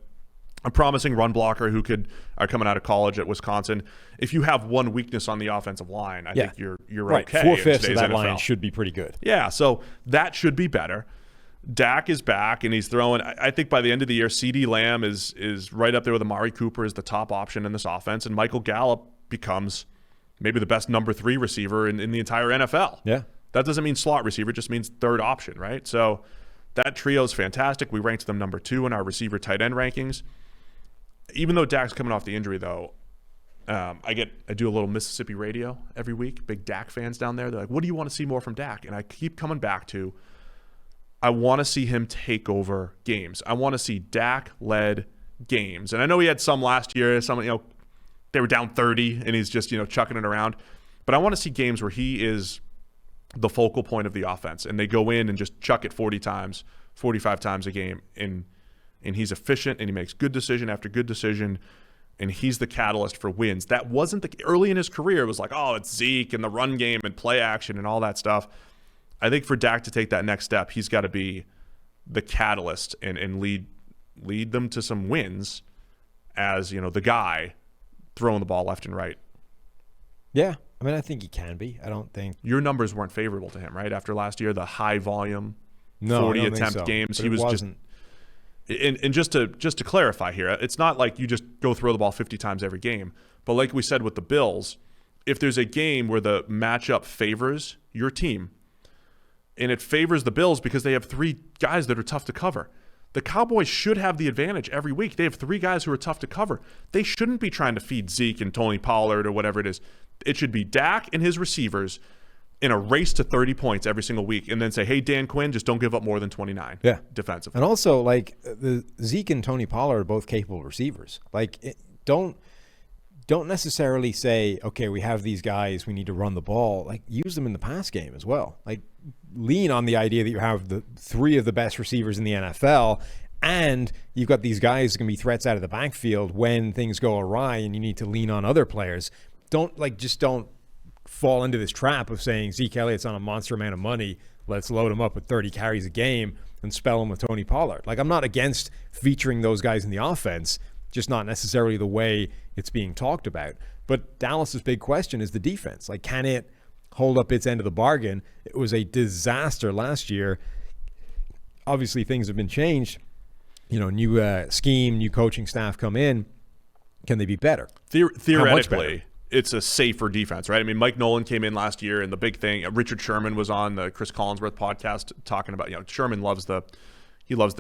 a promising run blocker who are coming out of college at Wisconsin. If you have one weakness on the offensive line, I think you're right. okay. 4/5 of that NFL. line should be pretty good. Yeah, so that should be better. Dak is back, and he's throwing. I think by the end of the year, CeeDee Lamb is right up there with Amari Cooper as the top option in this offense, and Michael Gallup becomes maybe the best number 3 receiver in the entire NFL. Yeah. That doesn't mean slot receiver, it just means third option, right? So that trio is fantastic. We ranked them number 2 in our receiver tight end rankings. Even though Dak's coming off the injury, though, I do a little Mississippi radio every week. Big Dak fans down there. They're like, what do you want to see more from Dak? And I keep coming back to, I want to see him take over games. I want to see Dak-led games. And I know he had some last year. Some, they were down 30, and he's just, chucking it around. But I want to see games where he is the focal point of the offense, and they go in and just chuck it 40 times, 45 times a game, and he's efficient, and he makes good decision after good decision, and he's the catalyst for wins. That wasn't early in his career. It was like, oh, it's Zeke and the run game and play action and all that stuff. I think for Dak to take that next step, he's got to be the catalyst and lead them to some wins as, the guy throwing the ball left and right. Yeah. I mean, I think he can be. I don't think your numbers weren't favorable to him, right? After last year, the high volume 40 I don't attempt think so. games, But he was wasn't. And just to clarify here, it's not like you just go throw the ball 50 times every game. But like we said with the Bills, if there's a game where the matchup favors your team, and it favors the Bills because they have 3 guys that are tough to cover, the Cowboys should have the advantage every week. They have 3 guys who are tough to cover. They shouldn't be trying to feed Zeke and Tony Pollard or whatever it is. It should be Dak and his receivers in a race to 30 points every single week, and then say, hey, Dan Quinn, just don't give up more than 29 defensively. And also, the Zeke and Tony Pollard are both capable receivers. Don't necessarily say, okay, we have these guys, we need to run the ball. Use them in the pass game as well. Lean on the idea that you have the 3 of the best receivers in the NFL, and you've got these guys who can be threats out of the backfield when things go awry and you need to lean on other players. Don't fall into this trap of saying Zeke Elliott's on a monster amount of money, let's load him up with 30 carries a game and spell him with Tony Pollard. I'm not against featuring those guys in the offense, just not necessarily the way it's being talked about. But Dallas's big question is the defense. Can it hold up its end of the bargain? It was a disaster last year. Obviously, things have been changed. New scheme, new coaching staff come in. Can they be better? Theoretically, it's a safer defense, right? I mean, Mike Nolan came in last year, and the big thing, Richard Sherman was on the Chris Collinsworth podcast talking about, Sherman loves the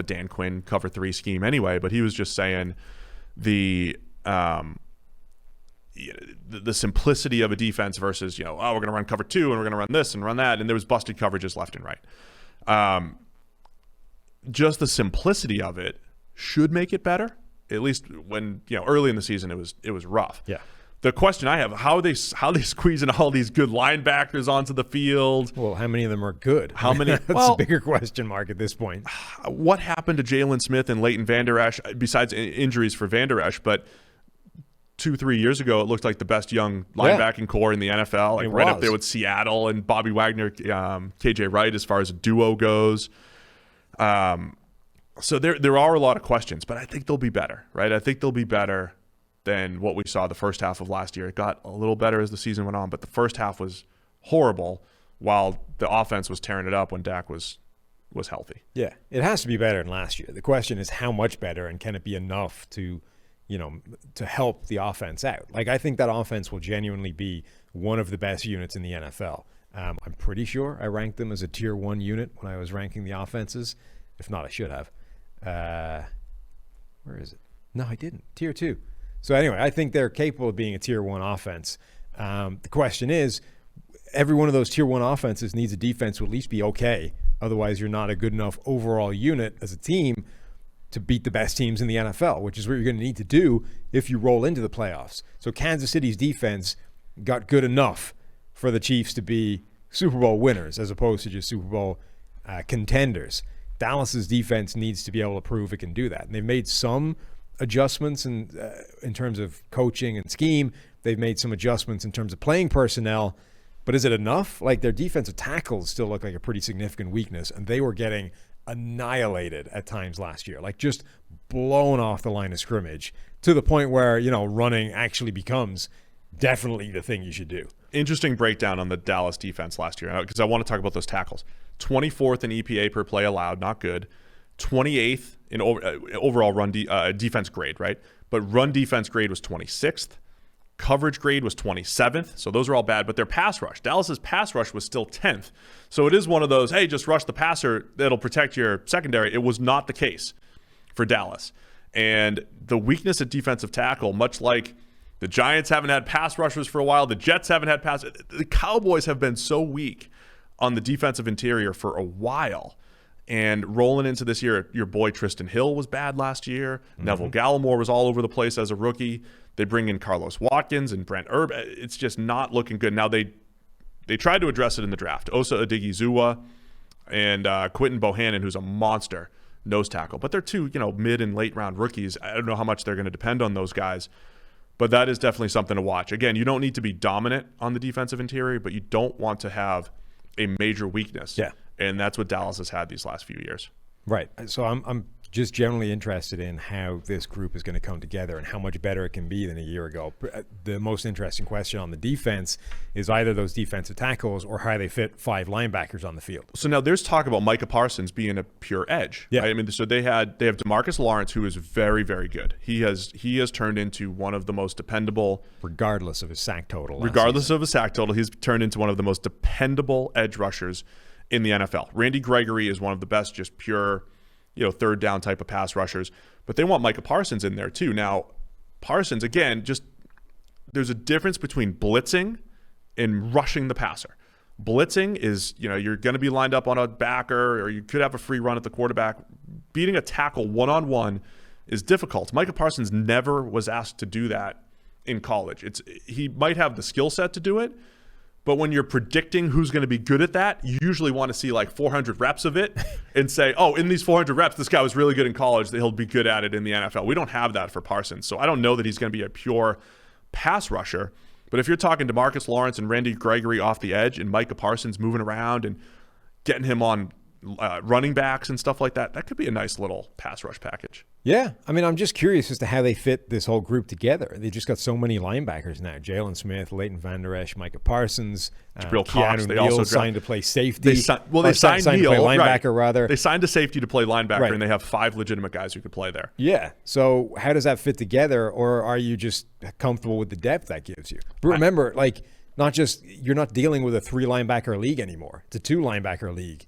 Dan Quinn cover 3 scheme anyway, but he was just saying the simplicity of a defense versus, we're going to run cover 2 and we're going to run this and run that, and there was busted coverages left and right. Just the simplicity of it should make it better. At least when early in the season it was rough. Yeah. The question I have, how they squeezing all these good linebackers onto the field? Well, how many of them are good? How many? That's a bigger question mark at this point. What happened to Jalen Smith and Leighton Vander Esch, besides injuries for Vander Esch? But 2-3 years ago, it looked like the best young linebacking core in the NFL, right up there with Seattle and Bobby Wagner, KJ Wright, as far as a duo goes. So there are a lot of questions, but I think they'll be better, right? I think they'll be better than what we saw the first half of last year. It got a little better as the season went on, but the first half was horrible while the offense was tearing it up when Dak was healthy. Yeah, it has to be better than last year. The question is how much better, and can it be enough to help the offense out? I think that offense will genuinely be one of the best units in the NFL. I'm pretty sure I ranked them as a tier 1 unit when I was ranking the offenses. If not, I should have. Where is it? No, I didn't. Tier 2. So anyway, I think they're capable of being a tier 1 offense. The question is, every one of those tier 1 offenses needs a defense to at least be okay. Otherwise, you're not a good enough overall unit as a team to beat the best teams in the NFL, which is what you're going to need to do if you roll into the playoffs. So Kansas City's defense got good enough for the Chiefs to be Super Bowl winners as opposed to just Super Bowl contenders. Dallas's defense needs to be able to prove it can do that. And they've made some adjustments in terms of coaching and scheme. They've made some adjustments in terms of playing personnel. But is it enough? Like, their defensive tackles still look like a pretty significant weakness, and they were getting annihilated at times last year, like just blown off the line of scrimmage to the point where, you know, running actually becomes definitely the thing you should do. Interesting breakdown on the Dallas defense last year, because I want to talk about those tackles. 24th in EPA per play allowed, not good. 28th in overall run defense grade, right? But run defense grade was 26th. Coverage grade was 27th. So those are all bad. But their pass rush, Dallas's pass rush was still 10th. So it is one of those, hey, just rush the passer, that'll protect your secondary. It was not the case for Dallas. And the weakness at defensive tackle, much like the Giants haven't had pass rushers for a while, the Jets haven't had pass. The Cowboys have been so weak on the defensive interior for a while. And rolling into this year, your boy Tristan Hill was bad last year. Neville Gallimore was all over the place as a rookie. They bring in Carlos Watkins and Brent Erb. It's just not looking good. Now, they tried to address it in the draft. Osa Odigizua and Quentin Bohannon, who's a monster nose tackle. But they're two, mid and late round rookies. I don't know how much they're going to depend on those guys. But that is definitely something to watch. Again, you don't need to be dominant on the defensive interior, but you don't want to have a major weakness. Yeah. And that's what Dallas has had these last few years. Right. So I'm just generally interested in how this group is going to come together and how much better it can be than a year ago. The most interesting question on the defense is either those defensive tackles or how they fit 5 linebackers on the field. So now there's talk about Micah Parsons being a pure edge. Yeah. Right? I mean, so they have DeMarcus Lawrence, who is very, very good. He has turned into one of the most dependable, regardless of his sack total. He's turned into one of the most dependable edge rushers in the NFL. Randy Gregory is one of the best, just pure, third down type of pass rushers. But they want Micah Parsons in there too. Now, Parsons, again, just there's a difference between blitzing and rushing the passer. Blitzing is, you're going to be lined up on a backer, or you could have a free run at the quarterback. Beating a tackle one-on-one is difficult. Micah Parsons never was asked to do that in college. He might have the skill set to do it, but when you're predicting who's going to be good at that, you usually want to see like 400 reps of it and say, oh, in these 400 reps, this guy was really good in college, that he'll be good at it in the NFL. We don't have that for Parsons. So I don't know that he's going to be a pure pass rusher. But if you're talking to DeMarcus Lawrence and Randy Gregory off the edge and Micah Parsons moving around and getting him on running backs and stuff like that, that could be a nice little pass rush package. Yeah. I mean, I'm just curious as to how they fit this whole group together. They just got so many linebackers now. Jalen Smith, Leighton Van Der Esch, Micah Parsons, Jabril Cox. They Neal also signed to play safety. They signed Neal, to play linebacker, rather. They signed a safety to play linebacker, and they have 5 legitimate guys who could play there. Yeah. So how does that fit together, or are you just comfortable with the depth that gives you? But remember, you're not dealing with a 3 linebacker league anymore. It's a 2 linebacker league.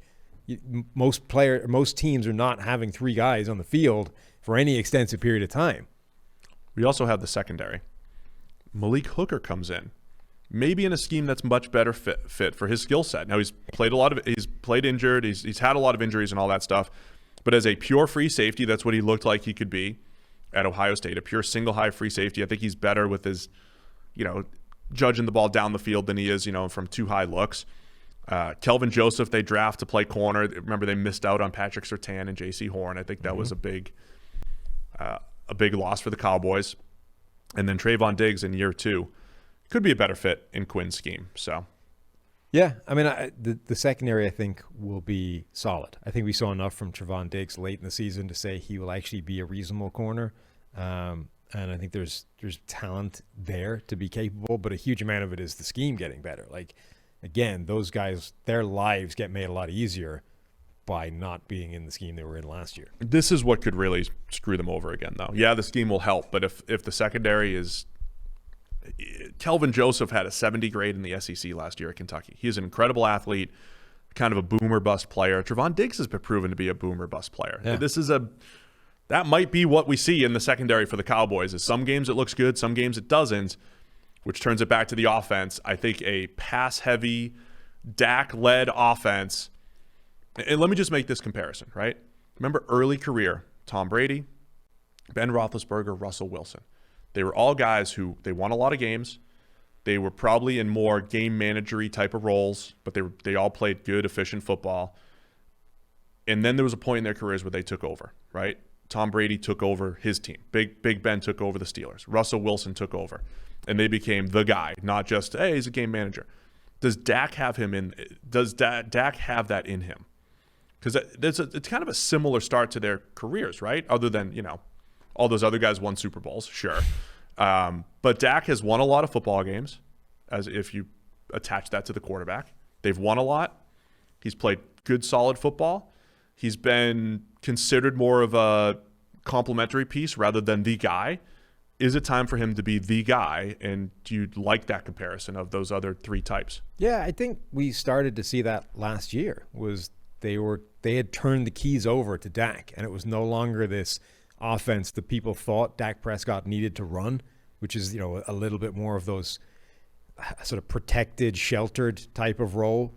Most teams are not having 3 guys on the field for any extensive period of time. We also have the secondary. Malik Hooker comes in, maybe in a scheme that's much better fit for his skill set. Now he's played injured, he's had a lot of injuries and all that stuff, but as a pure free safety, that's what he looked like he could be at Ohio State, a pure single high free safety. I think he's better with his, judging the ball down the field than he is, from 2 high looks. Kelvin Joseph they draft to play corner. Remember, they missed out on Patrick Surtain and J.C. Horn. I think that was a big loss for the Cowboys. And then Trayvon Diggs in year 2 could be a better fit in Quinn's scheme. So, yeah, I mean, the secondary I think will be solid. I think we saw enough from Trayvon Diggs late in the season to say he will actually be a reasonable corner. And I think there's talent there to be capable, but a huge amount of it is the scheme getting better. Again, those guys, their lives get made a lot easier by not being in the scheme they were in last year. This is what could really screw them over again, though. Yeah, the scheme will help, but if the secondary is – Kelvin Joseph had a 70 grade in the SEC last year at Kentucky. He is an incredible athlete, kind of a boomer-bust player. Trayvon Diggs has been proven to be a boomer-bust player. Yeah. That might be what we see in the secondary for the Cowboys. Is some games it looks good, some games it doesn't, which turns it back to the offense. I think a pass-heavy, Dak-led offense. And let me just make this comparison, right? Remember early career, Tom Brady, Ben Roethlisberger, Russell Wilson. They were all guys who they won a lot of games. They were probably in more game managery type of roles, but they all played good, efficient football. And then there was a point in their careers where they took over, right? Tom Brady took over his team. Big Ben took over the Steelers. Russell Wilson took over. And they became the guy, not just, hey, he's a game manager. Does Dak have him in? Does Dak have that in him? Because it's kind of a similar start to their careers, right? Other than, all those other guys won Super Bowls, sure. But Dak has won a lot of football games, as if you attach that to the quarterback. They've won a lot. He's played good, solid football. He's been considered more of a complementary piece rather than the guy. Is it time for him to be the guy? And do you like that comparison of those other three types? Yeah, I think we started to see that last year. They had turned the keys over to Dak, and it was no longer this offense that people thought Dak Prescott needed to run, which is, a little bit more of those sort of protected, sheltered type of role.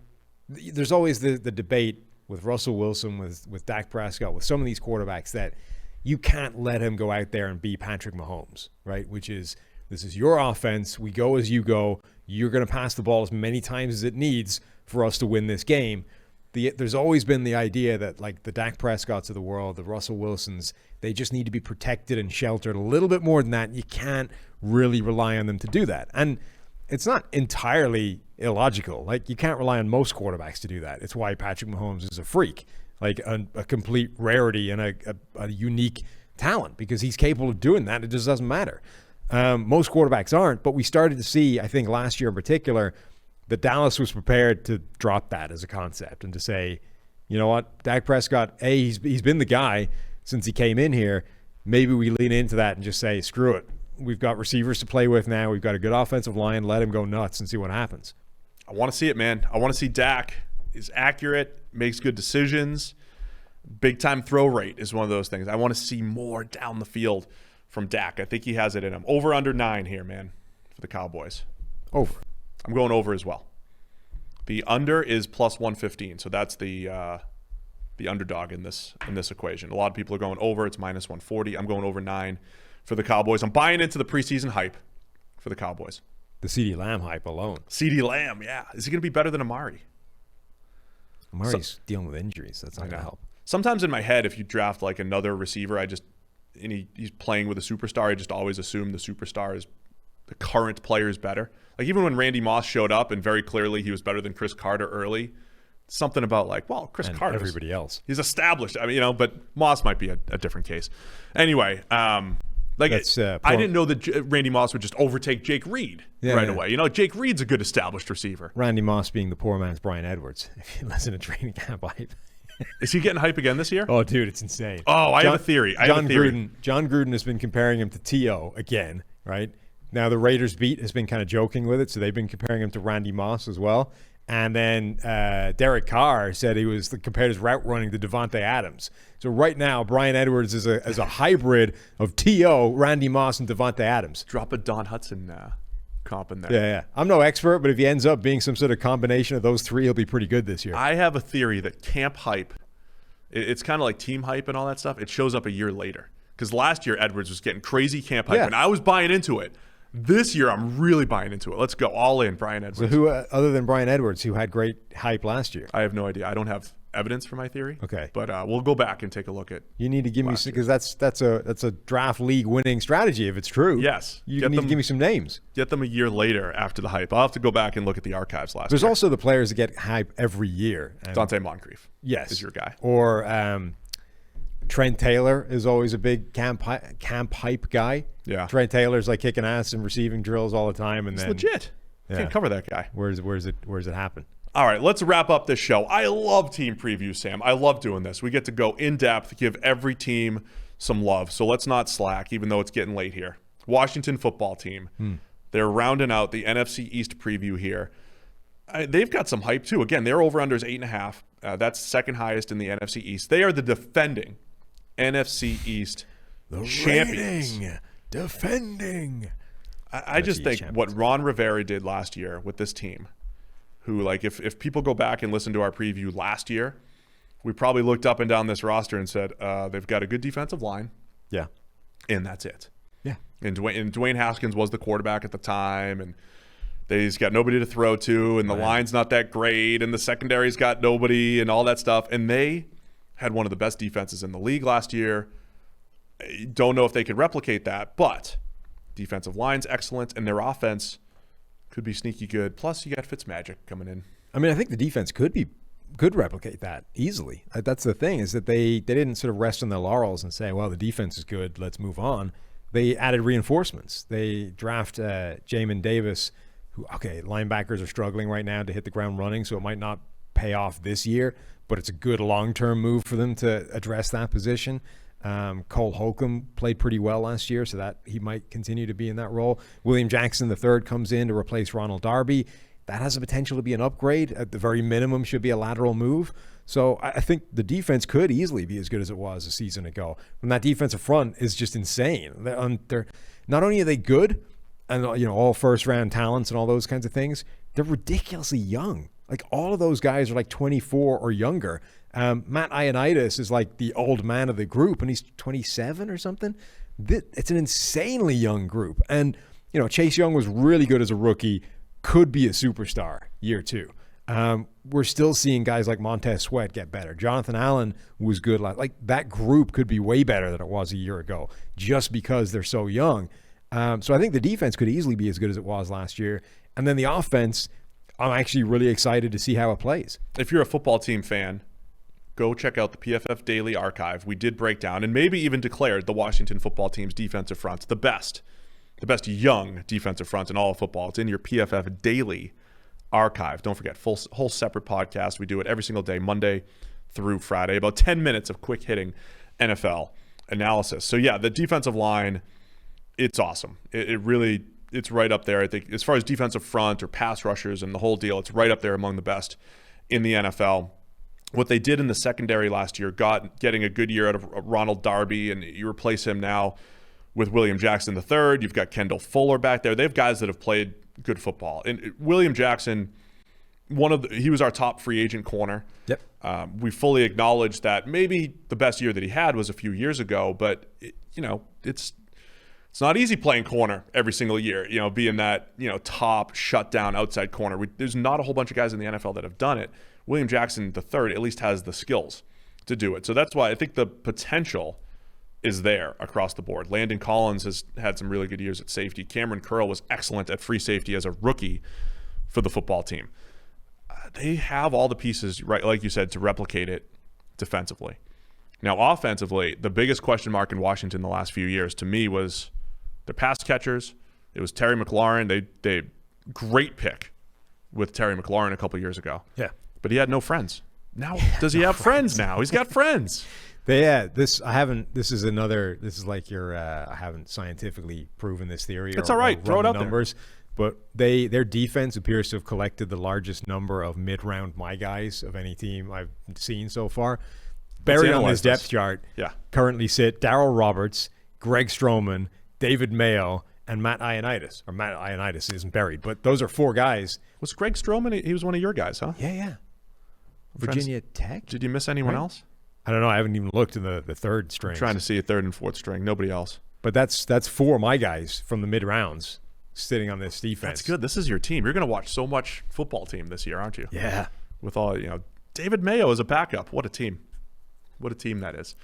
There's always the debate with Russell Wilson, with Dak Prescott, with some of these quarterbacks that you can't let him go out there and be Patrick Mahomes, right? Which is, this is your offense. We go as you go. You're going to pass the ball as many times as it needs for us to win this game. There's always been the idea that, like, the Dak Prescotts of the world, the Russell Wilsons, they just need to be protected and sheltered a little bit more than that. You can't really rely on them to do that. And it's not entirely illogical. Like, you can't rely on most quarterbacks to do that. It's why Patrick Mahomes is a freak, like a complete rarity and a unique talent, because he's capable of doing that. It just doesn't matter. Most quarterbacks aren't, but we started to see, I think last year in particular, that Dallas was prepared to drop that as a concept and to say, you know what, Dak Prescott, he's been the guy since he came in here. Maybe we lean into that and just say, screw it. We've got receivers to play with now. We've got a good offensive line. Let him go nuts and see what happens. I want to see it, man. I want to see Dak is accurate, makes good decisions. Big-time throw rate is one of those things. I want to see more down the field from Dak. I think he has it in him. Over under 9 here, man, for the Cowboys. Over. I'm going over as well. The under is plus 115, so that's the underdog in this equation. A lot of people are going over. It's minus 140. I'm going over 9 for the Cowboys. I'm buying into the preseason hype for the Cowboys. The CeeDee Lamb hype alone. CeeDee Lamb, yeah. Is he going to be better than Amari? Amari's dealing with injuries. That's not going to help. Sometimes in my head, if you draft like another receiver, he's playing with a superstar, I just always assume the superstar is the current player is better. Like, even when Randy Moss showed up and very clearly he was better than Chris Carter early, something about like, well, Chris Carter, everybody else, he's established. I mean, but Moss might be a different case. Anyway, I didn't know that Randy Moss would just overtake Jake Reed right away. Jake Reed's a good established receiver. Randy Moss being the poor man's Brian Edwards. If you listen to training camp hype. Is he getting hype again this year? Oh, dude, it's insane. Oh, I have a theory. John Gruden has been comparing him to T.O. again, right? Now, the Raiders beat has been kind of joking with it, so they've been comparing him to Randy Moss as well. And then Derek Carr said he compared his route running to Devontae Adams. So right now, Brian Edwards is a hybrid of T.O., Randy Moss, and Devontae Adams. Drop a Don Hudson comp in there. Yeah. I'm no expert, but if he ends up being some sort of combination of those three, he'll be pretty good this year. I have a theory that camp hype, it's kind of like team hype and all that stuff. It shows up a year later. Because last year, Edwards was getting crazy camp hype, and I was buying into it. This year, I'm really buying into it. Let's go all in, Brian Edwards. So who, other than Brian Edwards, who had great hype last year? I have no idea. I don't have evidence for my theory. Okay, but we'll go back and take a look at. You need to give me, because that's a draft league winning strategy if it's true. Yes, you need to give me some names. Get them a year later after the hype. I'll have to go back and look at the archives last. There's year. also the players that get hype every year. Dante Moncrief, yes, is your guy. Or Trent Taylor is always a big camp hype guy. Yeah, Trent Taylor's like kicking ass and receiving drills all the time, and it's then legit. Can't cover that guy. Where's it happen? All right, let's wrap up this show. I love team preview, Sam. I love doing this. We get to go in depth, give every team some love. So let's not slack, even though it's getting late here. Washington football team. They're rounding out the NFC East preview here. They've got some hype too. Again, their over/under is 8.5. That's second highest in the NFC East. They are the defending NFC East champions. Defending. I just think what Ron Rivera did last year with this team, who, like, if people go back and listen to our preview last year, we probably looked up and down this roster and said, they've got a good defensive line. Yeah. And that's it. Yeah. And Dwayne Haskins was the quarterback at the time, and he's got nobody to throw to, and the line's not that great, and the secondary's got nobody, and all that stuff. And they had one of the best defenses in the league last year. Don't know if they could replicate that, but defensive line's excellent, and their offense could be sneaky good. Plus, you got Fitzmagic coming in. I mean, I think the defense could replicate that easily. That's the thing, is that they didn't sort of rest on their laurels and say, well, the defense is good, let's move on. They added reinforcements. They draft Jamin Davis, who, okay, linebackers are struggling right now to hit the ground running, so it might not pay off this year, but it's a good long-term move for them to address that position. Cole Holcomb played pretty well last year, so that he might continue to be in that role. William Jackson III comes in to replace Ronald Darby. That has the potential to be an upgrade. At the very minimum, should be a lateral move. So I think the defense could easily be as good as it was a season ago. And that defensive front is just insane. They're not only are they good, and all first-round talents and all those kinds of things, they're ridiculously young. Like, all of those guys are like 24 or younger. Matt Ioannidis is like the old man of the group, and he's 27 or something. It's an insanely young group. And, Chase Young was really good as a rookie, could be a superstar year 2. We're still seeing guys like Montez Sweat get better. Jonathan Allen was good. Like, that group could be way better than it was a year ago just because they're so young. So I think the defense could easily be as good as it was last year. And then the offense, I'm actually really excited to see how it plays. If you're a football team fan, go check out the PFF Daily Archive. We did break down and maybe even declared the Washington football team's defensive fronts the best young defensive front in all of football. It's in your PFF Daily Archive. Don't forget, whole separate podcast. We do it every single day, Monday through Friday, about 10 minutes of quick hitting NFL analysis. So yeah, the defensive line, it's awesome. It's right up there. I think as far as defensive front or pass rushers and the whole deal, it's right up there among the best in the NFL. What they did in the secondary last year, getting a good year out of Ronald Darby, and you replace him now with William Jackson III. You've got Kendall Fuller back there. They have guys that have played good football. And William Jackson, he was our top free agent corner. Yep. We fully acknowledge that maybe the best year that he had was a few years ago, but it's not easy playing corner every single year, being that, top shutdown outside corner. There's not a whole bunch of guys in the NFL that have done it. William Jackson III at least has the skills to do it. So that's why I think the potential is there across the board. Landon Collins has had some really good years at safety. Cameron Curl was excellent at free safety as a rookie for the football team. They have all the pieces, right, like you said, to replicate it defensively. Now, offensively, the biggest question mark in Washington the last few years to me was their pass catchers. It was Terry McLaurin. They great pick with Terry McLaurin a couple years ago. Yeah. But he had no friends. Now, does he have friends now? He's got friends. I haven't scientifically proven this theory. It's all right. Throw it out numbers. But their defense appears to have collected the largest number of mid-round my guys of any team I've seen so far. Buried on this depth chart currently sit Darryl Roberts, Greg Stroman, David Mayo, and Matt Ioannidis. Or Matt Ioannidis isn't buried, but those are 4 guys. Was Greg Stroman? He was one of your guys, huh? Yeah. Virginia Tech? Did you miss anyone else? I don't know. I haven't even looked in the third string. I'm trying to see a third and fourth string. Nobody else. But that's 4 of my guys from the mid-rounds sitting on this defense. That's good. This is your team. You're going to watch so much football team this year, aren't you? Yeah. With all, David Mayo as a backup. What a team. What a team that is.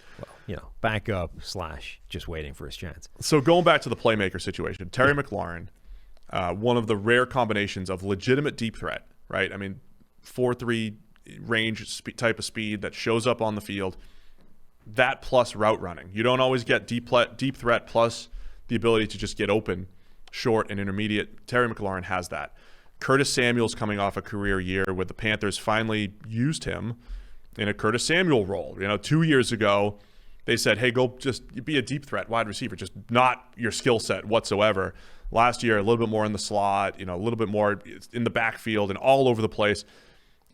Well, backup / just waiting for his chance. So going back to the playmaker situation, Terry McLaurin, one of the rare combinations of legitimate deep threat, right? I mean, 4.3 range type of speed that shows up on the field. That plus route running. You don't always get deep threat plus the ability to just get open, short and intermediate. Terry McLaurin has that. Curtis Samuel's coming off a career year where the Panthers finally used him in a Curtis Samuel role. 2 years ago, they said, hey, go just be a deep threat wide receiver, just not your skill set whatsoever. Last year, a little bit more in the slot, a little bit more in the backfield and all over the place.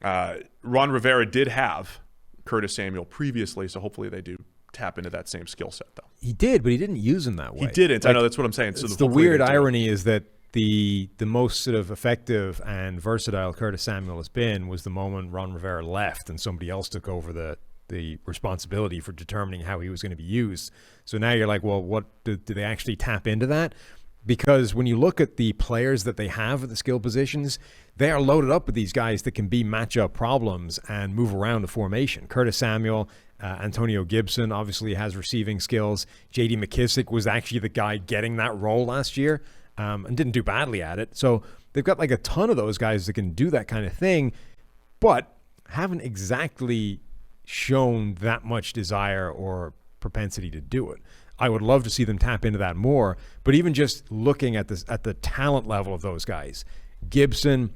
Ron Rivera did have Curtis Samuel previously, so hopefully they do tap into that same skill set, though. He did, but he didn't use him that way. He didn't. I know, that's what I'm saying. So the weird irony is that the most sort of effective and versatile Curtis Samuel has been was the moment Ron Rivera left and somebody else took over the responsibility for determining how he was going to be used. So now you're like, well, what do they actually tap into that? because when you look at the players that they have at the skill positions, they are loaded up with these guys that can be matchup problems and move around the formation. Curtis Samuel, Antonio Gibson obviously has receiving skills. J.D. McKissick was actually the guy getting that role last year and didn't do badly at it. So they've got like a ton of those guys that can do that kind of thing, but haven't exactly shown that much desire or propensity to do it. I would love to see them tap into that more, but even just looking at this at the talent level of those guys, Gibson,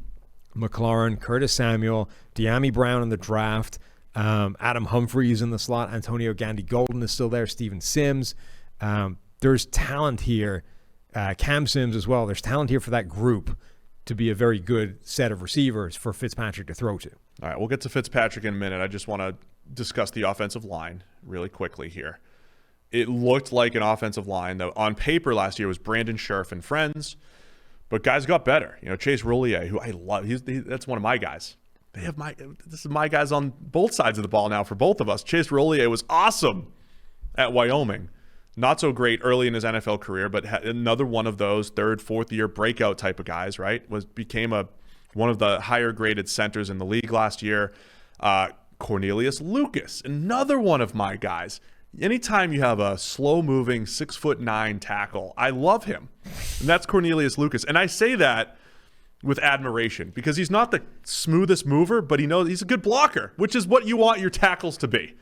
McLaurin, Curtis Samuel, De'Ami Brown in the draft, Adam Humphries in the slot, Antonio Gandy Golden is still there, Steven Sims. There's talent here, Cam Sims as well. There's talent here for that group to be a very good set of receivers for Fitzpatrick to throw to. All right, we'll get to Fitzpatrick in a minute. I just want to discuss the offensive line really quickly here. It looked like an offensive line that on paper last year was Brandon Scherf and friends, but guys got better. You know, Chase Roulier, who I love, that's one of my guys. This is my guys on both sides of the ball now for both of us. Chase Roulier was awesome at Wyoming. Not so great early in his NFL career, but another one of those third, fourth year breakout type of guys, right? Became one of the higher graded centers in the league last year. Cornelius Lucas, another one of my guys. Anytime you have a slow-moving 6'9" tackle, I love him. And that's Cornelius Lucas. And I say that with admiration because he's not the smoothest mover, but he knows he's a good blocker, which is what you want your tackles to be.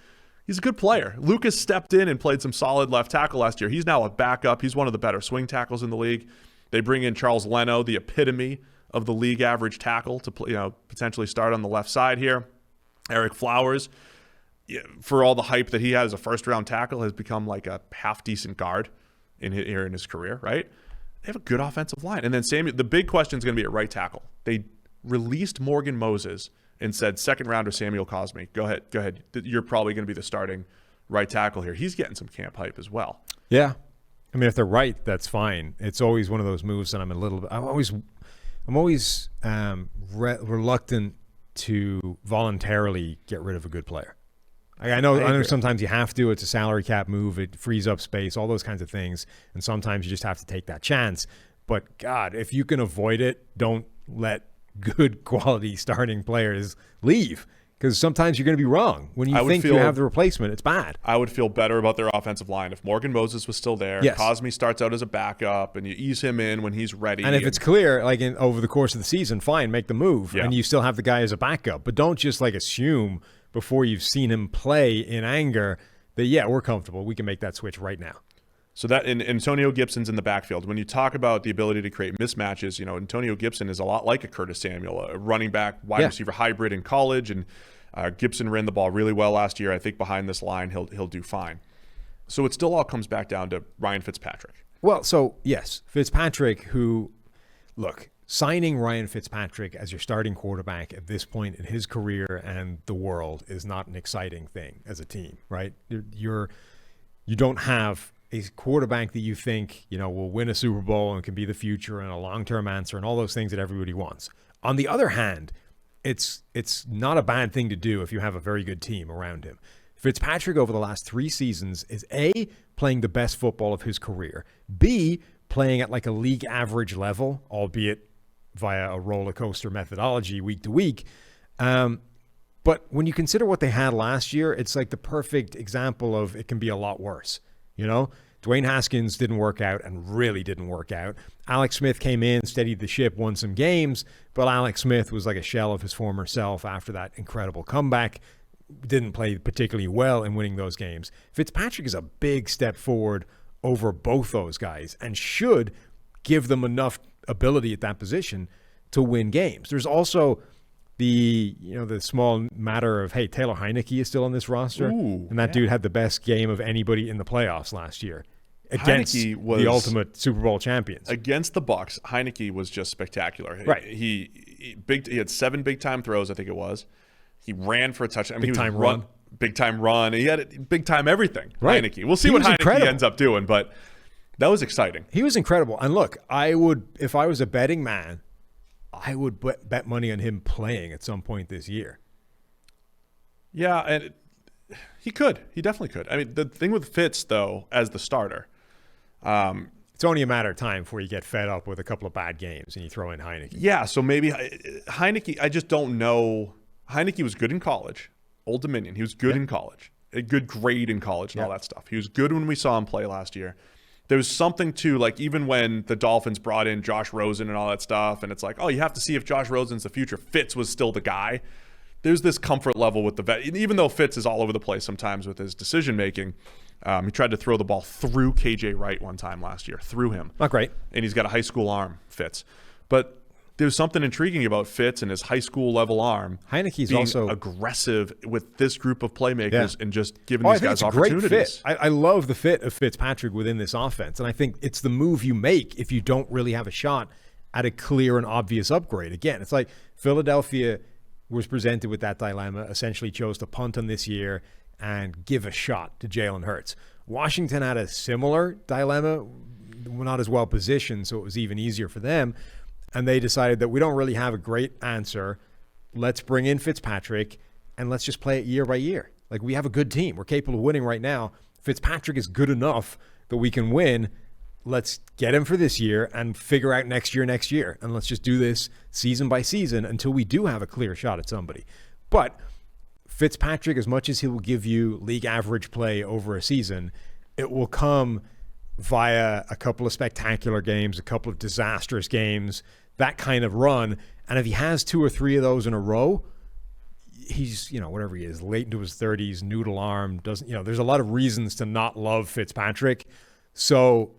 He's a good player. Lucas stepped in and played some solid left tackle last year. He's now a backup. He's one of the better swing tackles in the league. They bring in Charles Leno, the epitome of the league average tackle, to potentially start on the left side here. Eric Flowers, for all the hype that he had as a first-round tackle, has become like a half-decent guard in his career, right? They have a good offensive line. And then the big question is going to be at right tackle. They released Morgan Moses and said, second-rounder Samuel Cosme. Go ahead. You're probably going to be the starting right tackle here. He's getting some camp hype as well. Yeah. I mean, if they're right, that's fine. It's always one of those moves that I'm always reluctant to voluntarily get rid of a good player. I know sometimes you have to. It's a salary cap move. It frees up space, all those kinds of things. And sometimes you just have to take that chance. But, God, if you can avoid it, don't let good quality starting players leave. Because sometimes you're going to be wrong. When you think you have the replacement, it's bad. I would feel better about their offensive line if Morgan Moses was still there. Yes. Cosme starts out as a backup, and you ease him in when he's ready. And if it's clear, like over the course of the season, fine, make the move. Yeah. And you still have the guy as a backup. But don't just assume before you've seen him play in anger that, we're comfortable. We can make that switch right now. So that Antonio Gibson's in the backfield. When you talk about the ability to create mismatches, Antonio Gibson is a lot like a Curtis Samuel, a running back, wide receiver hybrid in college, and Gibson ran the ball really well last year. I think behind this line, he'll do fine. So it still all comes back down to Ryan Fitzpatrick. Well, so yes, Fitzpatrick, who, look, signing Ryan Fitzpatrick as your starting quarterback at this point in his career and the world is not an exciting thing as a team, right? You don't have a quarterback that you think, will win a Super Bowl and can be the future and a long-term answer and all those things that everybody wants. On the other hand, it's not a bad thing to do if you have a very good team around him. Fitzpatrick over the last 3 seasons is A, playing the best football of his career, B, playing at a league average level, albeit via a roller coaster methodology week to week. But when you consider what they had last year, it's the perfect example of it can be a lot worse. Dwayne Haskins didn't work out and really didn't work out. Alex Smith came in, steadied the ship, won some games, but Alex Smith was like a shell of his former self after that incredible comeback. Didn't play particularly well in winning those games. Fitzpatrick is a big step forward over both those guys and should give them enough ability at that position to win games. There's also the small matter of, hey, Taylor Heineke is still on this roster. And that dude had the best game of anybody in the playoffs last year against the ultimate Super Bowl champions. Against the Bucs, Heineke was just spectacular. Right. He had 7 big-time throws, I think it was. He ran for a touchdown. Big-time run. Big-time run. He had big-time everything, right. Heineke. We'll see what Heineke ends up doing, but that was exciting. He was incredible. And look, if I was a betting man, I would bet money on him playing at some point this year. Yeah, and he could. He definitely could. I mean, the thing with Fitz, though, as the starter, it's it's only a matter of time before you get fed up with a couple of bad games and you throw in Heineke. Yeah, so maybe Heineke, I just don't know. Heineke was good in college. Old Dominion, he was good in college. A good grade in college and all that stuff. He was good when we saw him play last year. There was something to, like, even when the Dolphins brought in Josh Rosen and all that stuff, and it's like, oh, you have to see if Josh Rosen's the future. Fitz was still the guy. There's this comfort level with the vet. Even though Fitz is all over the place sometimes with his decision-making, he tried to throw the ball through KJ Wright one time last year, through him. Not great. And he's got a high school arm, Fitz. But there's something intriguing about Fitz and his high school level arm. Heineke's being also aggressive with this group of playmakers and just giving these guys opportunities. Great fit. I love the fit of Fitzpatrick within this offense, and I think it's the move you make if you don't really have a shot at a clear and obvious upgrade. Again, it's like Philadelphia was presented with that dilemma, essentially chose to punt on this year and give a shot to Jalen Hurts. Washington had a similar dilemma, not as well positioned, so it was even easier for them. And they decided that we don't really have a great answer. Let's bring in Fitzpatrick and let's just play it year by year. Like, we have a good team. We're capable of winning right now. Fitzpatrick is good enough that we can win. Let's get him for this year and figure out next year. And let's just do this season by season until we do have a clear shot at somebody. But Fitzpatrick, as much as he will give you league average play over a season, it will come via a couple of spectacular games, a couple of disastrous games, that kind of run. And if he has 2 or 3 of those in a row, he's, whatever he is, late into his 30s, noodle arm, doesn't, there's a lot of reasons to not love Fitzpatrick. So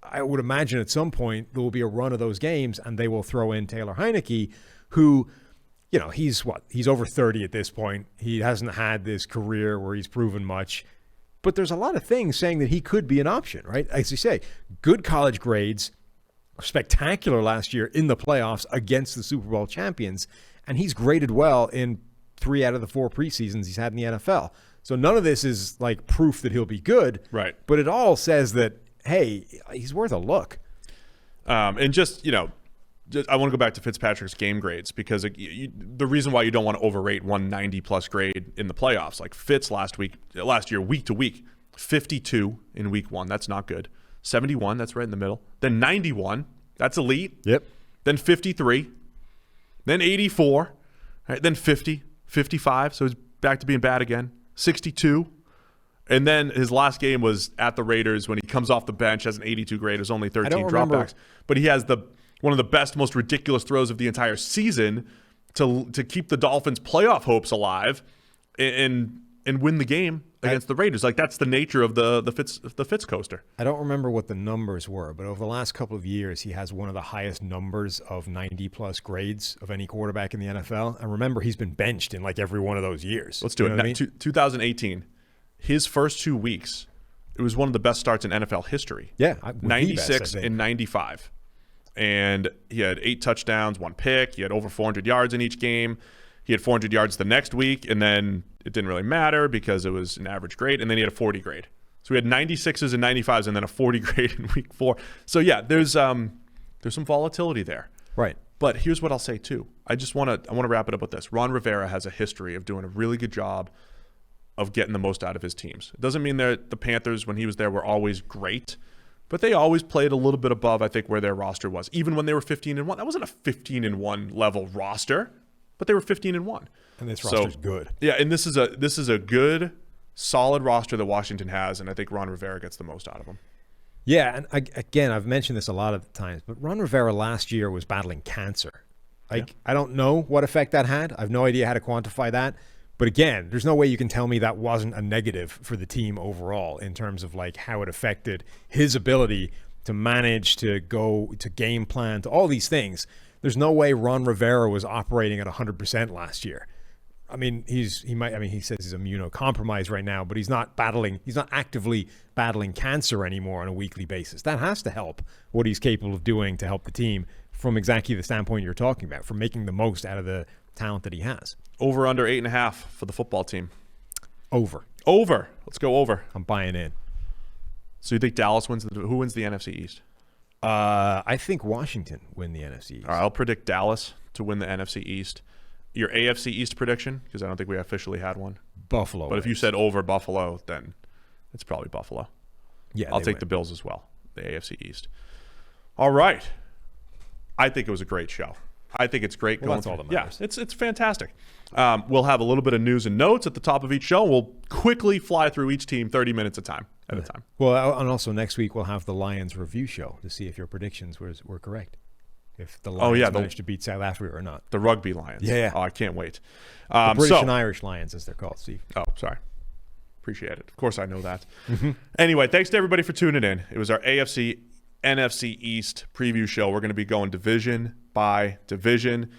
I would imagine at some point there will be a run of those games and they will throw in Taylor Heineke, who, he's over 30 at this point. He hasn't had this career where he's proven much. But there's a lot of things saying that he could be an option, right? As you say, good college grades, spectacular last year in the playoffs against the Super Bowl champions, and he's graded well in 3 out of the 4 preseasons he's had in the NFL. So none of this is like proof that he'll be good, right? But it all says that, hey, he's worth a look. And just, I want to go back to Fitzpatrick's game grades because the reason why you don't want to overrate 190-plus grade in the playoffs, like Fitz last year, week to week, 52 in week 1. That's not good. 71, that's right in the middle. Then 91, that's elite. Yep. Then 53. Then 84. Right, then 50, 55, so he's back to being bad again. 62. And then his last game was at the Raiders when he comes off the bench, has an 82 grade. There's only 13 dropbacks. But he has one of the best, most ridiculous throws of the entire season to keep the Dolphins' playoff hopes alive and win the game against the Raiders. Like, that's the nature of the Fitz coaster. I don't remember what the numbers were, but over the last couple of years, he has one of the highest numbers of 90-plus grades of any quarterback in the NFL. And remember, he's been benched in like every one of those years. Let's do it. 2018, his first 2 weeks, it was one of the best starts in NFL history. Yeah. 96 and 95. And he had 8 touchdowns, 1 pick. He had over 400 yards in each game. He had 400 yards the next week, and then it didn't really matter because it was an average grade, and then he had a 40 grade. So we had 96s and 95s and then a 40 grade in week 4. So, yeah, there's some volatility there. Right. But here's what I'll say, too. I want to wrap it up with this. Ron Rivera has a history of doing a really good job of getting the most out of his teams. It doesn't mean that the Panthers, when he was there, were always great, but they always played a little bit above, I think, where their roster was. Even when they were 15-1, that wasn't a 15-1 level roster, but they were 15-1. And this roster's good. Yeah, and this is a good, solid roster that Washington has, and I think Ron Rivera gets the most out of them. Yeah, and again, I've mentioned this a lot of times, but Ron Rivera last year was battling cancer. I don't know what effect that had. I have no idea how to quantify that. But again, there's no way you can tell me that wasn't a negative for the team overall in terms of like how it affected his ability to manage, to go, to game plan, to all these things. There's no way Ron Rivera was operating at 100% last year. I mean, he says he's immunocompromised right now, but he's not actively battling cancer anymore on a weekly basis. That has to help what he's capable of doing to help the team from exactly the standpoint you're talking about, from making the most out of the talent that he has. Over under 8.5 for the football team. Over. Let's go over. I'm buying in. So you think Dallas wins? Who wins the NFC East? I think Washington win the NFC East. All right, I'll predict Dallas to win the NFC East. Your AFC East prediction, because I don't think we officially had one. Buffalo. But if you said over Buffalo, then it's probably Buffalo. Yeah, I'll take the Bills as well. the AFC East. All right. I think it was a great show. I think it's great. Well, that's all that matters. Yeah, it's fantastic. We'll have a little bit of news and notes at the top of each show. We'll quickly fly through each team 30 minutes at a time. Well, and also next week we'll have the Lions review show to see if your predictions were correct. If the Lions managed to beat South Africa or not. The rugby Lions. Yeah. Oh, I can't wait. The British and Irish Lions, as they're called, Steve. Oh, sorry. Appreciate it. Of course I know that. Anyway, thanks to everybody for tuning in. It was our AFC NFC East preview show. We're going to be going division by division.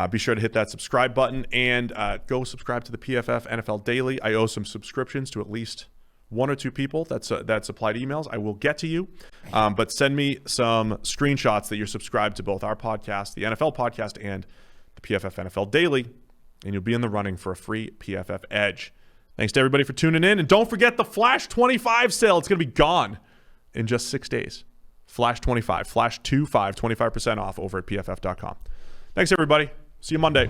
Be sure to hit that subscribe button and go subscribe to the PFF NFL Daily. I owe some subscriptions to at least one or two people that supplied emails. I will get to you, but send me some screenshots that you're subscribed to both our podcast, the NFL podcast, and the PFF NFL Daily, and you'll be in the running for a free PFF Edge. Thanks to everybody for tuning in, and don't forget the Flash 25 sale. It's going to be gone in just 6 days. Flash 25, Flash 25, 25% off over at pff.com. Thanks, everybody. See you Monday.